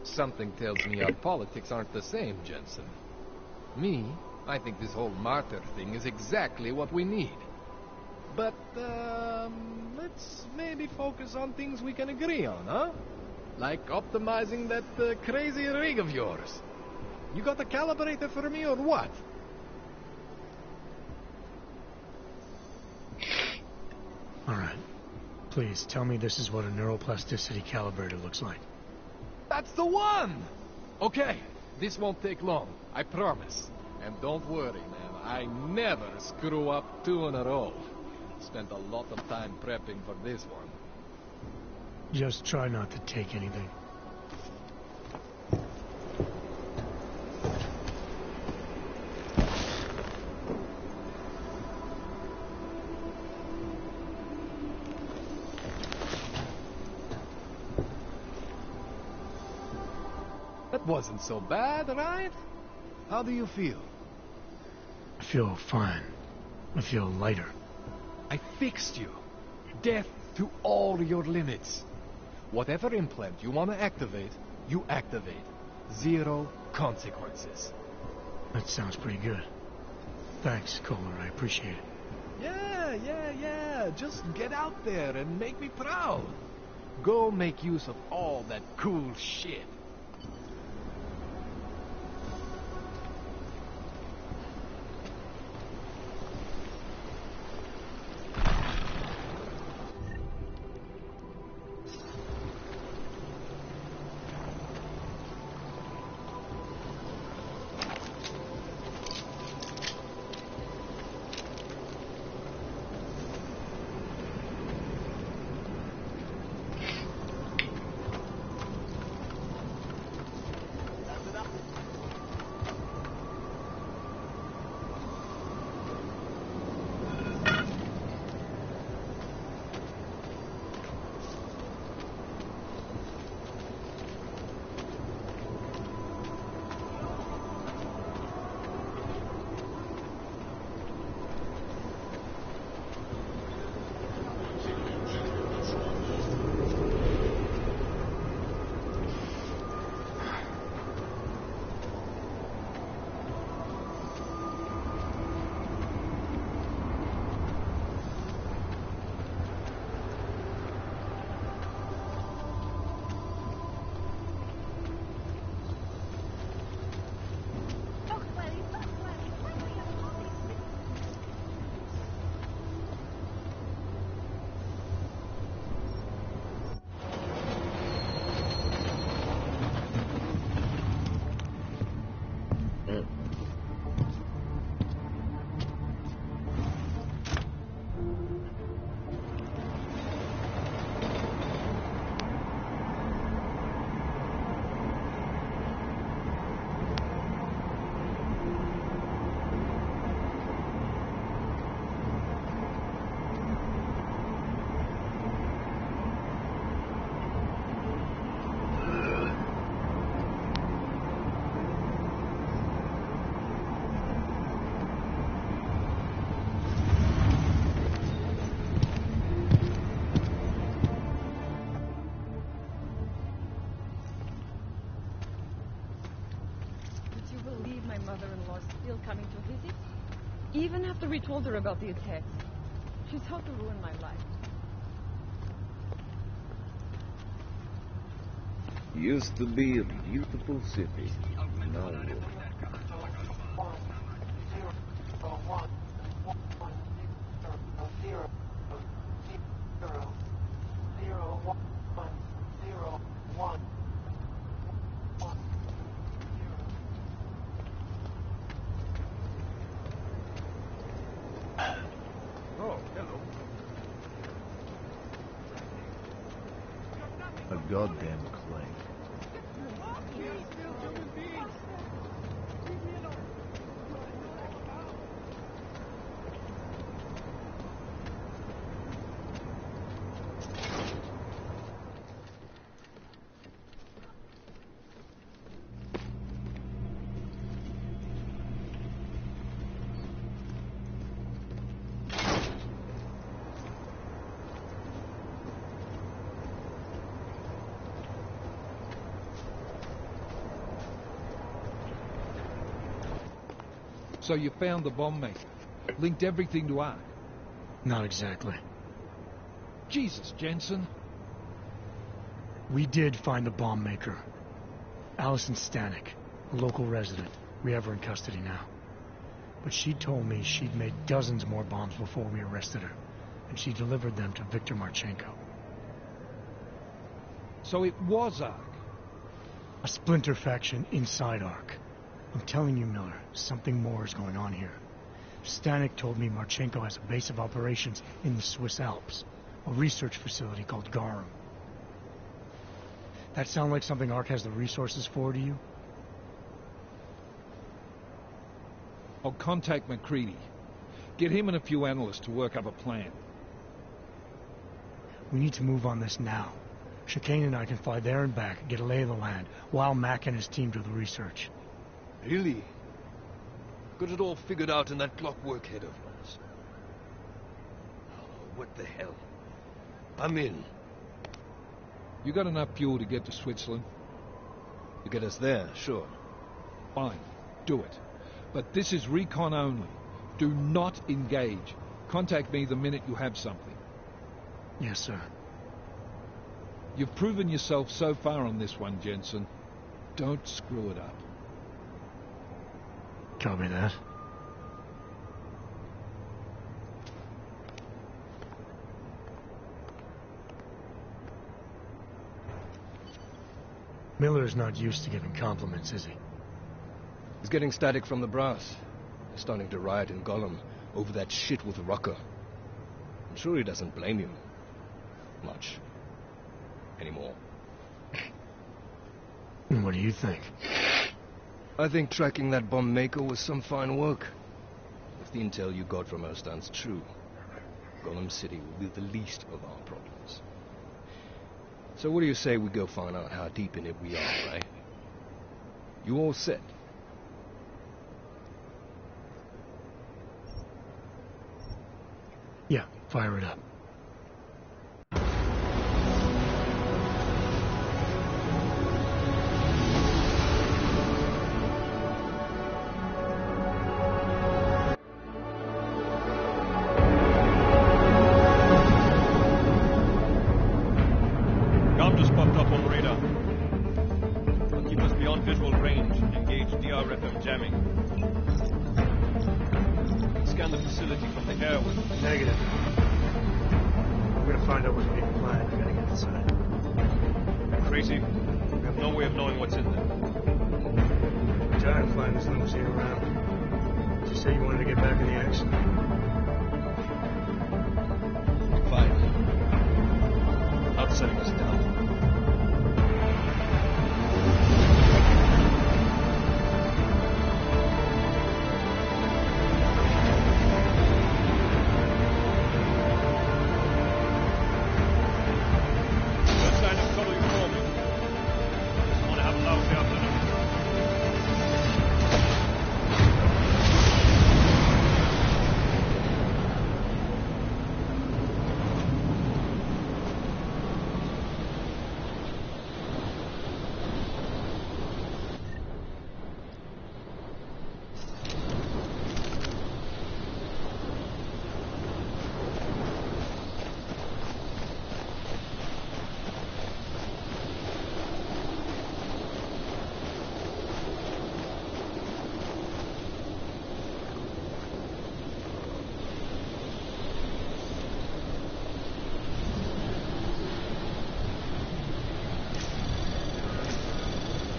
Something tells me our politics aren't the same, Jensen. Me, I think this whole martyr thing is exactly what we need. But, let's maybe focus on things we can agree on, huh? Like optimizing that crazy rig of yours. You got a calibrator for me or what? Alright. Please, tell me this is what a neuroplasticity calibrator looks like. That's the one! Okay, this won't take long, I promise. And don't worry, man, I never screw up 2 in a row. Spent a lot of time prepping for this one. Just try not to take anything. That wasn't so bad, right? How do you feel? I feel fine. I feel lighter. I fixed you. Death to all your limits. Whatever implant you want to activate, you activate. 0 consequences. That sounds pretty good. Thanks, Kohler. I appreciate it. Yeah. Just get out there and make me proud. Go make use of all that cool shit. Coming to visit? Even after we told her about the attacks. She's helped to ruin my life. Used to be a beautiful city. Now look. A goddamn clay. So you found the bomb maker. Linked everything to Ark. Not exactly. Jesus, Jensen. We did find the bomb maker. Allison Stanek, a local resident. We have her in custody now. But she told me she'd made dozens more bombs before we arrested her. and she delivered them to Viktor Marchenko. So it was Ark. A splinter faction inside Ark. I'm telling you, Miller, something more is going on here. Stanek told me Marchenko has a base of operations in the Swiss Alps, a research facility called Garum. That sound like something Ark has the resources for to you? I'll contact McCready. Get him and a few analysts to work up a plan. We need to move on this now. Chicane and I can fly there and back, get a lay of the land, while Mac and his team do the research. Really? Got it all figured out in that clockwork head of yours. Oh, what the hell? I'm in. You got enough fuel to get to Switzerland? To get us there, sure. Fine, do it. But this is recon only. Do not engage. Contact me the minute you have something. Yes, sir. You've proven yourself so far on this one, Jensen. Don't screw it up. Copy that. Miller's not used to giving compliments, is he? He's getting static from the brass. They're starting to riot in Gollum over that shit with Rucker. I'm sure he doesn't blame him much anymore. What do you think? I think tracking that bomb maker was some fine work. If the intel you got from her stands true, Gollum City will be the least of our problems. So what do you say we go find out how deep in it we are, right? You all set? Yeah, fire it up.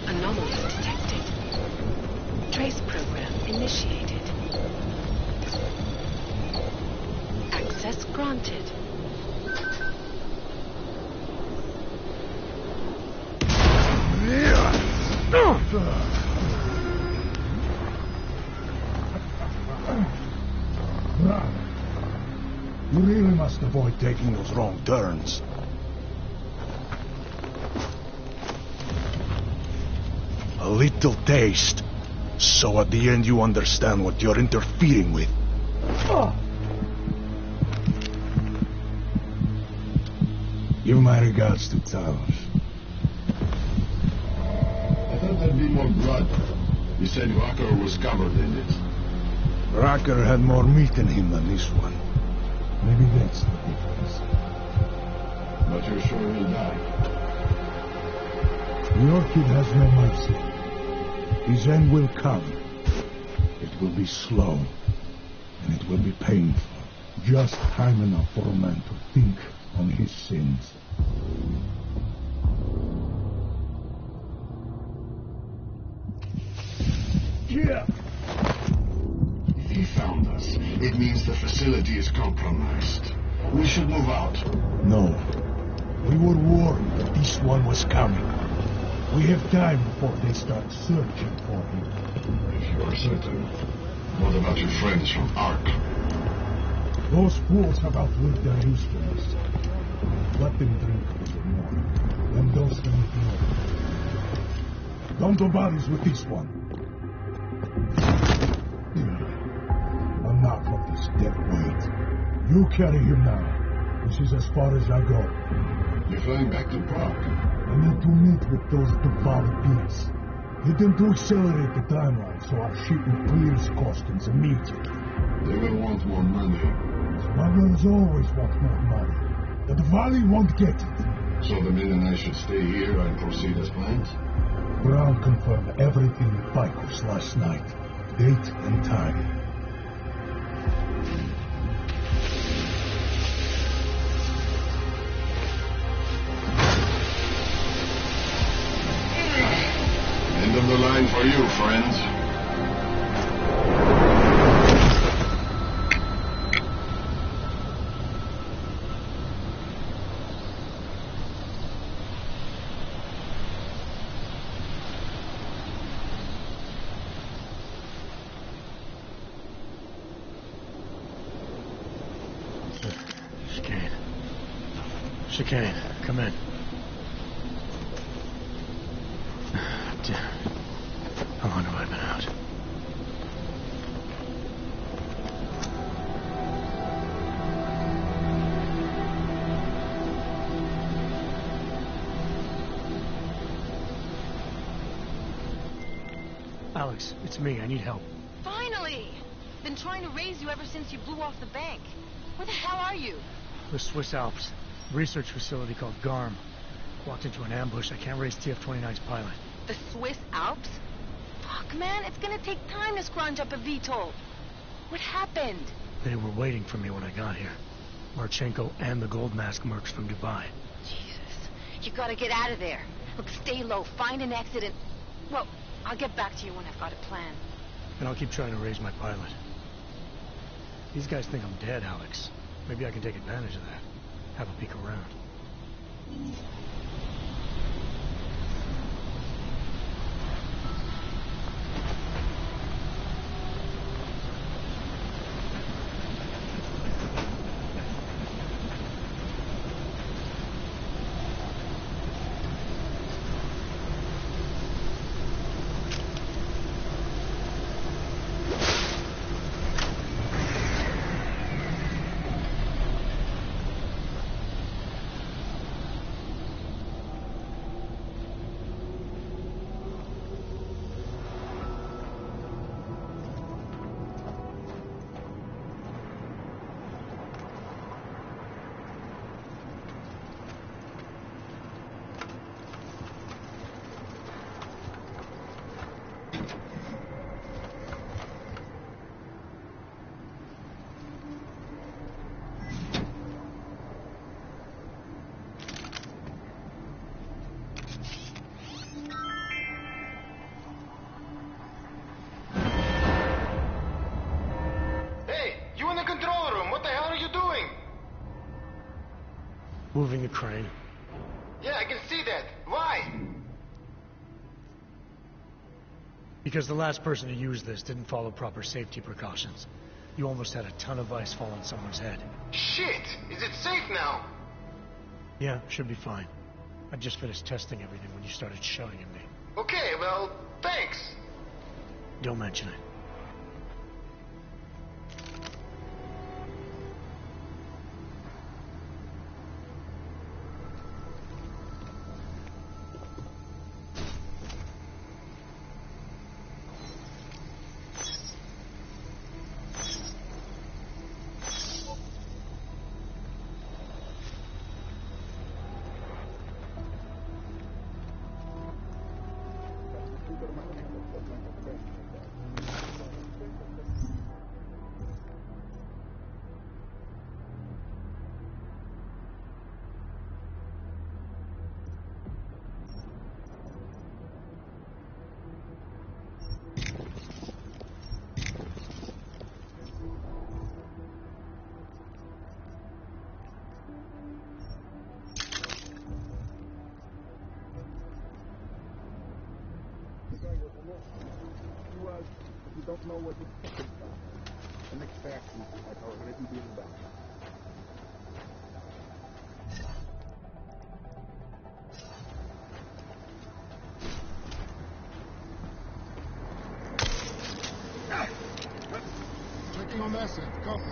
Anomaly detected. Trace program initiated. Access granted. You really must avoid taking those wrong turns. A little taste, so at the end you understand what you're interfering with. Give my regards to Talos. I thought there'd be more blood. You said Rucker was covered in it. Rucker had more meat in him than this one. Maybe that's the difference. But you're sure he'll die? The Orchid has no mercy. His end will come. It will be slow, and it will be painful. Just time enough for a man to think on his sins. Yeah. If he found us, it means the facility is compromised. We should move out. No. We were warned that this one was coming. We have time before they start searching for him. If you are certain, what about your friends from Ark? Those fools have outlived their usefulness. Let them drink a little more. Then dose them with more. Don't do bodies with this one. Enough of this dead weight. You carry him now. This is as far as I go. You're flying back to Prague. I need to meet with those devoured beasts. Get them to accelerate the timeline so our shipment clears customs immediately. They will want more money. Smugglers always want more money. The Diwali won't get it. So the men and I should stay here and proceed as planned? Brown confirmed everything with Picos last night. Date and time. End of the line for you, friends. Chicane, come in. How long have I been out? Alex, it's me. I need help. Finally! Been trying to raise you ever since you blew off the bank. Where the hell are you? The Swiss Alps. Research facility called GARM. Walked into an ambush. I can't raise TF-29's pilot. The Swiss Alps? Fuck, man, it's gonna take time to scrounge up a VTOL. What happened? They were waiting for me when I got here. Marchenko and the Gold Mask mercs from Dubai. Jesus. You gotta get out of there. Look, stay low, find an exit and... Well, I'll get back to you when I've got a plan. And I'll keep trying to raise my pilot. These guys think I'm dead, Alex. Maybe I can take advantage of that. Have a peek around. Moving the crane. Yeah, I can see that. Why? Because the last person who used this didn't follow proper safety precautions. You almost had a ton of ice fall on someone's head. Shit! Is it safe now? Yeah, should be fine. I just finished testing everything when you started shouting at me. Okay, well, thanks. Don't mention it. not know what it's talking about. The next taxi has already been done. Checking on that side. Copy.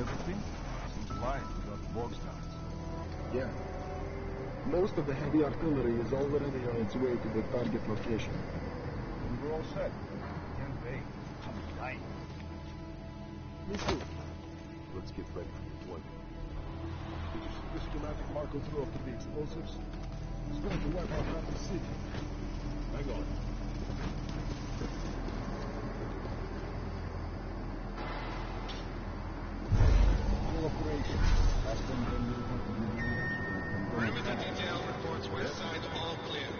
Everything seems light without bog stars. Yeah. Most of the heavy artillery is already on its way to the target location. And we're all set. Can't wait. I'm dying. Me too. Let's get ready for deployment. Did you see the schematic Marco threw up to the explosives? It's going to wipe out half the city. Hang on. Operation. Ask them when they want to do the Perimeter detail reports west side all clear.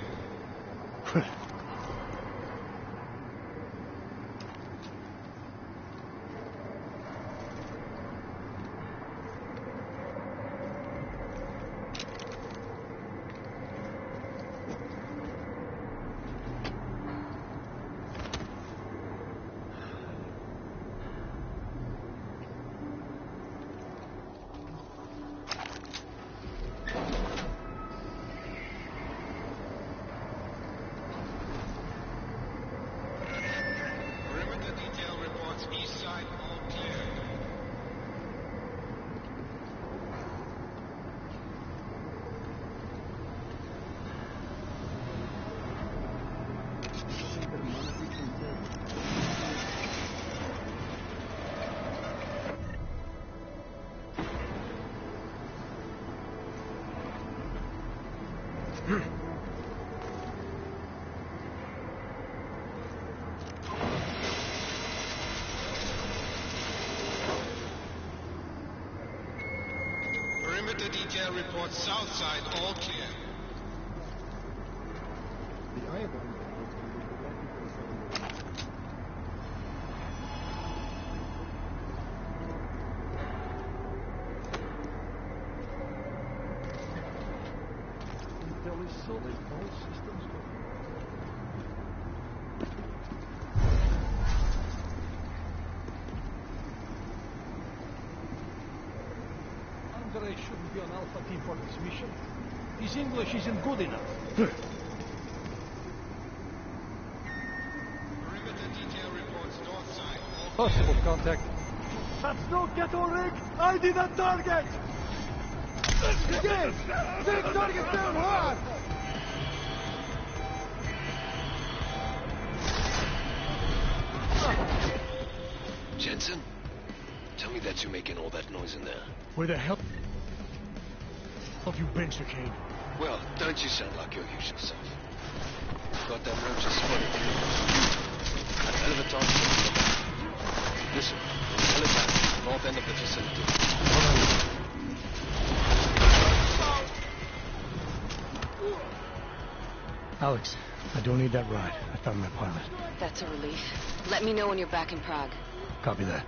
Perimeter detail reports south side all clear. The iodine reports will be directly to the Intel is solid. All systems go. Andre shouldn't be on Alpha Team for this mission. His English isn't good enough. Perimeter detail reports north side all clear. Possible contact. That's no ghetto rig! I did a target! Again! Take target down hard! Jensen? Tell me that you're making all that noise in there. Where the hell have you been, Chicane? Well, don't you sound like your usual self. Got that roach spotted. Had a hell of a time. Listen, there's a helipad, north end of the facility. Alex, I don't need that ride. I found my pilot. That's a relief. Let me know when you're back in Prague. Copy that.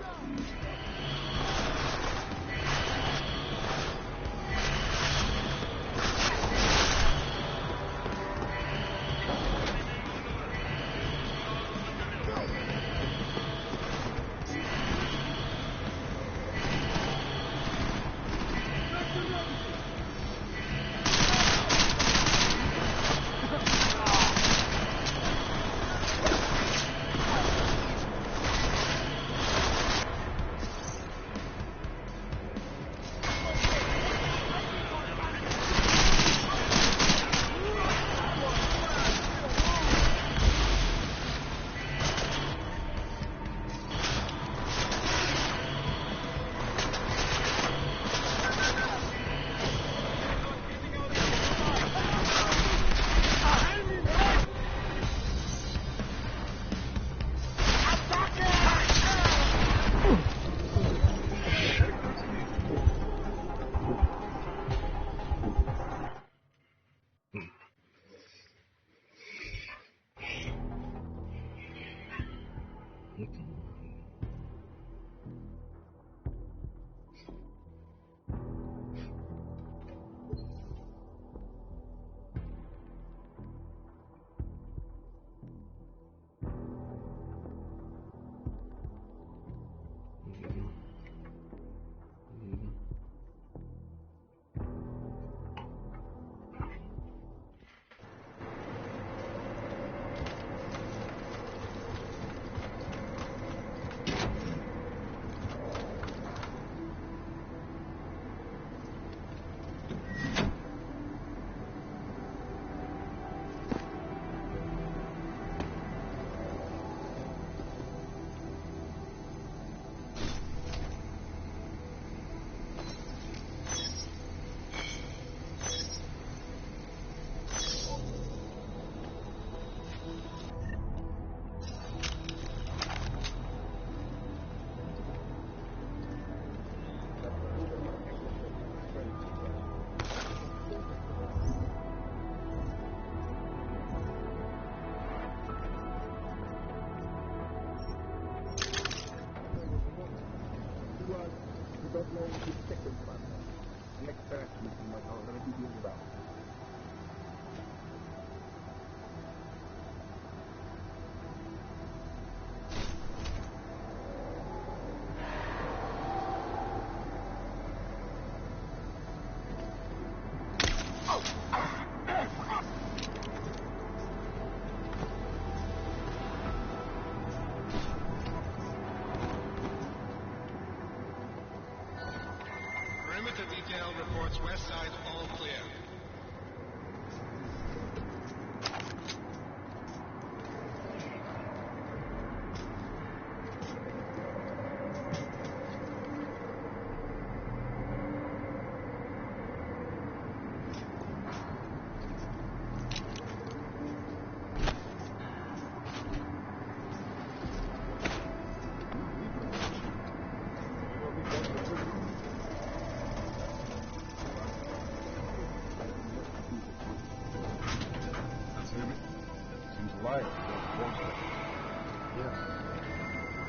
Perimeter detail reports west side all clear.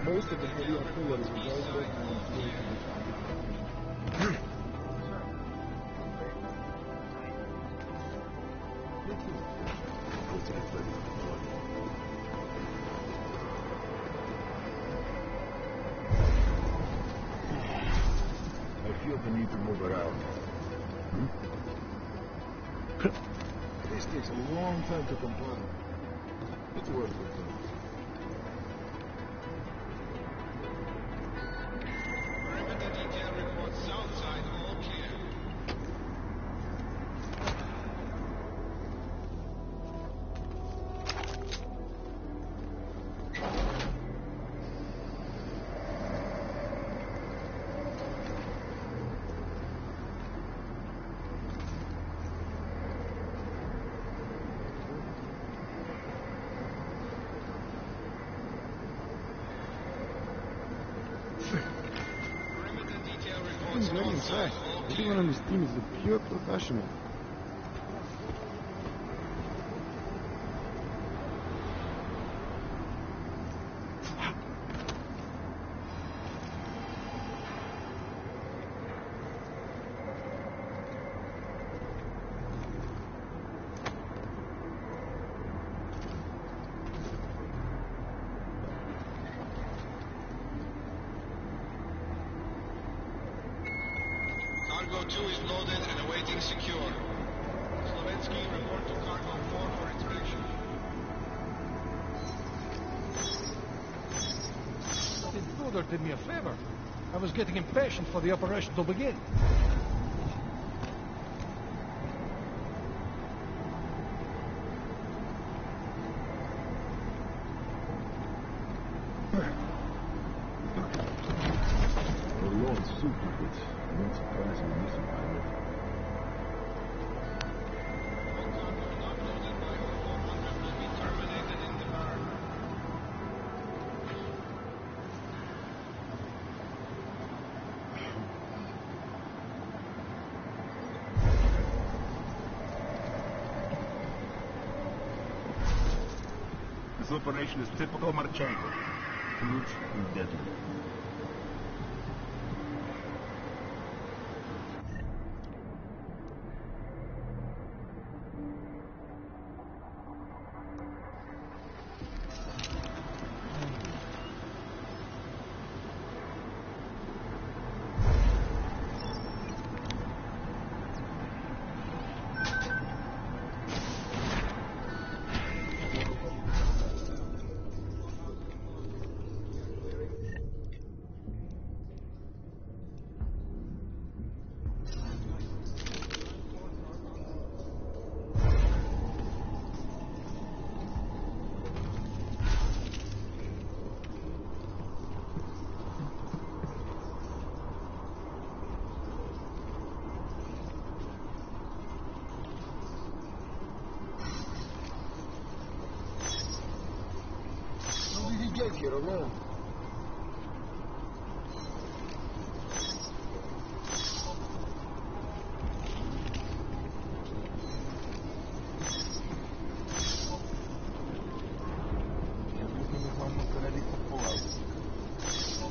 Most of the heavy artillery was already on its way to the target. I feel the need to move around. This takes a long time to compile. It's worth it, though. He's very impressed. Everyone on his team is a pure professional. Cargo 2 is loaded and awaiting secure. Slovensky, report to Cargo 4 for inspection. The intruder did me a favor. I was getting impatient for the operation to begin. This operation is typical Marchenko. Huge and deadly. How did he get here alone?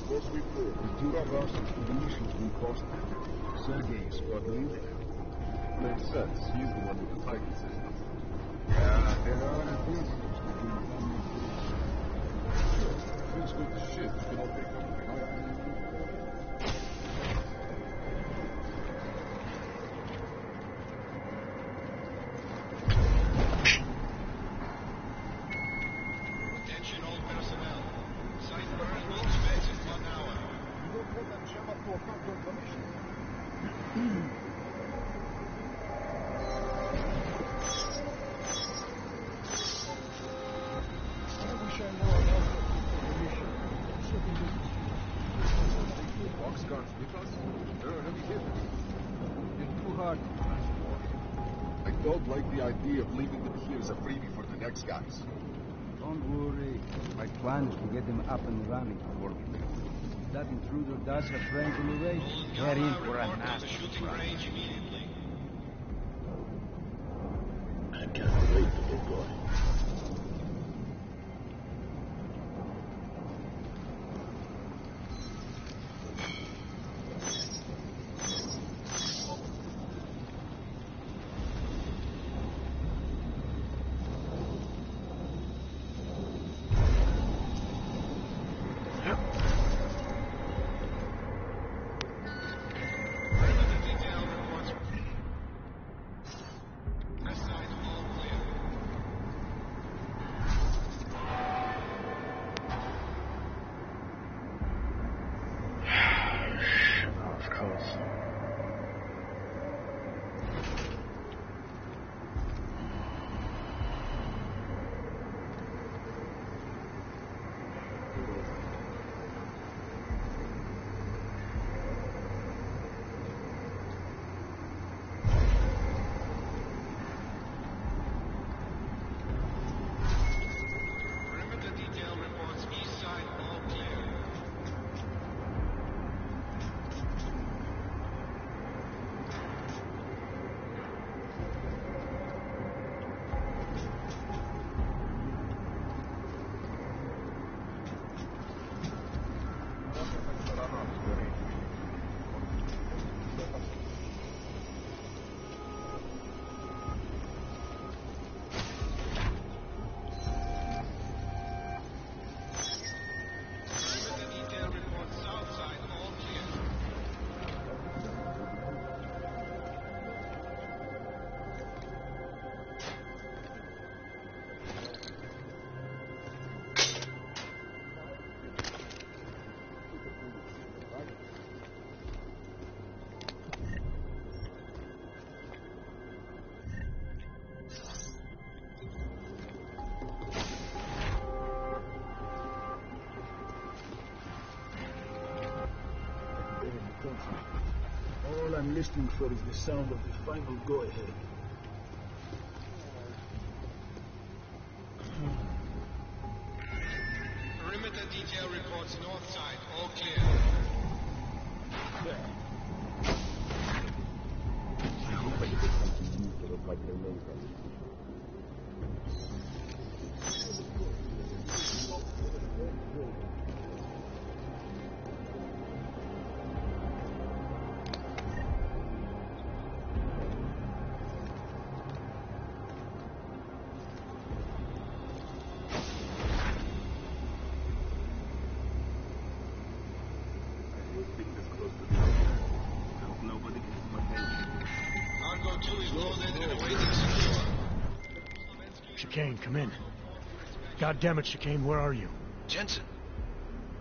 Those we put, the two of us, the issues we caused. Squad leader. Makes sense. He's the one with the Titan system. Yeah, there are differences between them. Sure, feels good to shit. You can all pick up the fire. Attention all personnel. Site burn will commence in 1 hour. You don't want that gem up to a control commission. Boxcars with us? They're a heavy hitter. It's too hard to transport. I don't like the idea of leaving them here as a freebie for the next guys. Don't worry. My plan is to get them up and running before we leave. If that intruder does have triangulation, they're in for a nasty Shooting range immediately. I can't wait to get going. All I'm listening for is the sound of the final go-ahead. Perimeter detail reports north side, all clear. I hope I get something new to look like the laser. Cargo 2 is loaded and awaiting secure. Chicane, come in. God damn it, Chicane, where are you? Jensen,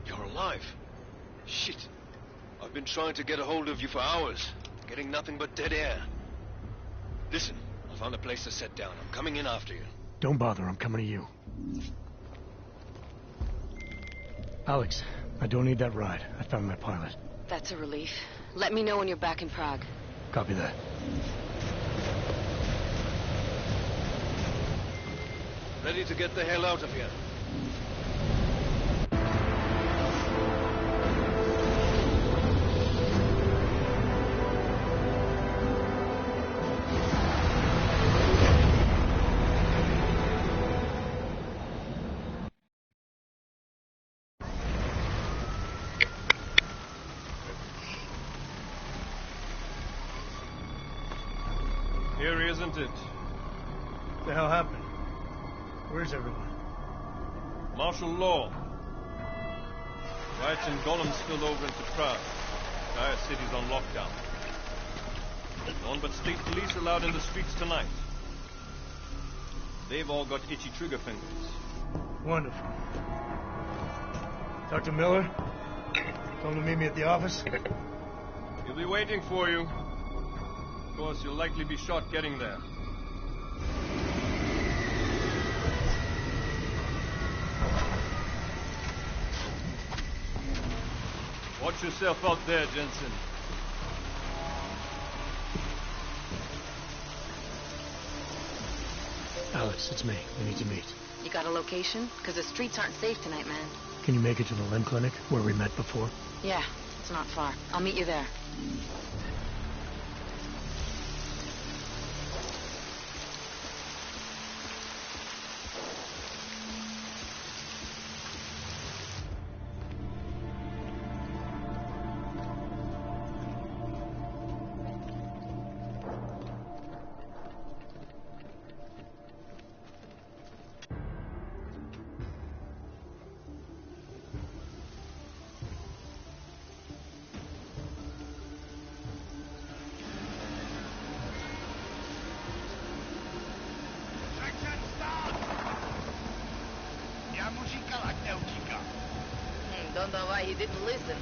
you're alive. Shit. I've been trying to get a hold of you for hours, getting nothing but dead air. Listen, I found a place to set down. I'm coming in after you. Don't bother, I'm coming to you. Alex, I don't need that ride. I found my pilot. That's a relief. Let me know when you're back in Prague. Copy that. Ready to get the hell out of here. Here, isn't it? What the hell happened? Where's everyone? Martial law. Riots in Golem spilled over into Prague. Entire city's on lockdown. No one but state police allowed in the streets tonight. They've all got itchy trigger fingers. Wonderful. Dr. Miller? Come to meet me at the office? He'll be waiting for you. Of course, you'll likely be shot getting there. Watch yourself out there, Jensen. Alex, it's me. We need to meet. You got a location? Because the streets aren't safe tonight, man. Can you make it to the limb clinic where we met before? Yeah, it's not far. I'll meet you there. Don't know why he didn't listen.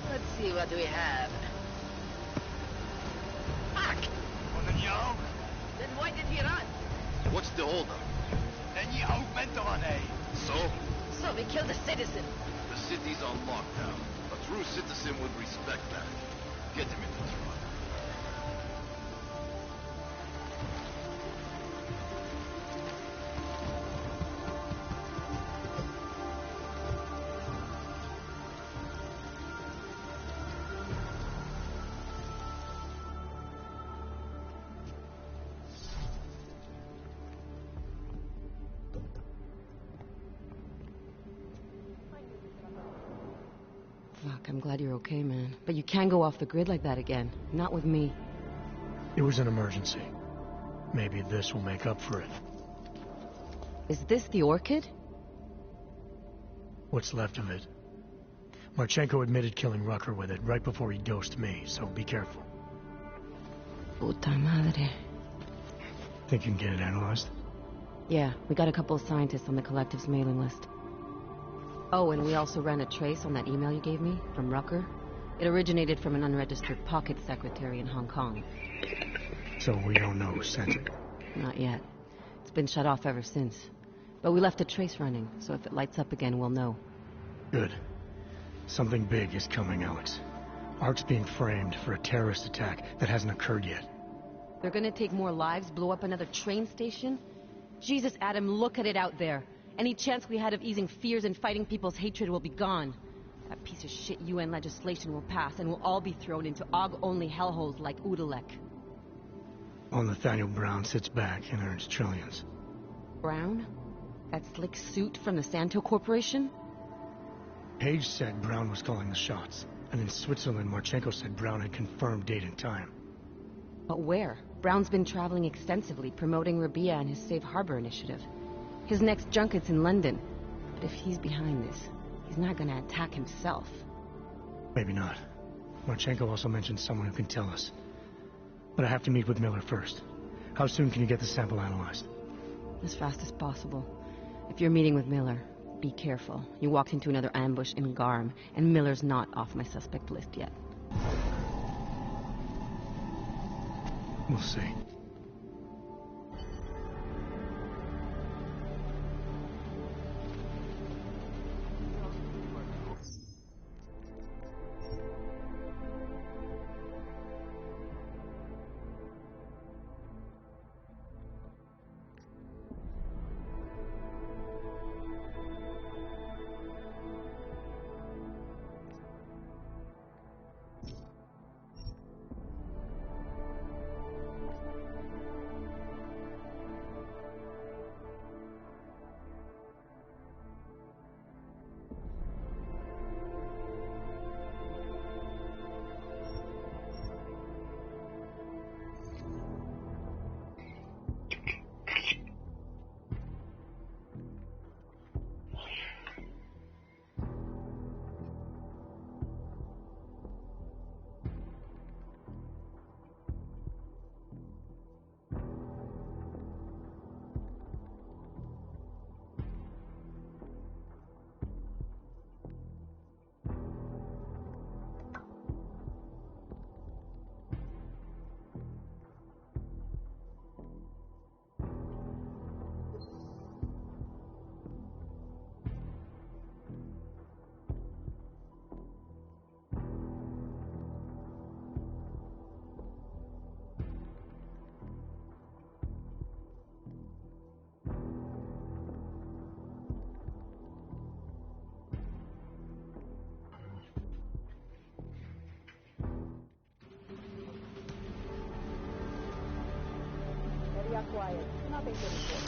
Let's see what we have. Fuck! Then why did he run? What's the holdup? So? So we killed a citizen. The city's on lockdown. A true citizen would respect that. Get him into the truck. Fuck, I'm glad you're okay, man. But you can't go off the grid like that again. Not with me. It was an emergency. Maybe this will make up for it. Is this the orchid? What's left of it. Marchenko admitted killing Rucker with it right before he dosed me, so be careful. Puta madre. Think you can get it analyzed? Yeah, we got a couple of scientists on the collective's mailing list. Oh, and we also ran a trace on that email you gave me from Rucker. It originated from an unregistered pocket secretary in Hong Kong. So we don't know who sent it? Not yet. It's been shut off ever since. But we left a trace running, so if it lights up again, we'll know. Good. Something big is coming, Alex. Ark's being framed for a terrorist attack that hasn't occurred yet. They're gonna take more lives, blow up another train station? Jesus, Adam, look at it out there. Any chance we had of easing fears and fighting people's hatred will be gone. That piece of shit UN legislation will pass, and we'll all be thrown into AUG-only hellholes like Udalek. While Nathaniel Brown sits back and earns trillions. Brown? That slick suit from the Santo Corporation? Page said Brown was calling the shots, and in Switzerland, Marchenko said Brown had confirmed date and time. But where? Brown's been traveling extensively, promoting Rabia and his Safe Harbor initiative. His next junket's in London. But if he's behind this, he's not gonna attack himself. Maybe not. Marchenko also mentioned someone who can tell us. But I have to meet with Miller first. How soon can you get the sample analyzed? As fast as possible. If you're meeting with Miller, be careful. You walked into another ambush in Garm, and Miller's not off my suspect list yet. We'll see. are quiet. Nothing to report.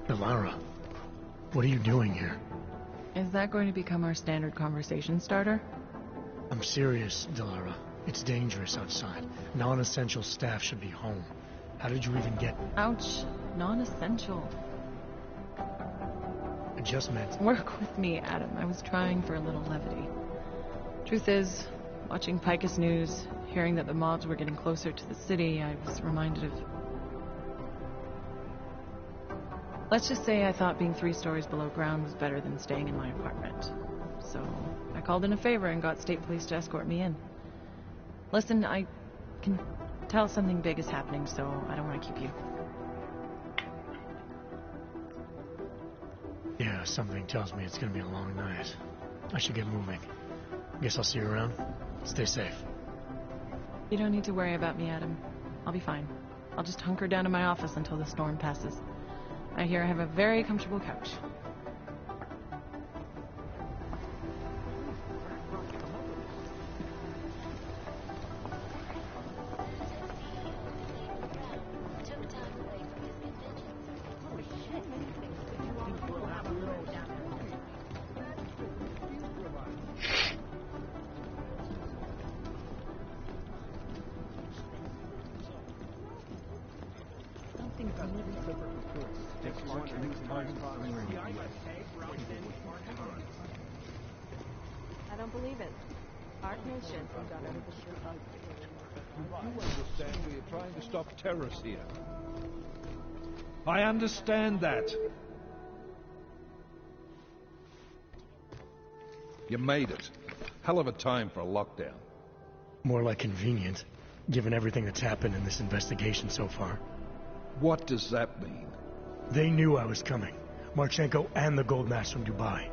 Delara, what are you doing here? Is that going to become our standard conversation starter? I'm serious, Delara. It's dangerous outside. Non-essential staff should be home. How did you even get... Ouch. Non-essential. I just meant... Work with me, Adam. I was trying for a little levity. Truth is, watching Picus News, hearing that the mobs were getting closer to the city, I was reminded of... Let's just say I thought being 3 stories below ground was better than staying in my apartment. So, I called in a favor and got state police to escort me in. Listen, I can tell something big is happening, so I don't want to keep you. Yeah, something tells me it's gonna be a long night. I should get moving. Guess I'll see you around. Stay safe. You don't need to worry about me, Adam. I'll be fine. I'll just hunker down in my office until the storm passes. I hear I have a very comfortable couch. I don't believe it. Art knows Jensen got out of the ship. You understand we are trying to stop terrorists here. I understand that. You made it. Hell of a time for a lockdown. More like convenient, given everything that's happened in this investigation so far. What does that mean? They knew I was coming. Marchenko and the Gold Mask from Dubai.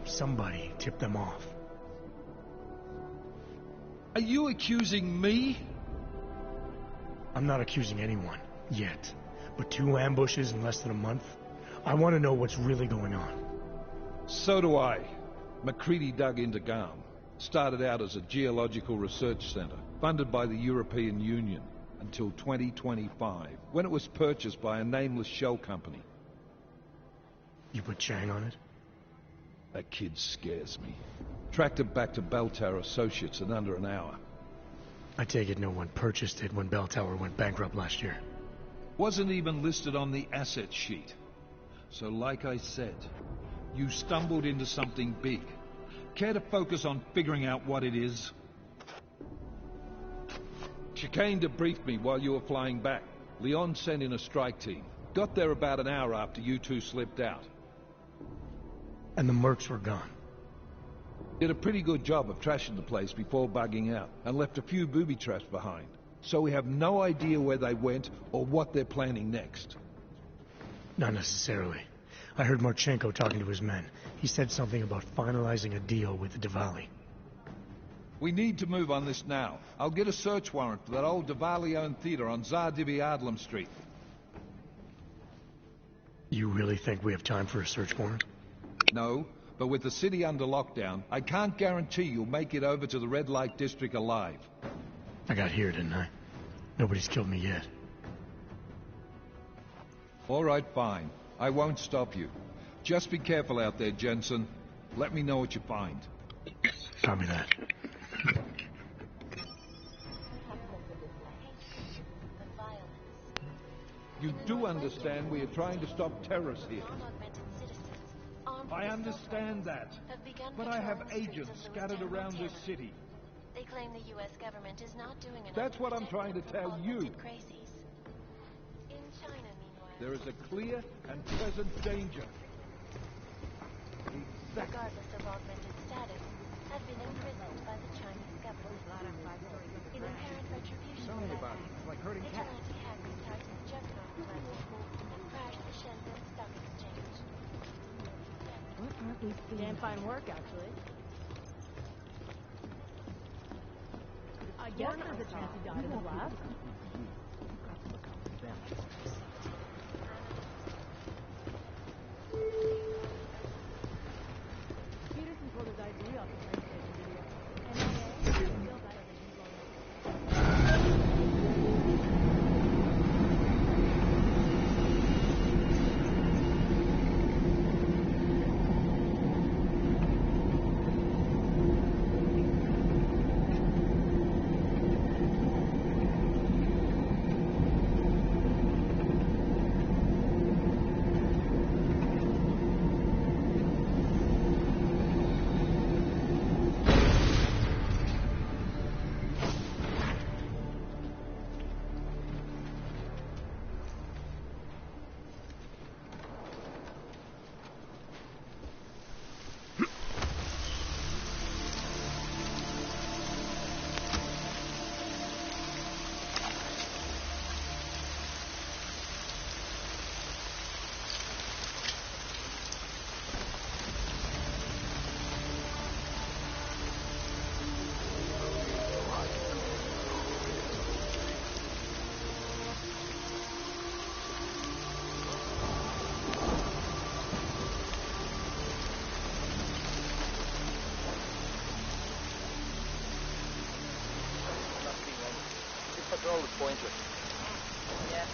Somebody tipped them off. Are you accusing me? I'm not accusing anyone, yet. But 2 ambushes in less than a month? I want to know what's really going on. So do I. McCready dug into GAM. Started out as a geological research center, funded by the European Union, until 2025, when it was purchased by a nameless shell company. You put Chang on it? That kid scares me. Tracked it back to Bell Tower Associates in under an hour. I take it no one purchased it when Bell Tower went bankrupt last year. Wasn't even listed on the asset sheet. So like I said, you stumbled into something big. Care to focus on figuring out what it is? Chicane debriefed me while you were flying back. Leon sent in a strike team. Got there about an hour after you two slipped out. And the mercs were gone. Did a pretty good job of trashing the place before bugging out, and left a few booby traps behind. So we have no idea where they went or what they're planning next. Not necessarily. I heard Marchenko talking to his men. He said something about finalizing a deal with the Diwali. We need to move on this now. I'll get a search warrant for that old Diwali-owned theater on Tsar Divi Adlam Street. You really think we have time for a search warrant? No, but with the city under lockdown, I can't guarantee you'll make it over to the red light district alive. I got here, didn't I? Nobody's killed me yet. All right, fine. I won't stop you. Just be careful out there, Jensen. Let me know what you find. Copy that. You do understand we are trying to stop terrorists here. I understand that. But I have agents scattered around this city. They claim the U.S. government is not doing enough. That's what I'm trying to tell you. Crazies. In China, meanwhile, there is a clear and present danger. Regardless of augmented status, have been imprisoned by the Chinese government. In apparent retribution for that act, vigilante hackers tied to the Juggernaut platform have crashed the Shenzhen Stock Exchange. What aren't we seeing? Damn fine work, actually. I guess there's a chance he died in the lab. Peterson pulled his ID off the PlayStation video. NIA feel better than he's Patrol is pointless. Yeah.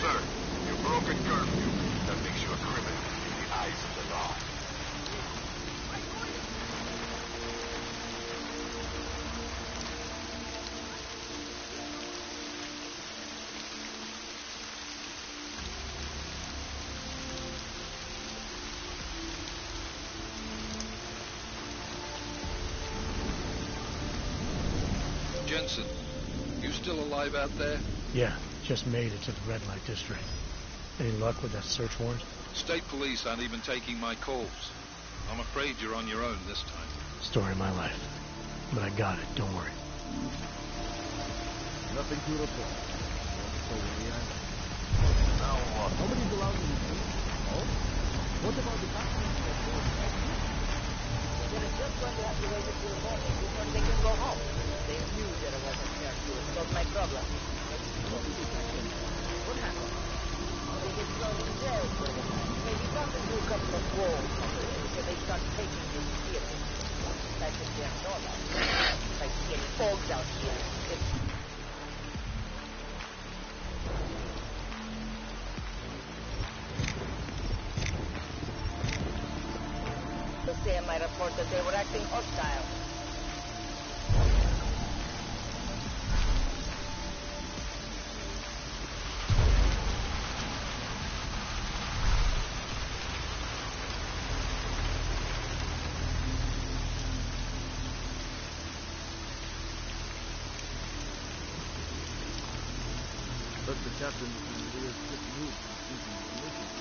Sir, you've broken curfew. That makes you a criminal in the eyes of the law. Jensen, you still alive out there? Yeah. Just made it to the red light district. Any luck with that search warrant? State police aren't even taking my calls. I'm afraid you're on your own this time. Story of my life. But I got it, don't worry. Nothing to report. Now what? Nobody's allowed to leave. Oh? What about the documents? They're just going to have to wait until the morning before they can go home. They knew there was a care to it. Solve my problem. What happened? They get thrown in jail for them. Maybe nothing to a couple of walls until they start taking this serious. Like if they're normal. Like getting fogs out here. Say in my report that they were acting hostile. But the captain will just move using information.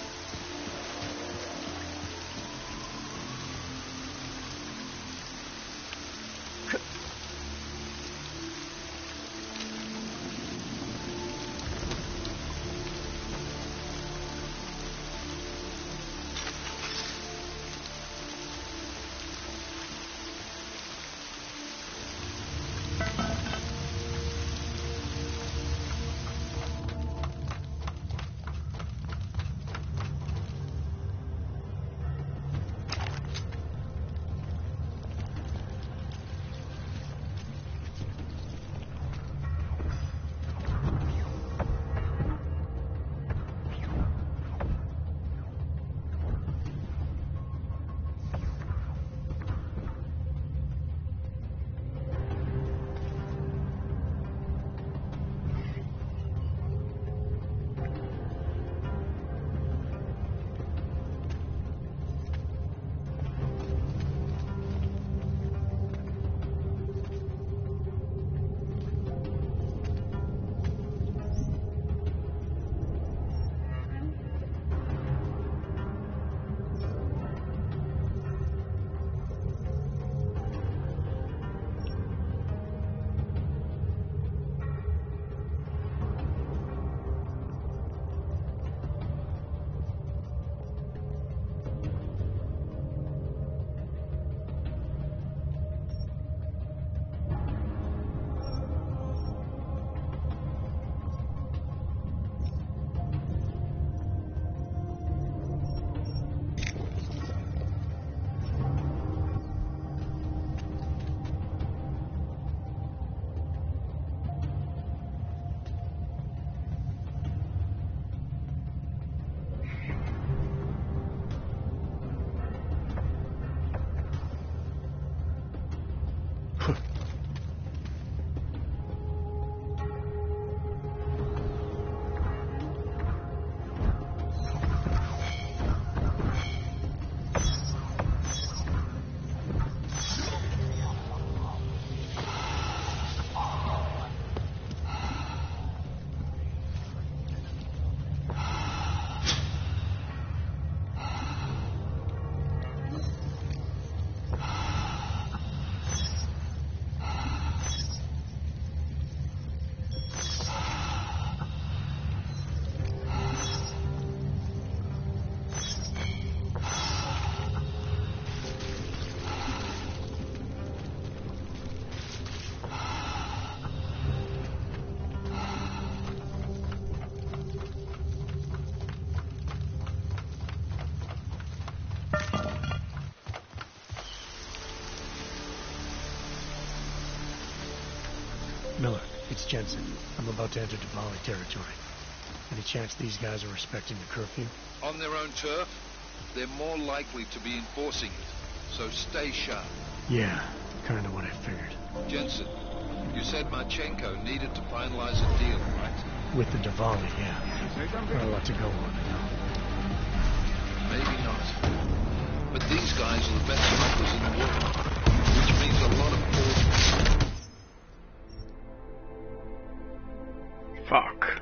Miller, it's Jensen. I'm about to enter Diwali territory. Any chance these guys are respecting the curfew? On their own turf, they're more likely to be enforcing it, so stay sharp. Yeah, kind of what I figured. Jensen, you said Marchenko needed to finalize a deal, right? With the Diwali, yeah. Not a lot to go on, you know. Maybe not. But these guys are the best smugglers in the world, which means a lot of force. Fuck.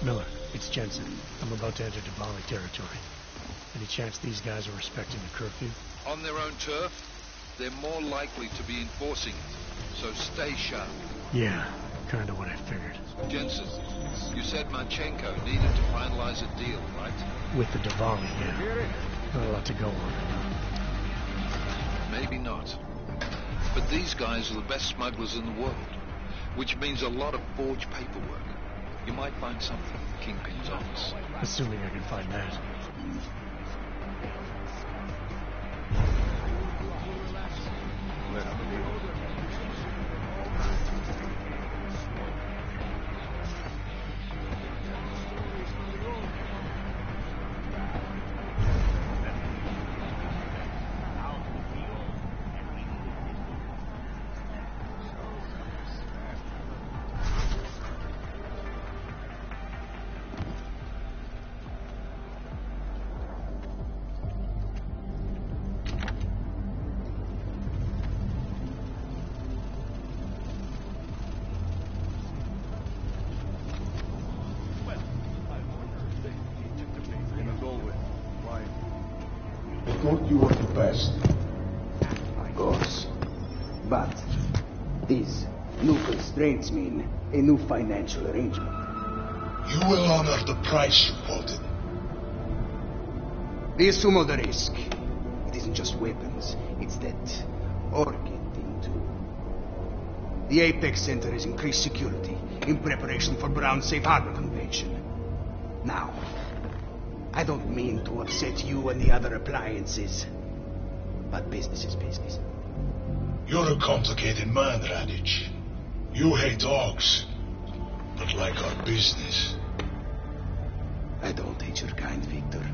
Miller, it's Jensen. I'm about to enter Diwali territory. Any chance these guys are respecting the curfew? On their own turf, they're more likely to be enforcing it. So stay sharp. Yeah, kind of what I figured. Jensen, you said Manchenko needed to finalize a deal, right? With the Diwali, yeah. Not a lot to go on. Maybe not. But these guys are the best smugglers in the world, which means a lot of forged paperwork. You might find something in Kingpin's office. Assuming I can find that. I thought you were the best. Of course. But these new constraints mean a new financial arrangement. You will honor the price you quoted. We assume all the risk. It isn't just weapons. It's that orchid thing, too. The Apex Center has increased security in preparation for Brown's Safe Harbor Convention. Now, I don't mean to upset you and the other appliances, but business is business. You're a complicated man, Radich. You hate dogs, but like our business. I don't hate your kind, Victor.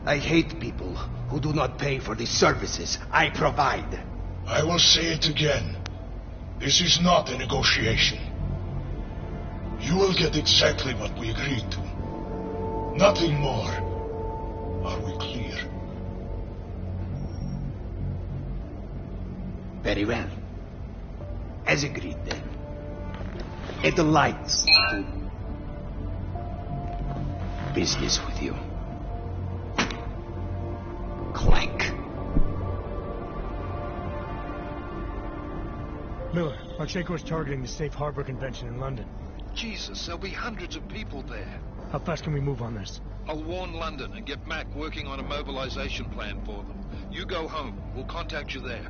I hate people who do not pay for the services I provide. I will say it again. This is not a negotiation. You will get exactly what we agreed to. Nothing more. Are we clear? Very well. As agreed, then. It delights to business with you. Clank. Miller, Manchenko is targeting the Safe Harbor Convention in London. Jesus, there'll be hundreds of people there. How fast can we move on this? I'll warn London and get Mac working on a mobilization plan for them. You go home. We'll contact you there.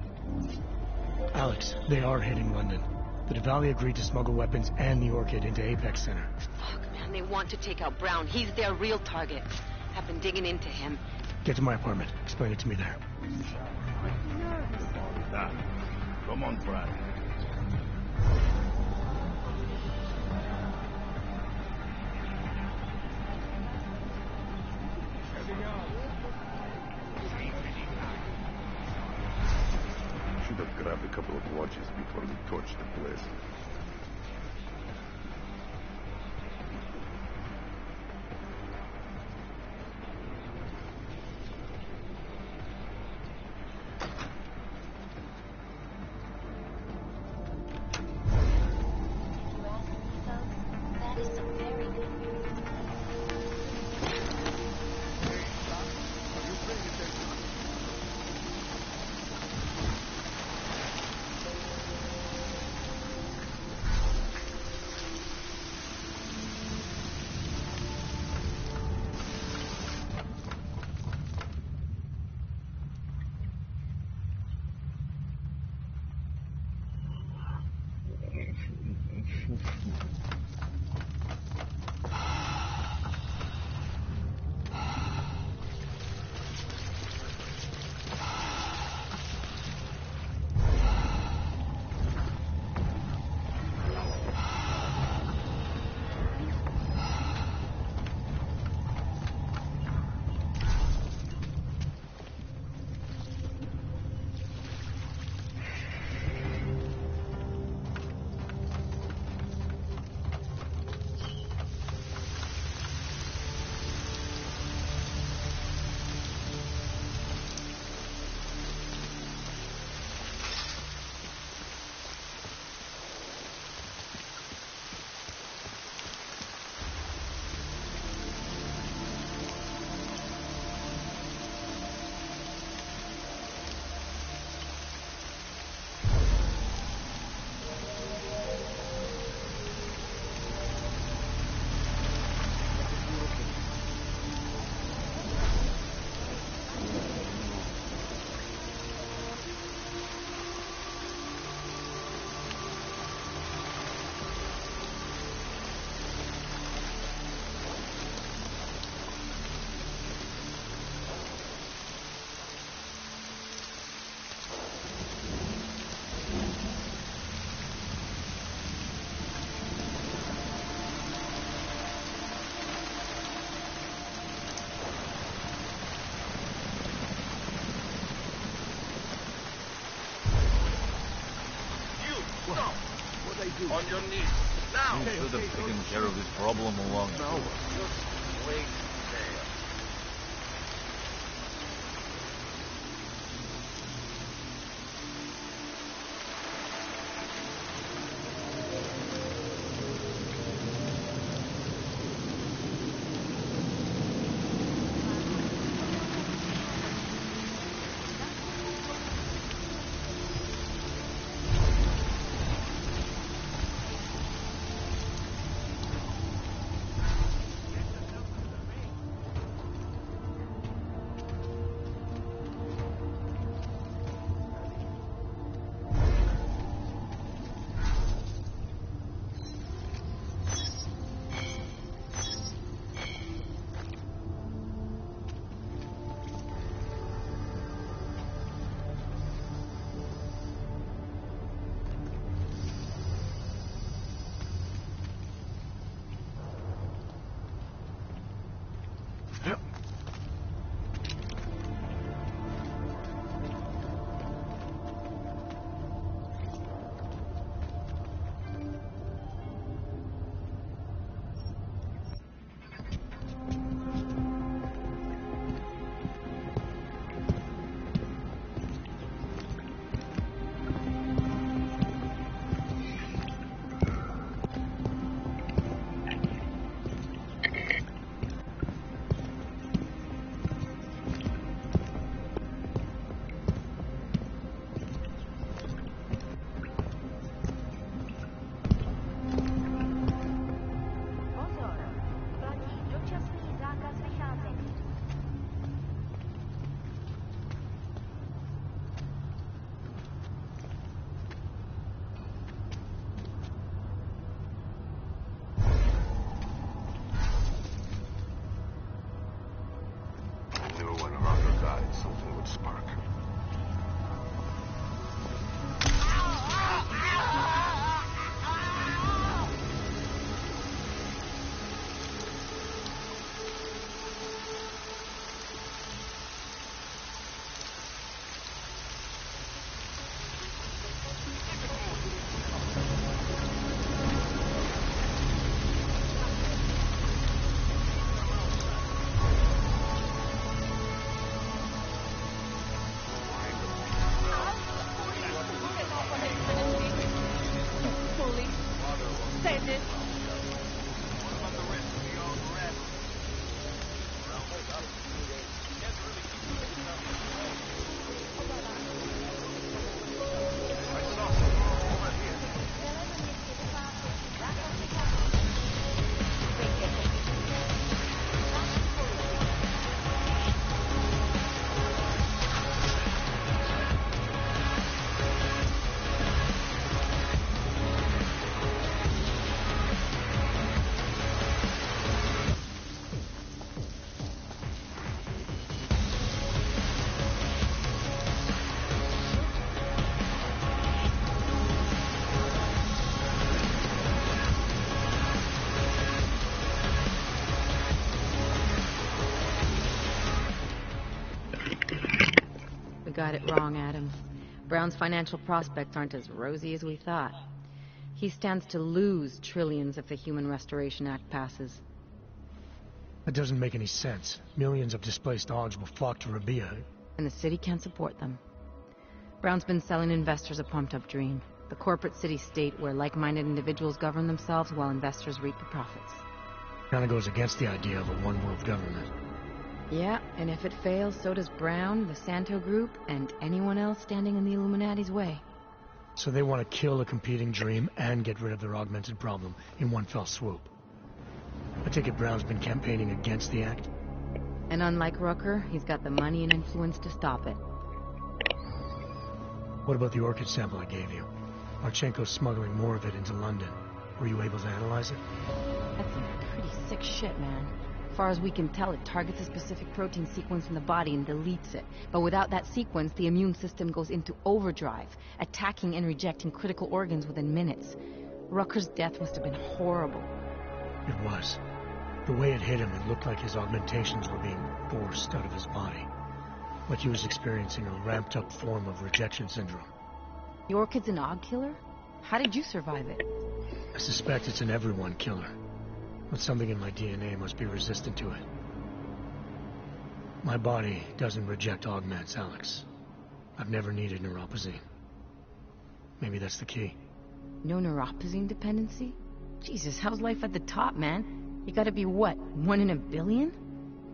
Alex, they are hitting London. The Diwali agreed to smuggle weapons and the Orchid into Apex Center. Fuck, man, they want to take out Brown. He's their real target. I've been digging into him. Get to my apartment. Explain it to me there. Come on, Brad. Should have grabbed a couple of watches before we torched the place. That is some very good news. What I do? On your knees. Now! You should have taken care of this problem a long time ago. Just wait there. Something would spark. Got it wrong, Adam. Brown's financial prospects aren't as rosy as we thought. He stands to lose trillions if the Human Restoration Act passes. That doesn't make any sense. Millions of displaced Augs will flock to Rabia. And the city can't support them. Brown's been selling investors a pumped-up dream. The corporate city-state where like-minded individuals govern themselves while investors reap the profits. Kinda goes against the idea of a one-world government. Yeah, and if it fails, so does Brown, the Santo Group, and anyone else standing in the Illuminati's way. So they want to kill a competing dream and get rid of their augmented problem in one fell swoop. I take it Brown's been campaigning against the act? And unlike Rucker, he's got the money and influence to stop it. What about the orchid sample I gave you? Marchenko's smuggling more of it into London. Were you able to analyze it? That's some pretty sick shit, man. As far as we can tell, it targets a specific protein sequence in the body and deletes it. But without that sequence, the immune system goes into overdrive, attacking and rejecting critical organs within minutes. Rucker's death must have been horrible. It was. The way it hit him, it looked like his augmentations were being forced out of his body. Like he was experiencing a ramped-up form of rejection syndrome. The orchid's an Aug killer? How did you survive it? I suspect it's an everyone killer, but something in my DNA must be resistant to it. My body doesn't reject augments, Alex. I've never needed neuropozyne. Maybe that's the key. No neuropozyne dependency? Jesus, how's life at the top, man? You gotta be what, 1 in a billion?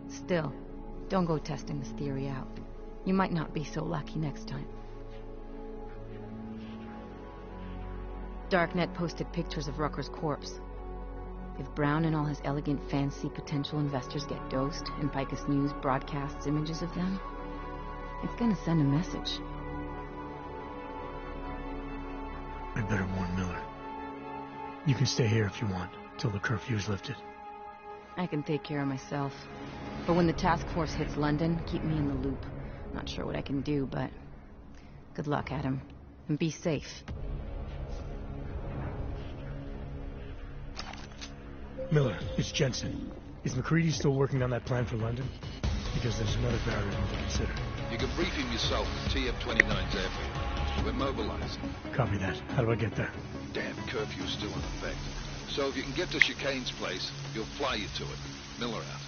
Still, don't go testing this theory out. You might not be so lucky next time. Darknet posted pictures of Rucker's corpse. If Brown and all his elegant fans see potential investors get dosed, and Picus News broadcasts images of them, it's gonna send a message. I better warn Miller. You can stay here if you want, till the curfew's lifted. I can take care of myself. But when the task force hits London, keep me in the loop. Not sure what I can do, but good luck, Adam. And be safe. Miller, it's Jensen. Is McCready still working on that plan for London? Because there's another variable to consider. You can brief him yourself at TF-29's airfield. We're mobilizing. Copy that. How do I get there? Damn curfew's still in effect. So if you can get to Chicane's place, he'll fly you to it. Miller out.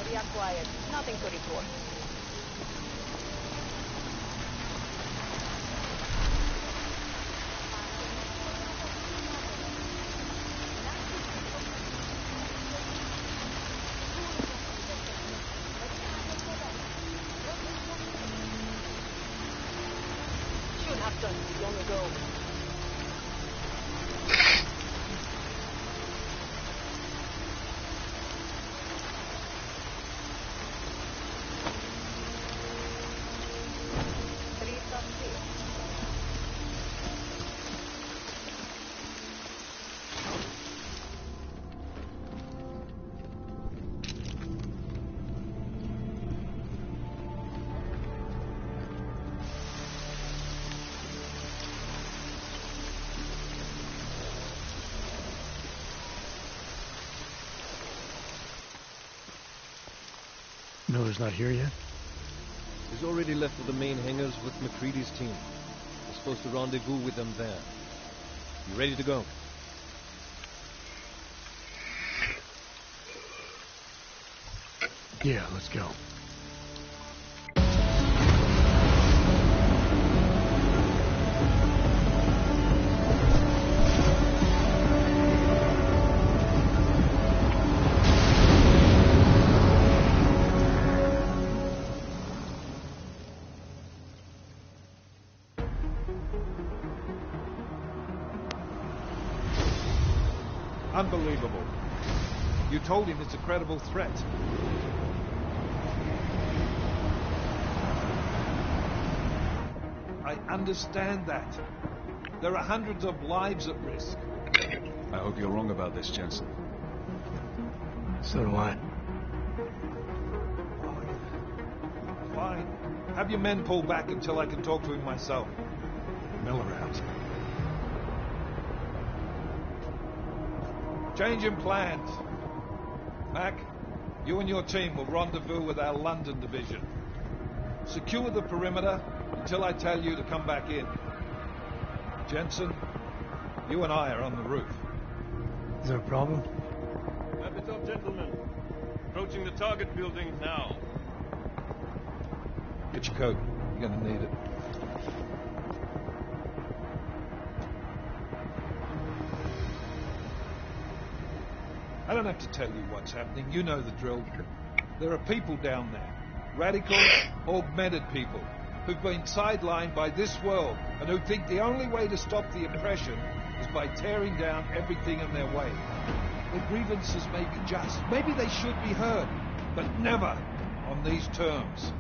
We are quiet. Nothing to report. Should have done this long ago. Miller's not here yet? He's already left for the main hangars with McCready's team. We're supposed to rendezvous with them there. You ready to go? Yeah, let's go. Unbelievable. You told him it's a credible threat. I understand that. There are hundreds of lives at risk. I hope you're wrong about this, Jensen. So do I. Fine. Have your men pull back until I can talk to him myself. Miller out. Change in plans. Mac, you and your team will rendezvous with our London division. Secure the perimeter until I tell you to come back in. Jensen, you and I are on the roof. Is there a problem? Wrap it up, gentlemen. Approaching the target building now. Get your coat. You're gonna need it. I don't have to tell you what's happening. You know the drill. There are people down there. Radical, augmented people who've been sidelined by this world and who think the only way to stop the oppression is by tearing down everything in their way. Their grievances may be just. Maybe they should be heard. But never on these terms.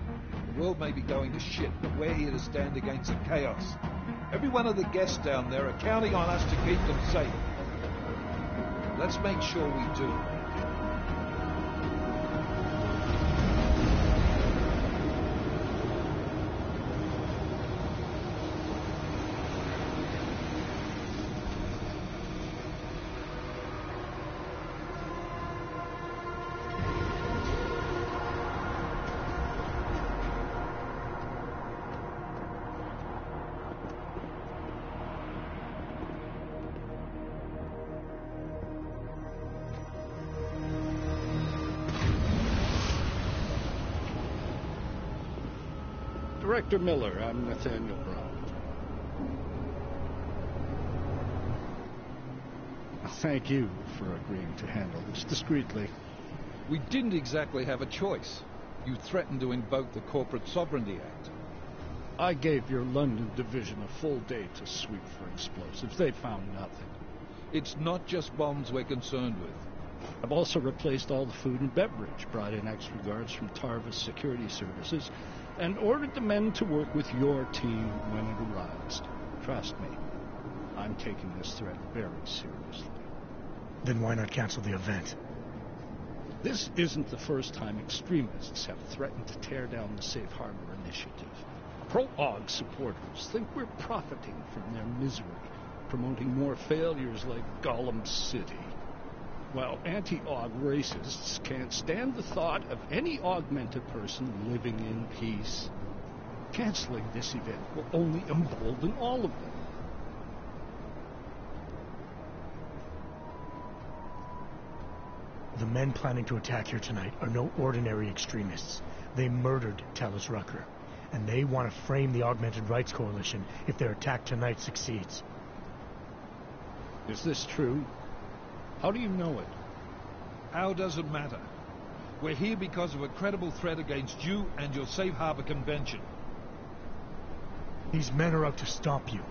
The world may be going to shit, but we're here to stand against the chaos. Every one of the guests down there are counting on us to keep them safe. Let's make sure we do. Director Miller, I'm Nathaniel Brown. Thank you for agreeing to handle this discreetly. We didn't exactly have a choice. You threatened to invoke the Corporate Sovereignty Act. I gave your London division a full day to sweep for explosives. They found nothing. It's not just bombs we're concerned with. I've also replaced all the food and beverage, brought in extra guards from Tarvis Security Services, and ordered the men to work with your team when it arrives. Trust me, I'm taking this threat very seriously. Then why not cancel the event? This isn't the first time extremists have threatened to tear down the Safe Harbor Initiative. Pro-AUG supporters think we're profiting from their misery, promoting more failures like Gollum City. While anti-AUG racists can't stand the thought of any augmented person living in peace. Canceling this event will only embolden all of them. The men planning to attack here tonight are no ordinary extremists. They murdered Talus Rucker, and they want to frame the Augmented Rights Coalition if their attack tonight succeeds. Is this true? How do you know it? How does it matter? We're here because of a credible threat against you and your Safe Harbor Convention. These men are out to stop you.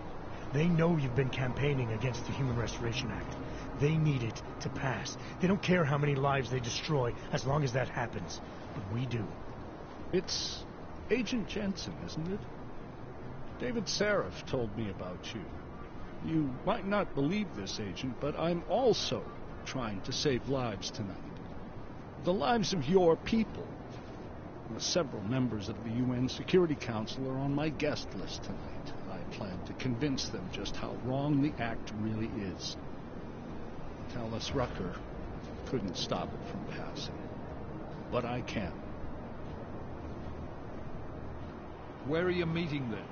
They know you've been campaigning against the Human Restoration Act. They need it to pass. They don't care how many lives they destroy, as long as that happens. But we do. It's Agent Jensen, isn't it? David Seraph told me about you. You might not believe this, Agent, but I'm also trying to save lives tonight. The lives of your people. Several members of the UN Security Council are on my guest list tonight. I plan to convince them just how wrong the act really is. Talus Rucker couldn't stop it from passing, but I can. Where are you meeting then?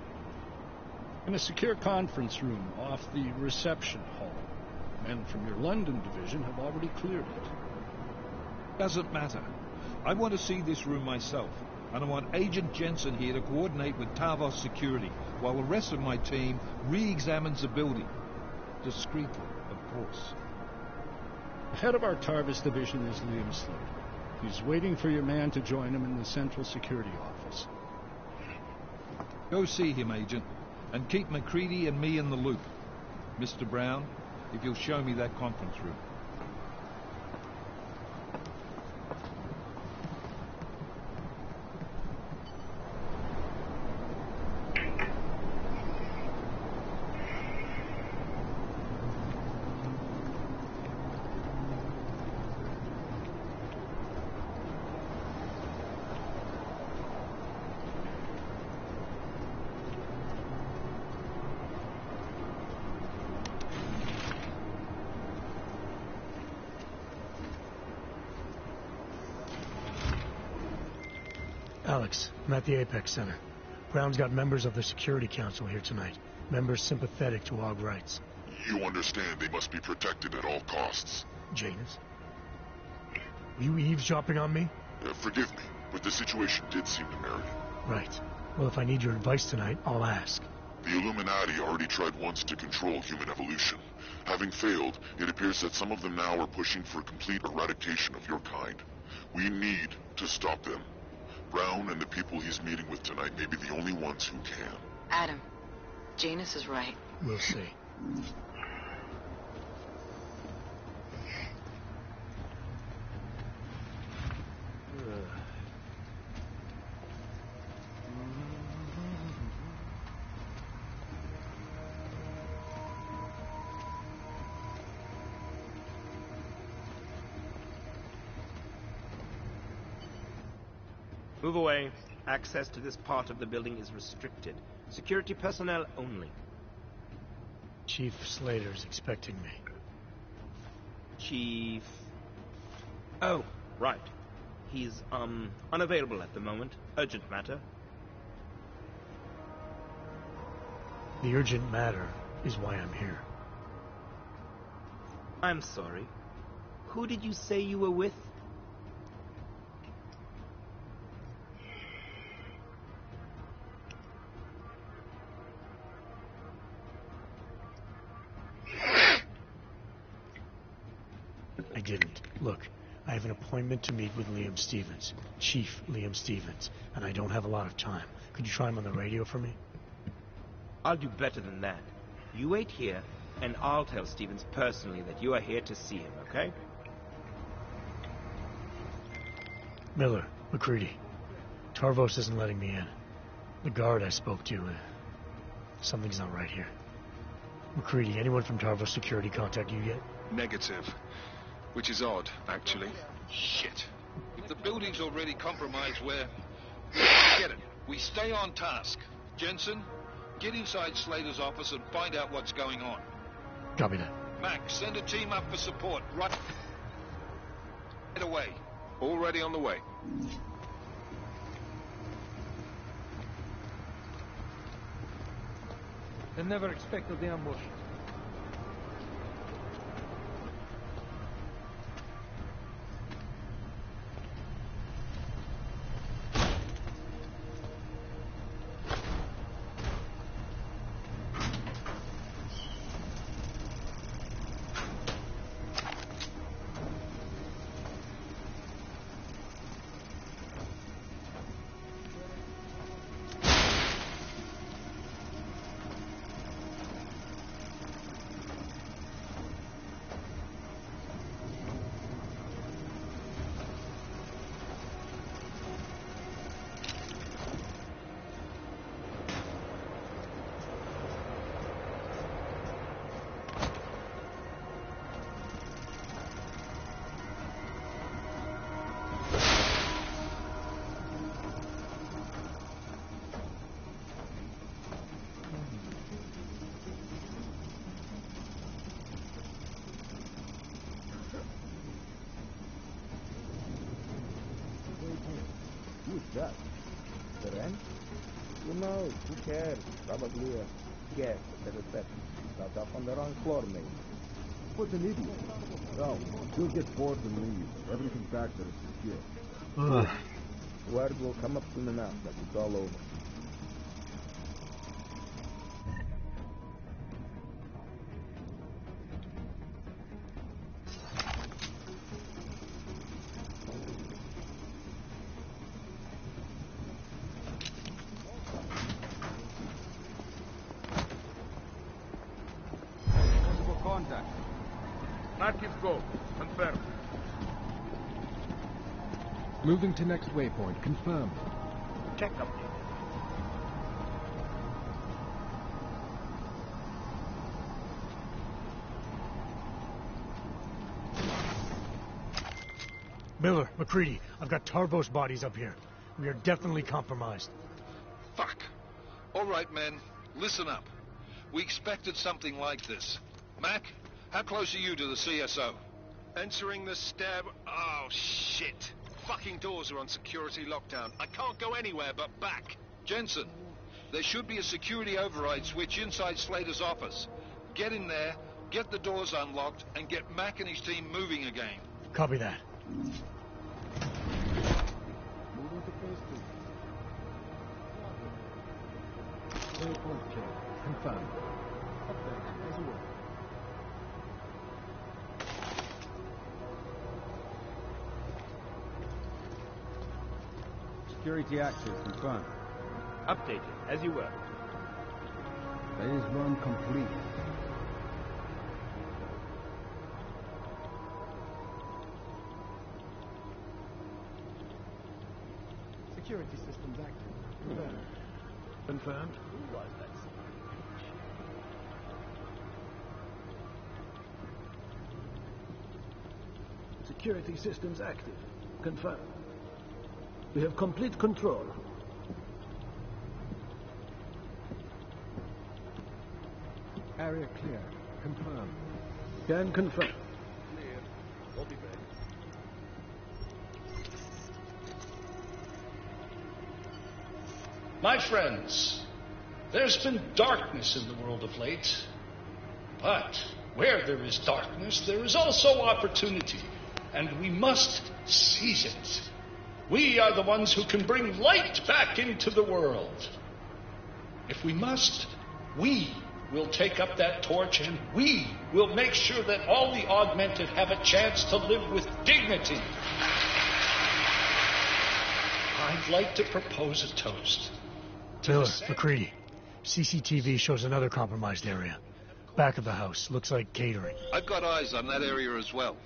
In a secure conference room off the reception hall. Men from your London division have already cleared it. Doesn't matter. I want to see this room myself, and I want Agent Jensen here to coordinate with Tarvos Security, while the rest of my team re-examines the building. Discreetly, of course. The head of our Tarvis division is Liam Slater. He's waiting for your man to join him in the Central Security Office. Go see him, Agent, and keep McCready and me in the loop. Mr. Brown, if you'll show me that conference room. Alex, I'm at the Apex Center. Brown's got members of the Security Council here tonight. Members sympathetic to Aug rights. You understand they must be protected at all costs. Janus? Were you eavesdropping on me? Forgive me, but the situation did seem to merit it. Right. Well, if I need your advice tonight, I'll ask. The Illuminati already tried once to control human evolution. Having failed, it appears that some of them now are pushing for complete eradication of your kind. We need to stop them. Brown and the people he's meeting with tonight may be the only ones who can. Adam, Janus is right. We'll see. Move away. Access to this part of the building is restricted. Security personnel only. Chief Slater's expecting me. Chief... Oh, right. He's, unavailable at the moment. Urgent matter. The urgent matter is why I'm here. I'm sorry. Who did you say you were with? I didn't. Look, I have an appointment to meet with Liam Stevens, Chief Liam Stevens, and I don't have a lot of time. Could you try him on the radio for me? I'll do better than that. You wait here, and I'll tell Stevens personally that you are here to see him, okay? Miller, McCready. Tarvos isn't letting me in. The guard I spoke to, something's not right here. McCready, anyone from Tarvos Security contact you yet? Negative. Which is odd, actually. Shit. If the building's already compromised, Get it. We stay on task. Jensen, get inside Slater's office and find out what's going on. Copy that. Max, send a team up for support right away. Already on the way. I never expected the ambush. Who's that? The rent? Who knows? Who cares? Probably a guest at the reception. Got off on the wrong floor, maybe. What an idiot. No, he'll get bored and leave. Everything back there is secure. Word will come up soon enough that it's all over. Contact. Active go. Confirm. Moving to next waypoint. Confirmed. Check up. Miller, McCready, I've got Tarbo's bodies up here. We are definitely compromised. Fuck. All right, men. Listen up. We expected something like this. Mac, how close are you to the CSO? Entering the stab... Oh, shit. Fucking doors are on security lockdown. I can't go anywhere but back. Jensen, there should be a security override switch inside Slater's office. Get in there, get the doors unlocked, and get Mac and his team moving again. Copy that. Moving to phase 2. Waypoint check. Confirmed. Update. As you were. Security access confirmed. Updated, as you were. Phase 1 complete. Security systems active. Confirmed. Confirmed. Who was that? Security systems active. Confirmed. We have complete control. Area clear. Confirmed. Can confirm. Clear. We'll be ready. My friends, there's been darkness in the world of late. But where there is darkness, there is also opportunity. And we must seize it. We are the ones who can bring light back into the world. If we must, we will take up that torch and we will make sure that all the augmented have a chance to live with dignity. I'd like to propose a toast. Miller, McCready, CCTV shows another compromised area. Back of the house, looks like catering. I've got eyes on that area as well.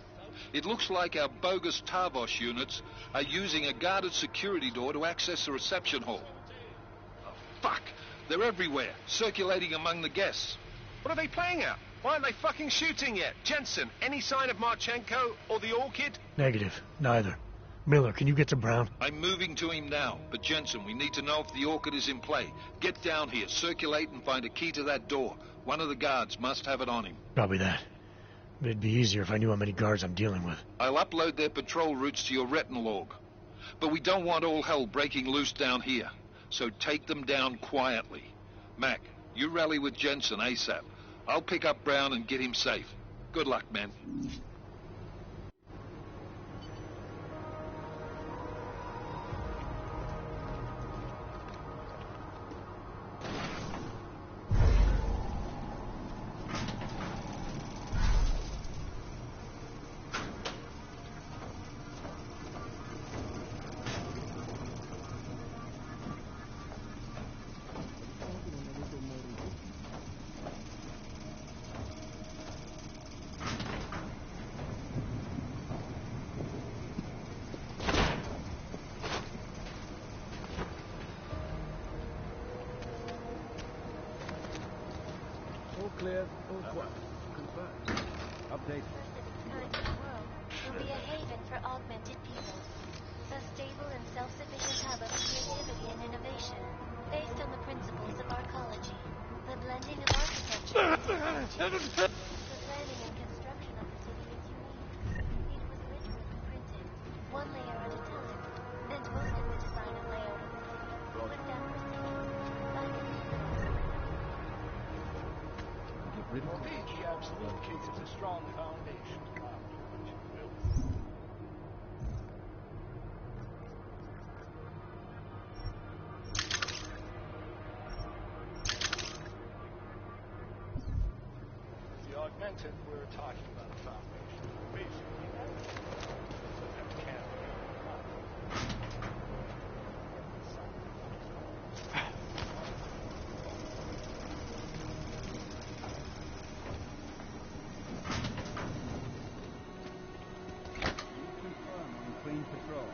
It looks like our bogus Tarbosh units are using a guarded security door to access the reception hall. Oh, fuck! They're everywhere, circulating among the guests. What are they playing at? Why aren't they fucking shooting yet? Jensen, any sign of Marchenko or the Orchid? Negative. Neither. Miller, can you get to Brown? I'm moving to him now, but Jensen, we need to know if the Orchid is in play. Get down here, circulate and find a key to that door. One of the guards must have it on him. Copy that. It'd be easier if I knew how many guards I'm dealing with. I'll upload their patrol routes to your retinal log. But we don't want all hell breaking loose down here. So take them down quietly. Mac, you rally with Jensen ASAP. I'll pick up Brown and get him safe. Good luck, man. Clear, all quiet. Confirmed. Update. Will be a haven for augmented peoples. A stable and self-sufficient hub of creativity and innovation, based on the principles of arcology. The blending of architecture and technology. The planning and construction of the city is unique. It was literally printed, one layer at a time, and most of the design Teach absolute kids is a strong foundation. The augmented, we're talking about a foundation. Basically, that can't Clean patrol.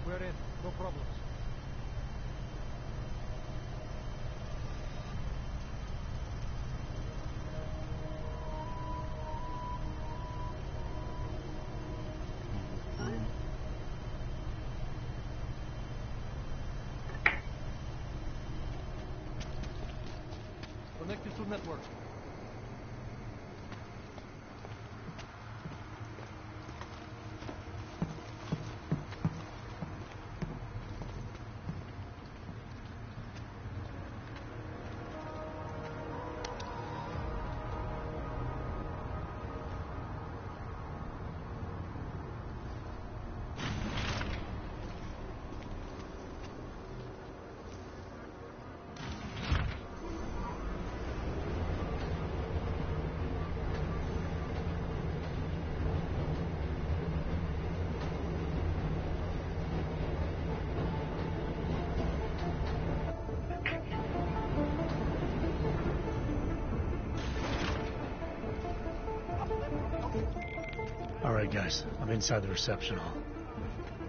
We're in. No problems. Connected to network. Alright guys, I'm inside the reception hall.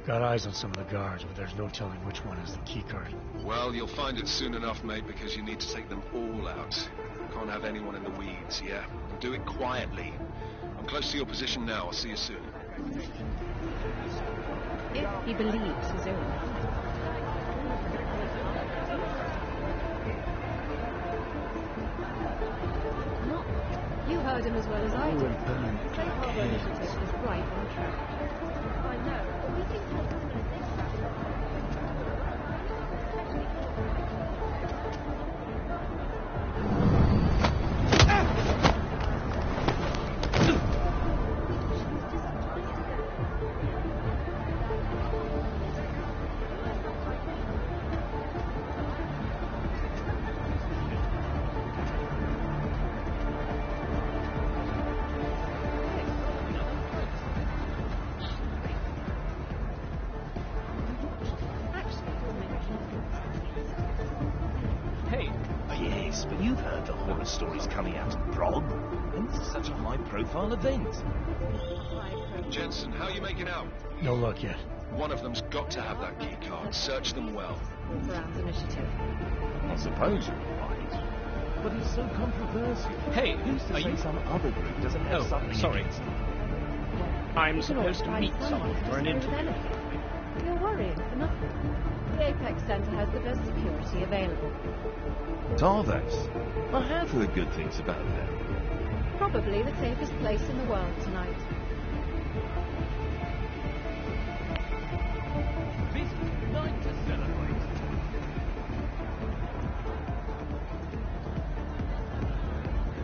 Got eyes on some of the guards, but there's no telling which one has the keycard. Well, you'll find it soon enough, mate, because you need to take them all out. Can't have anyone in the weeds, yeah? And do it quietly. I'm close to your position now. I'll see you soon. If he believes his own. You heard him as well as I did. Safe Harbor Initiative was right on track. I know, but we think that government is but you've heard the horror stories coming out of Prague, and this is such a high-profile event. Jensen, how are you making out? No luck yet. One of them's got to have that key card. Search them well. Brown's initiative. I suppose you're right. But it's so controversial. Hey, who's to are say you... some other group doesn't have something sorry. against them? I'm supposed to meet someone for an interview. You're worrying for nothing. The Apex Center has the best security available. Tarvas? I have heard good things about them. Probably the safest place in the world tonight. Busy night to celebrate.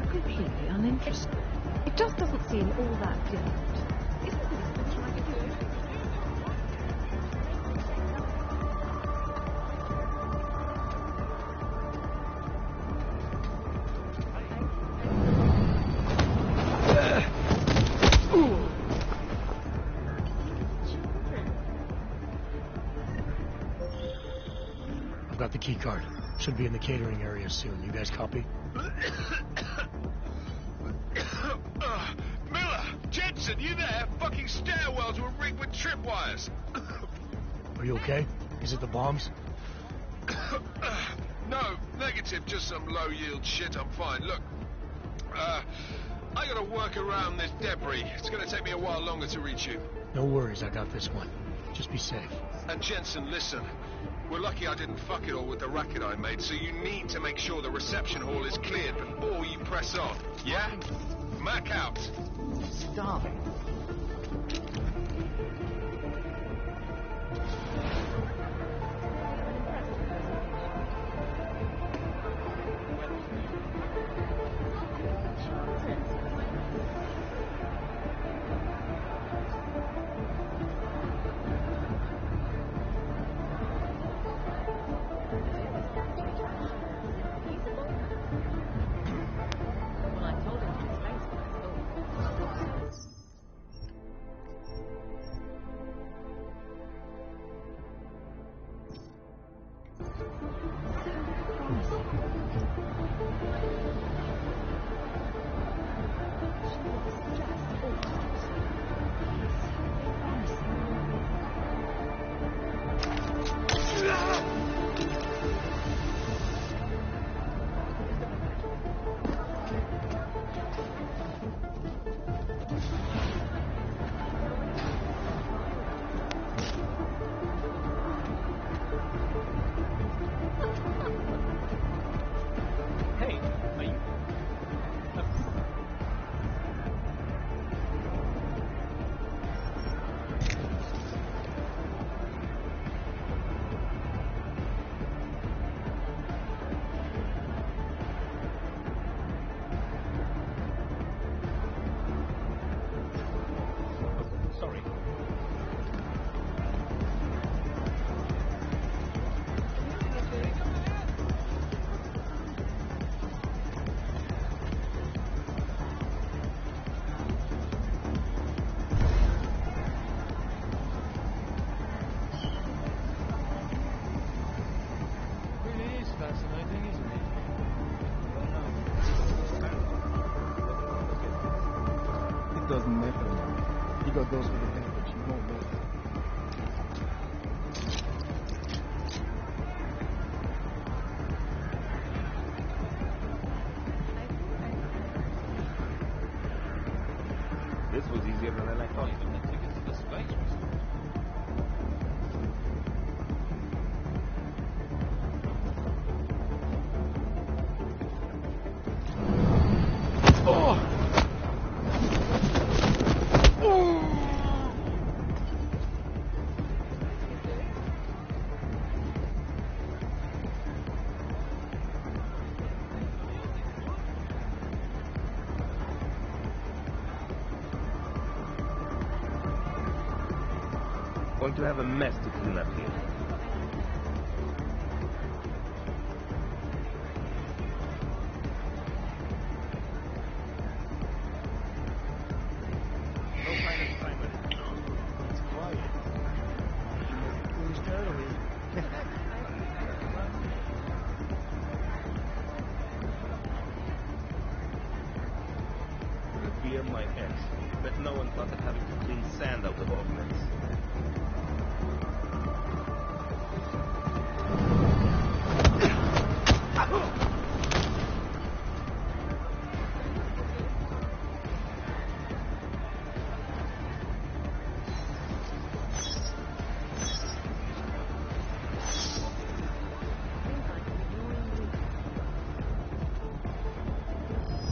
Completely uninterested. It just doesn't seem all that different. Isn't this what's right to do? the key card. Should be in the catering area soon. You guys copy? Miller! Jensen, you there? Fucking stairwells were rigged with tripwires. Are you okay? Is it the bombs? No, negative, just some low-yield shit. I'm fine. Look, I gotta work around this debris. It's gonna take me a while longer to reach you. No worries, I got this one. Just be safe. And Jensen, listen. We're lucky I didn't fuck it all with the racket I made, so you need to make sure the reception hall is cleared before you press on. Yeah? Mac out. Starving. Doesn't matter. He got those for the damage. You won't know. This was easier than I thought. Going to have a mess to clean up here. No sign of Simon. It's quiet. Who's turning? Revere my ex. Bet no one thought of having to clean sand out of augments.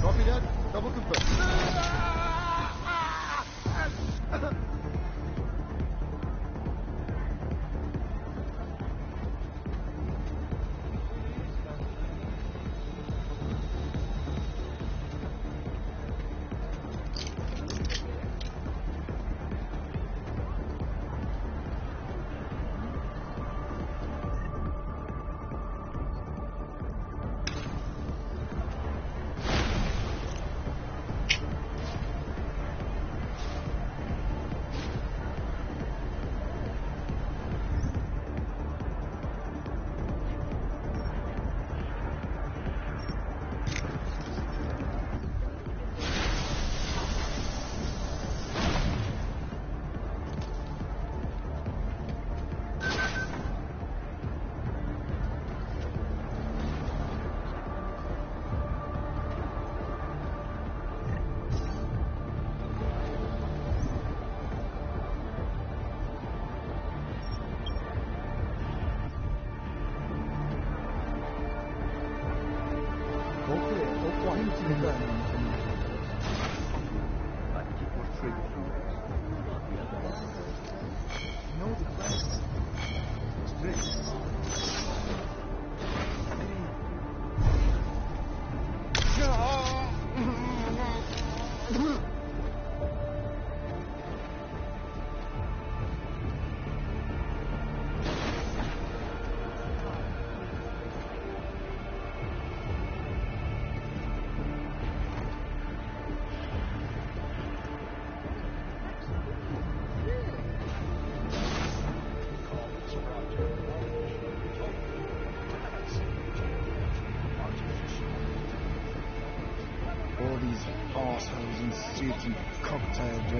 Copy that. Double confirm.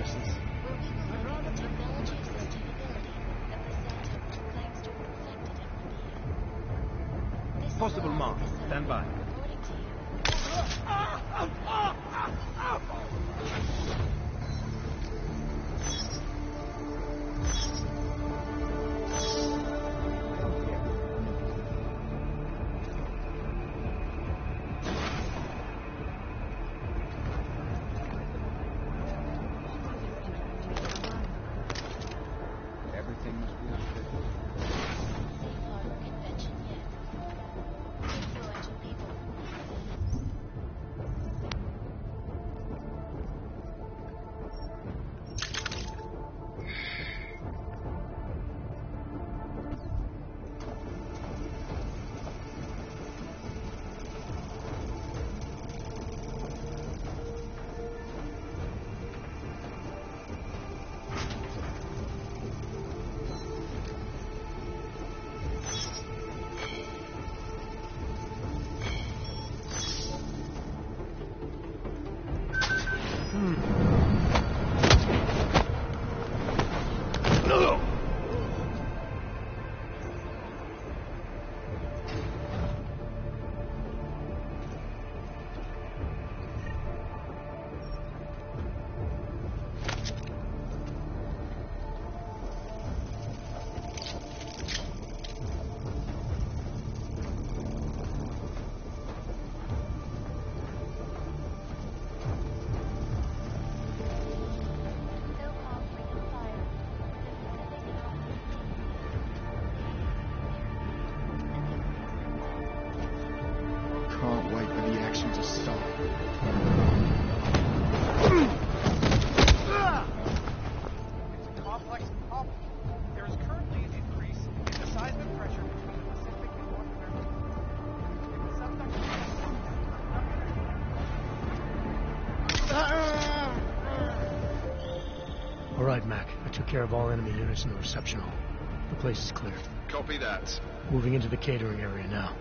resources. The technology of sustainability at the center claims to have reflected in This Possible is mark. Stand by. reporting to you. Everything must be unfit. Safe harbor convention yet. Influential people. Can't wait for the action to start. Complex problem. There is currently an increase in the seismic pressure between the Pacific and North America. If the subduction All right, Mac. I took care of all enemy units in the reception hall. The place is clear. Copy that. Moving into the catering area now.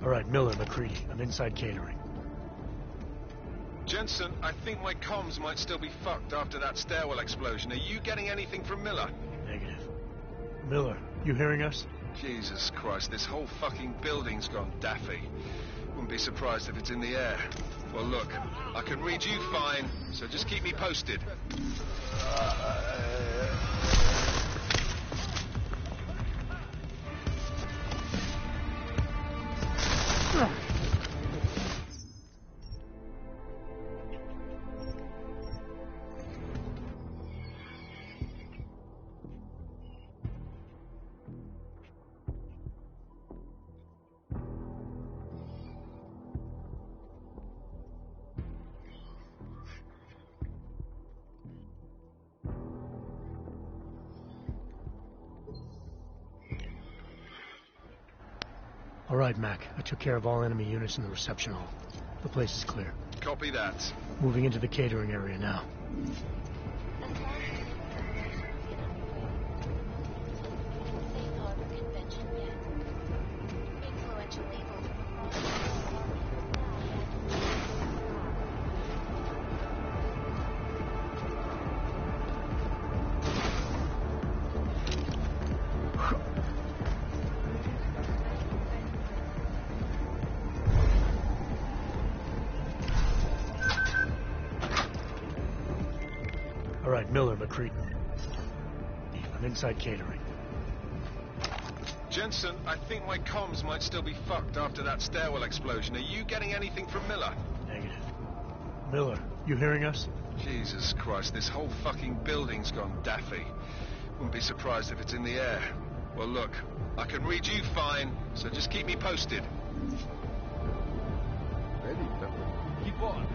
All right, Miller, McCready. I'm inside catering. Jensen, I think my comms might still be fucked after that stairwell explosion. Are you getting anything from Miller? Negative. Miller, you hearing us? Jesus Christ, this whole fucking building's gone daffy. Wouldn't be surprised if it's in the air. Well, look, I can read you fine, so just keep me posted. All right, Mac. I took care of all enemy units in the reception hall. The place is clear. Copy that. Moving into the catering area now. Safe harbor convention yet. Influential people from across right, Miller, McCree. I'm inside catering. Jensen, I think my comms might still be fucked after that stairwell explosion. Are you getting anything from Miller? Negative. Miller, you hearing us? Jesus Christ, this whole fucking building's gone daffy. Wouldn't be surprised if it's in the air. Well, look, I can read you fine, so just keep me posted. Ready, Keep on.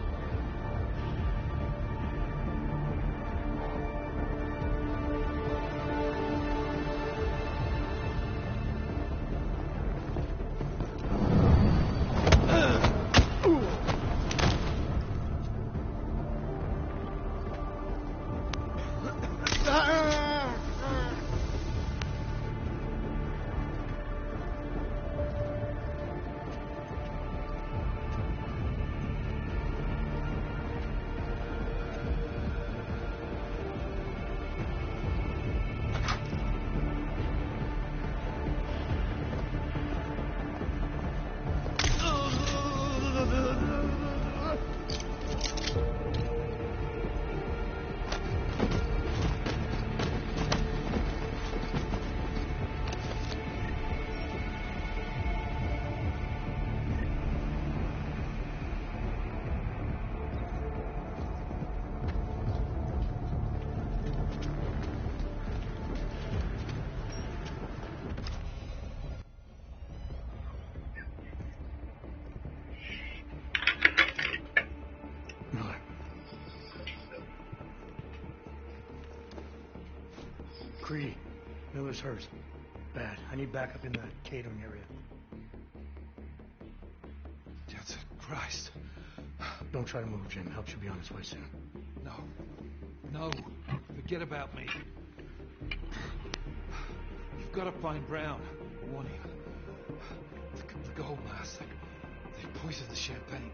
McCree, Miller's hurt. Bad. I need backup in the catering area. Jesus Christ. Don't try to move, Jim. Help should be on its way soon. No. No. Forget about me. You've got to find Brown. Warning. The gold mask. They poisoned the champagne.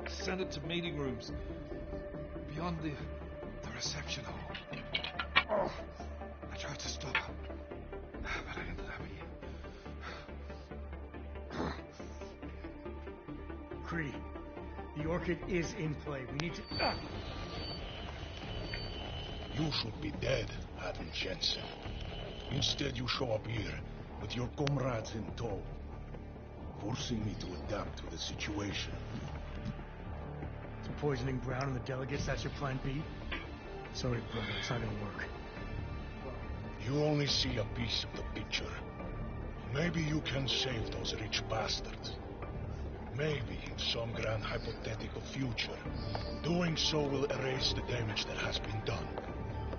Send it to meeting rooms. Beyond the reception hall. Oh. I tried to stop her. But I didn't have it. Cree, the Orchid is in play. We need to... You should be dead, Adam Jensen. Instead, you show up here with your comrades in tow, forcing me to adapt to the situation. So poisoning Brown and the delegates, that's your plan B? Sorry, brother, it's not gonna work. You only see a piece of the picture. Maybe you can save those rich bastards. Maybe in some grand hypothetical future, doing so will erase the damage that has been done,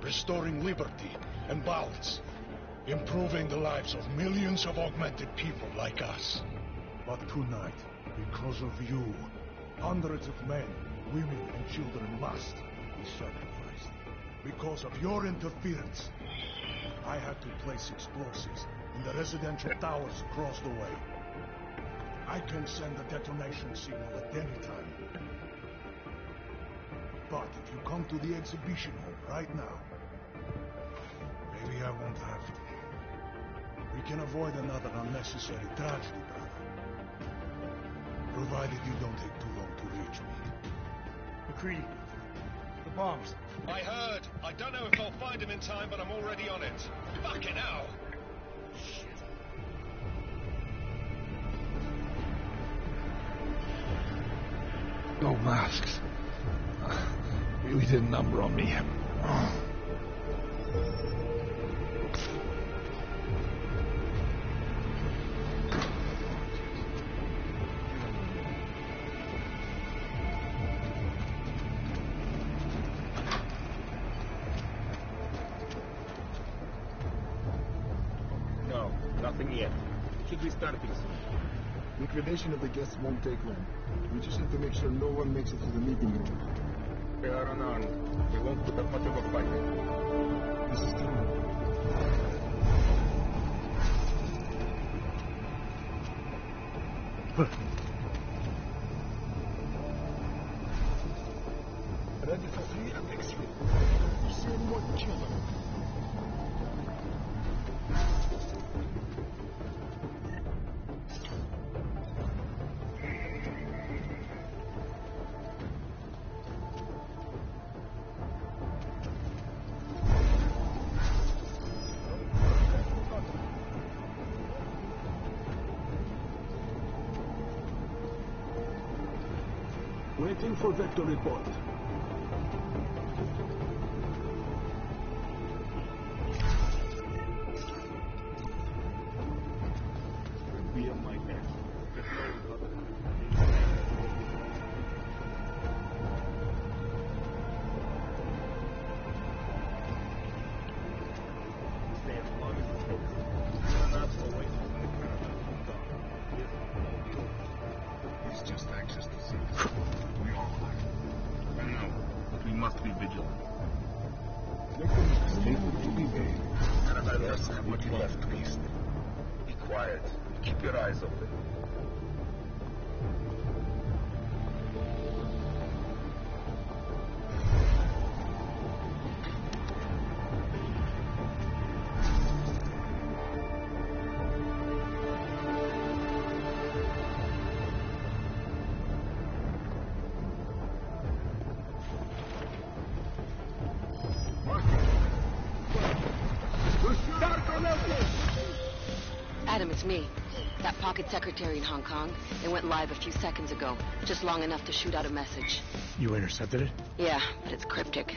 restoring liberty and balance, improving the lives of millions of augmented people like us. But tonight, because of you, hundreds of men, women, and children must be sacrificed. Because of your interference, I had to place explosives in the residential towers across the way. I can send a detonation signal at any time. But if you come to the exhibition hall right now, maybe I won't have to. We can avoid another unnecessary tragedy, brother. Provided you don't take too long to reach me. McCree, the bombs. I heard. I don't know if I'll find him in time, but I'm already on it. Fucking hell! No masks. Really did a number on me. No, nothing yet. Should be starting soon. Liquidation of the guests won't take long. We just have to make sure no one makes it to the meeting room. They are unarmed. They won't put up much of a fight. This is true. Ready for free and exit. Send one killer. Waiting for Vector report. Be on my back. Stay as long as it takes. You're not always when the caravan comes on. He isn't all the orders. He's just anxious to see us. We all are. I know, but we must be vigilant. Take what you be paid. Caravan doesn't have much left, beast. Be quiet. Keep your eyes open. Adam, it's me. That pocket secretary in Hong Kong. It went live a few seconds ago. Just long enough to shoot out a message. You intercepted it? Yeah, but it's cryptic.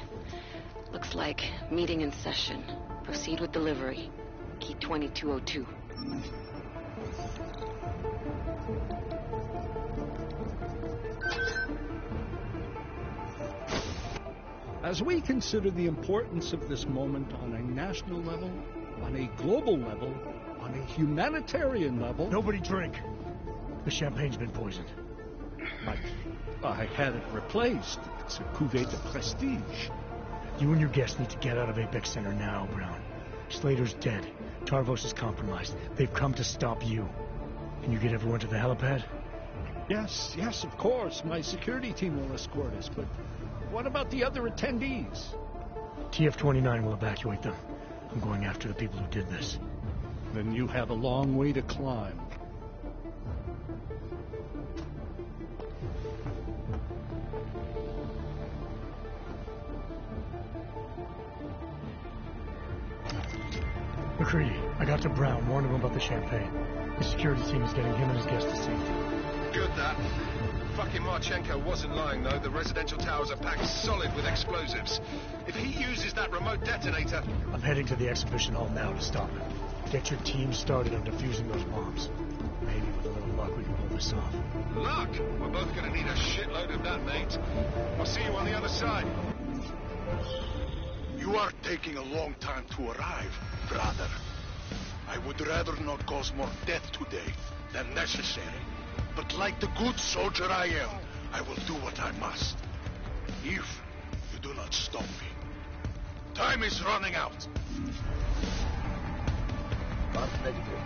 Looks like meeting in session. Proceed with delivery. Key 2202. As we consider the importance of this moment on a national level, on a global level, on a humanitarian level... Nobody drink. The champagne's been poisoned. I had it replaced. It's a cuvée de prestige. You and your guests need to get out of Apex Center now, Brown. Slater's dead. Tarvos is compromised. They've come to stop you. Can you get everyone to the helipad? Yes, of course. My security team will escort us, but what about the other attendees? TF-29 will evacuate them. I'm going after the people who did this. Then you have a long way to climb. McCready, I got to Brown, warned him about the champagne. The security team is getting him and his guests to safety. Good, that. Fucking Marchenko wasn't lying, though. The residential towers are packed solid with explosives. If he uses that remote detonator... I'm heading to the exhibition hall now to stop him. Get your team started on defusing those bombs. Maybe with a little luck we can pull this off. Luck? We're both gonna need a shitload of that, mate. I'll see you on the other side. You are taking a long time to arrive, brother. I would rather not cause more death today than necessary. But like the good soldier I am, I will do what I must. If you do not stop me. Time is running out. Negative.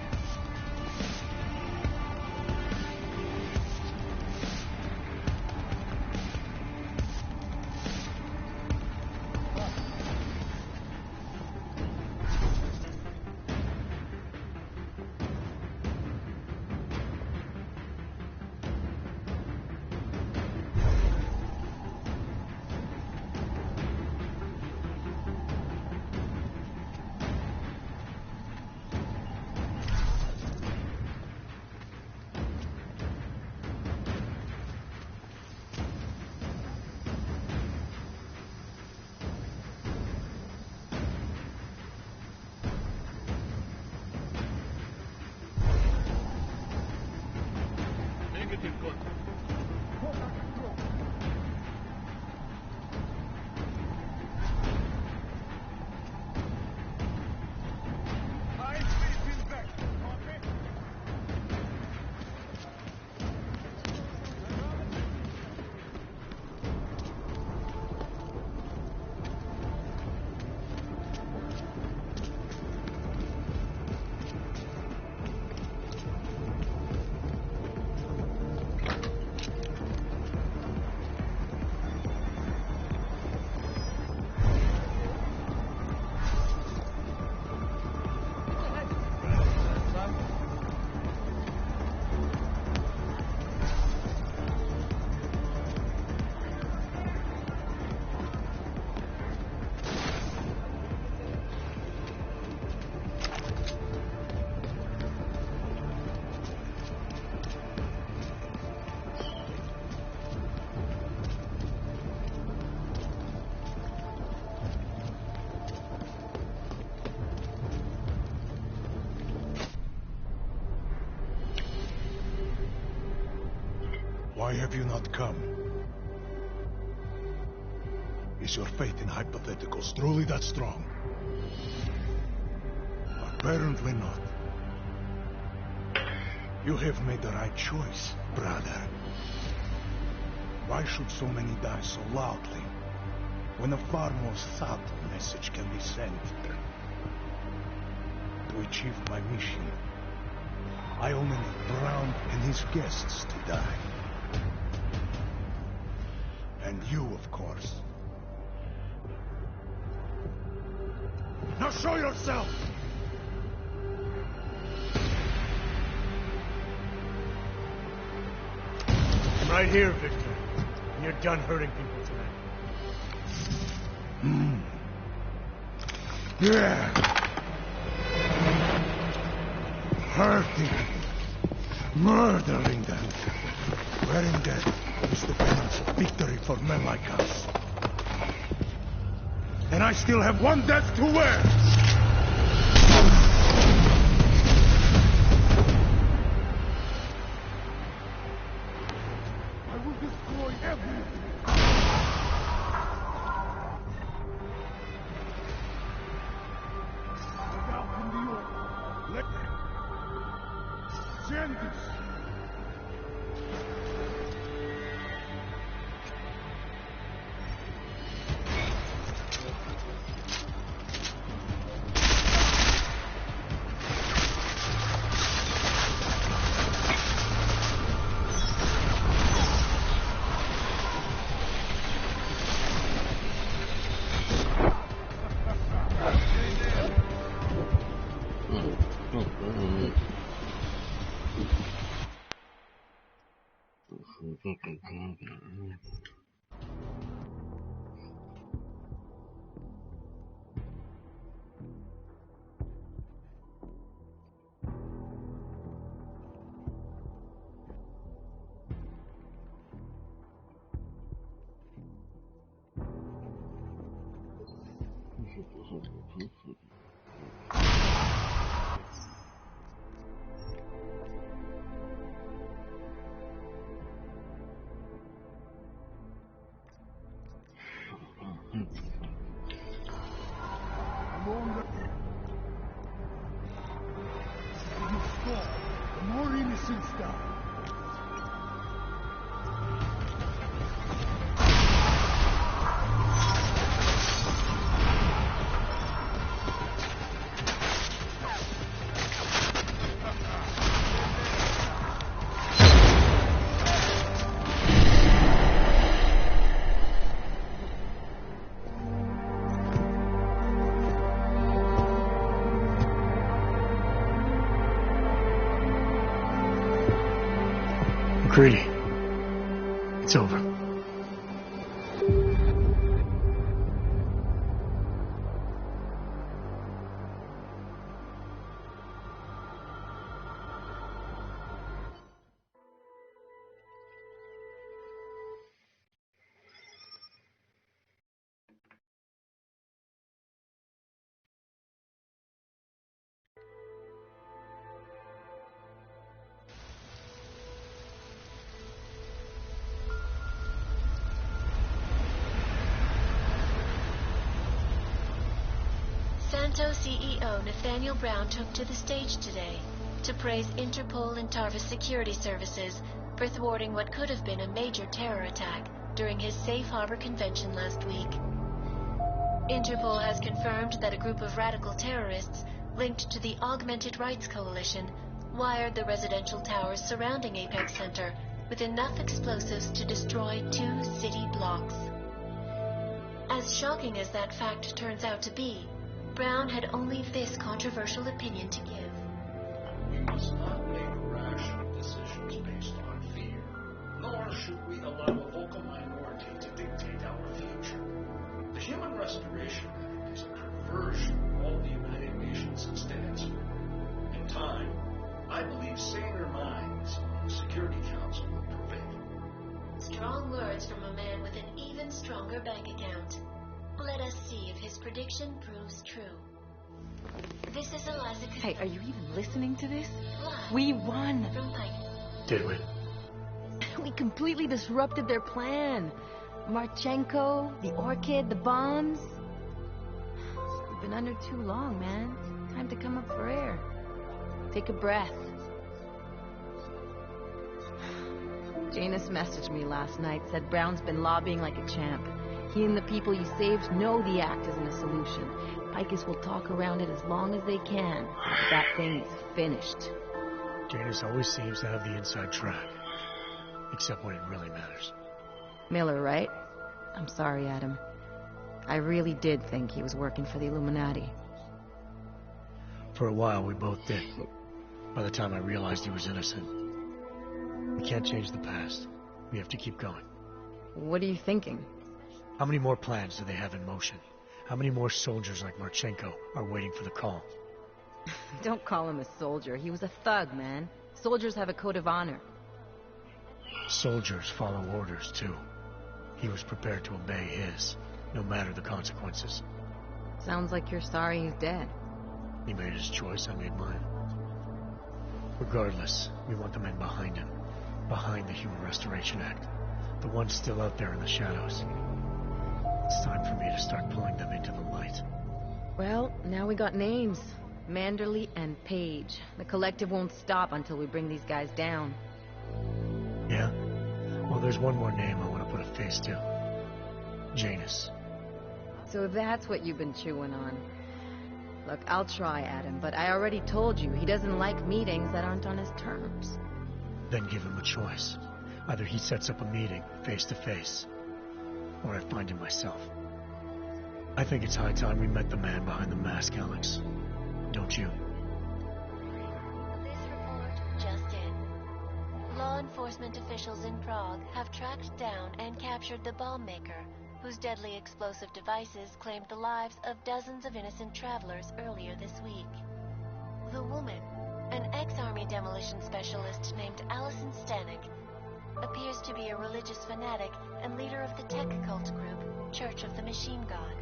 Why have you not come? Is your faith in hypotheticals truly that strong? Apparently not. You have made the right choice, brother. Why should so many die so loudly, when a far more subtle message can be sent? To achieve my mission, I only need Brown and his guests to die. And you, of course. Now show yourself! I'm right here, Victor. And you're done hurting people tonight. Yeah. Hurting. Murdering them. Wearing death is the penance of victory for men like us. And I still have one death to wear! I will destroy everything! Now can the order. Let... Send this! The more innocents die. McCready. It's over. Santo CEO Nathaniel Brown took to the stage today to praise Interpol and Tarvis security services for thwarting what could have been a major terror attack during his Safe Harbor convention last week. Interpol has confirmed that a group of radical terrorists linked to the Augmented Rights Coalition wired the residential towers surrounding Apex Center with enough explosives to destroy 2 city blocks. As shocking as that fact turns out to be, Brown had only this controversial opinion to give. We must not make rash decisions based on fear, nor should we allow a vocal minority to dictate our future. The Human Restoration Act is a perversion of all the United Nations stands for. In time, I believe saner minds on the Security Council will prevail. Strong words from a man with an even stronger bank account. Let us see if his prediction proves true. This is Eliza. Hey, are you even listening to this? Live We won. from Pike. Did we? We completely disrupted their plan. Marchenko, the orchid, the bombs. We've been under too long, man. Time to come up for air. Take a breath. Janus messaged me last night, said Brown's been lobbying like a champ. He and the people you saved know the act isn't a solution. Picus will talk around it as long as they can. That thing is finished. Janus always seems to have the inside track. Except when it really matters. Miller, right? I'm sorry, Adam. I really did think he was working for the Illuminati. For a while, we both did. By the time I realized he was innocent. We can't change the past. We have to keep going. What are you thinking? How many more plans do they have in motion? How many more soldiers like Marchenko are waiting for the call? Don't call him a soldier. He was a thug, man. Soldiers have a code of honor. Soldiers follow orders, too. He was prepared to obey his, no matter the consequences. Sounds like you're sorry he's dead. He made his choice, I made mine. Regardless, we want the men behind him. Behind the Human Restoration Act. The ones still out there in the shadows. It's time for me to start pulling them into the light. Well, now we got names. Manderley and Page. The collective won't stop until we bring these guys down. Yeah? Well, there's one more name I want to put a face to. Janus. So that's what you've been chewing on. Look, I'll try, Adam, but I already told you he doesn't like meetings that aren't on his terms. Then give him a choice. Either he sets up a meeting, face to face, or I find him myself. I think it's high time we met the man behind the mask, Alex. Don't you? This report just in. Law enforcement officials in Prague have tracked down and captured the bomb maker, whose deadly explosive devices claimed the lives of dozens of innocent travelers earlier this week. The woman, an ex-army demolition specialist named Allison Stanek, appears to be a religious fanatic and leader of the tech cult group, Church of the Machine God.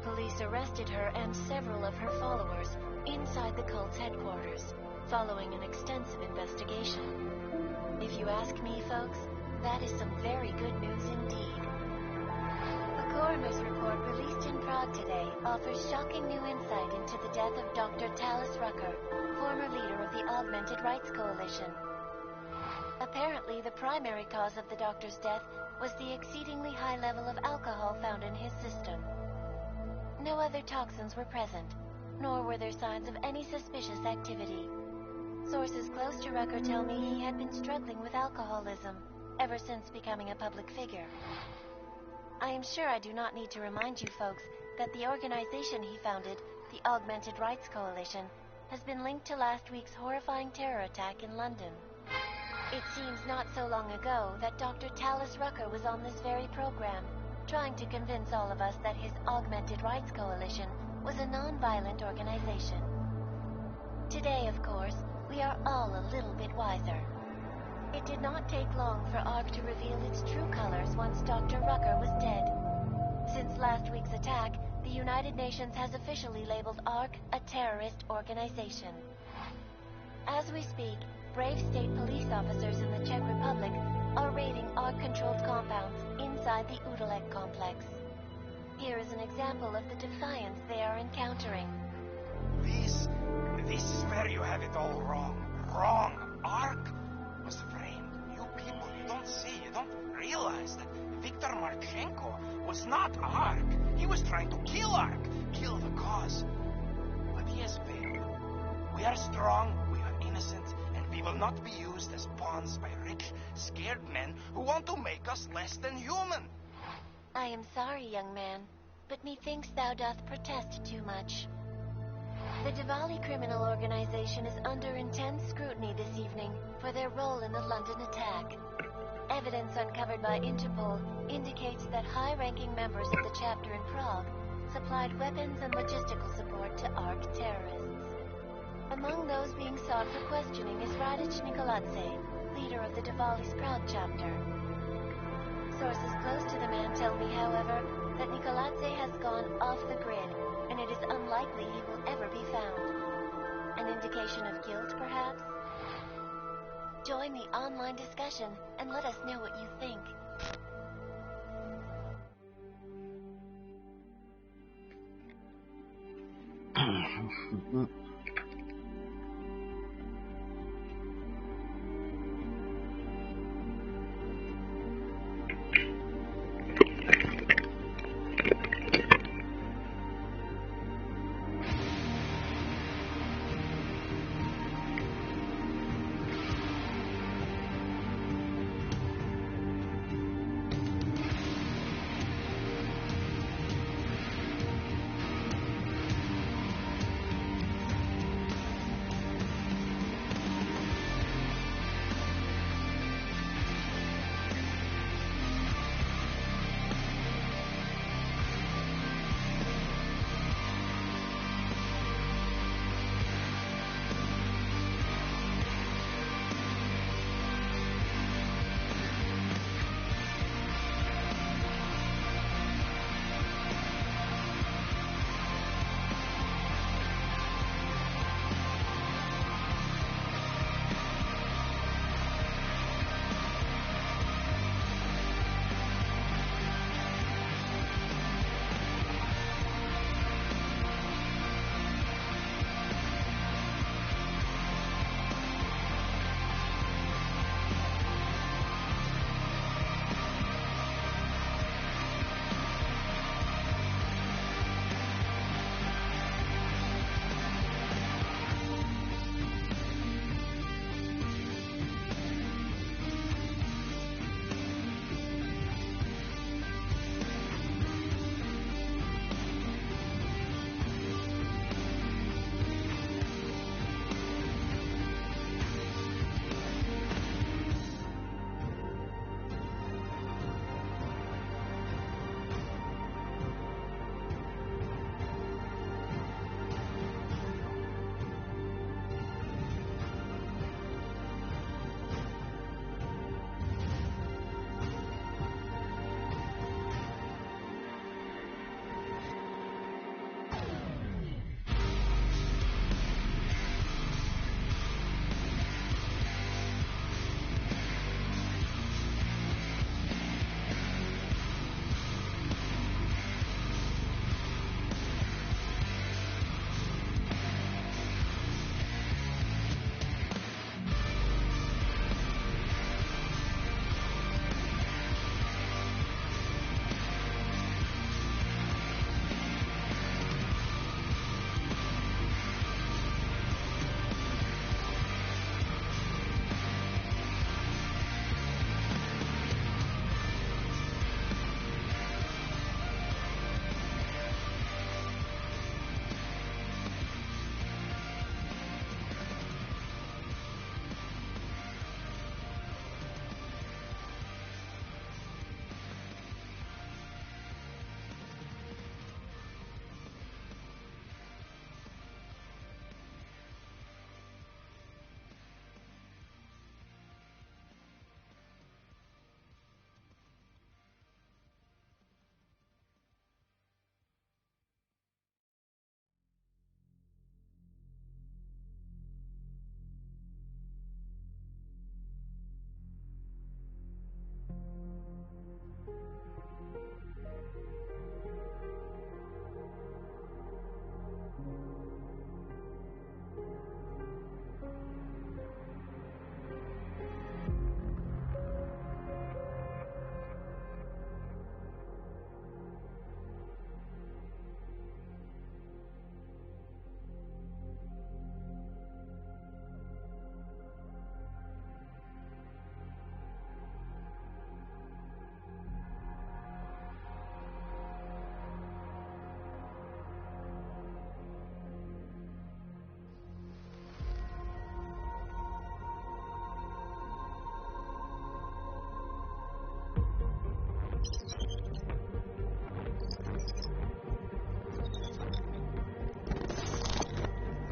Police arrested her and several of her followers inside the cult's headquarters, following an extensive investigation. If you ask me, folks, that is some very good news indeed. A coroner's report released in Prague today offers shocking new insight into the death of Dr. Talis Rucker, former leader of the Augmented Rights Coalition. Apparently, the primary cause of the doctor's death was the exceedingly high level of alcohol found in his system. No other toxins were present, nor were there signs of any suspicious activity. Sources close to Rucker tell me he had been struggling with alcoholism ever since becoming a public figure. I am sure I do not need to remind you folks that the organization he founded, the Augmented Rights Coalition, has been linked to last week's horrifying terror attack in London. It seems not so long ago that Dr. Talis Rucker was on this very program, trying to convince all of us that his Augmented Rights Coalition was a non-violent organization. Today, of course, we are all a little bit wiser. It did not take long for ARC to reveal its true colors once Dr. Rucker was dead. Since last week's attack, the United Nations has officially labeled ARC a terrorist organization. As we speak, brave state police officers in the Czech Republic are raiding ARC-controlled compounds inside the Udalek complex. Here is an example of the defiance they are encountering. This is where you have it all wrong. Wrong. ARC was framed. You people, you don't see, you don't realize that Viktor Marchenko was not ARC. He was trying to kill ARC, kill the cause. But he has failed. We are strong, we are innocent, and we will not be used as pawns by rich, scared men who want to make us less than human. I am sorry, young man, but methinks thou doth protest too much. The Diwali criminal organization is under intense scrutiny this evening for their role in the London attack. Evidence uncovered by Interpol indicates that high-ranking members of the chapter in Prague supplied weapons and logistical support to ARC terrorists. Among those being sought for questioning is Radic Nikoladze, leader of the Diwali's Prague chapter. Sources close to the man tell me, however, that Nikoladze has gone off the grid, and it is unlikely he will ever be found. An indication of guilt, perhaps? Join the online discussion and let us know what you think.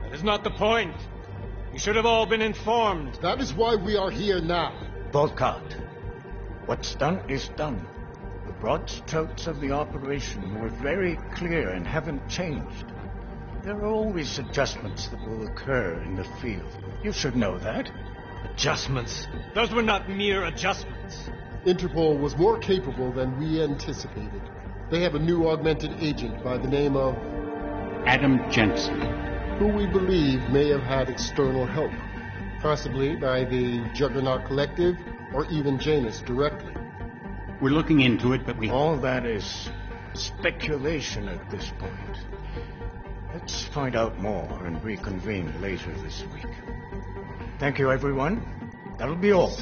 That is not the point. You should have all been informed. That is why we are here now. Volkart, what's done is done. The broad strokes of the operation were very clear and haven't changed. There are always adjustments that will occur in the field. You should know that. Adjustments? Those were not mere adjustments. Interpol was more capable than we anticipated. They have a new augmented agent by the name of Adam Jensen, who we believe may have had external help, possibly by the Juggernaut Collective or even Janus directly. We're looking into it, but All that is speculation at this point. Let's find out more and reconvene later this week. Thank you, everyone. That'll be all.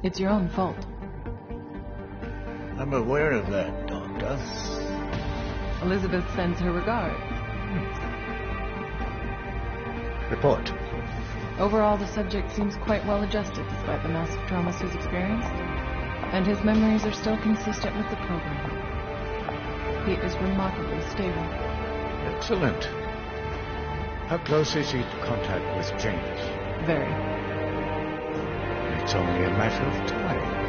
It's your own fault. I'm aware of that, Doctor. Elizabeth sends her regards. Report. Overall, the subject seems quite well adjusted despite the massive traumas he's experienced, and his memories are still consistent with the program. He is remarkably stable. Excellent. How close is he to contact with Janus? Very. It's only a matter of time.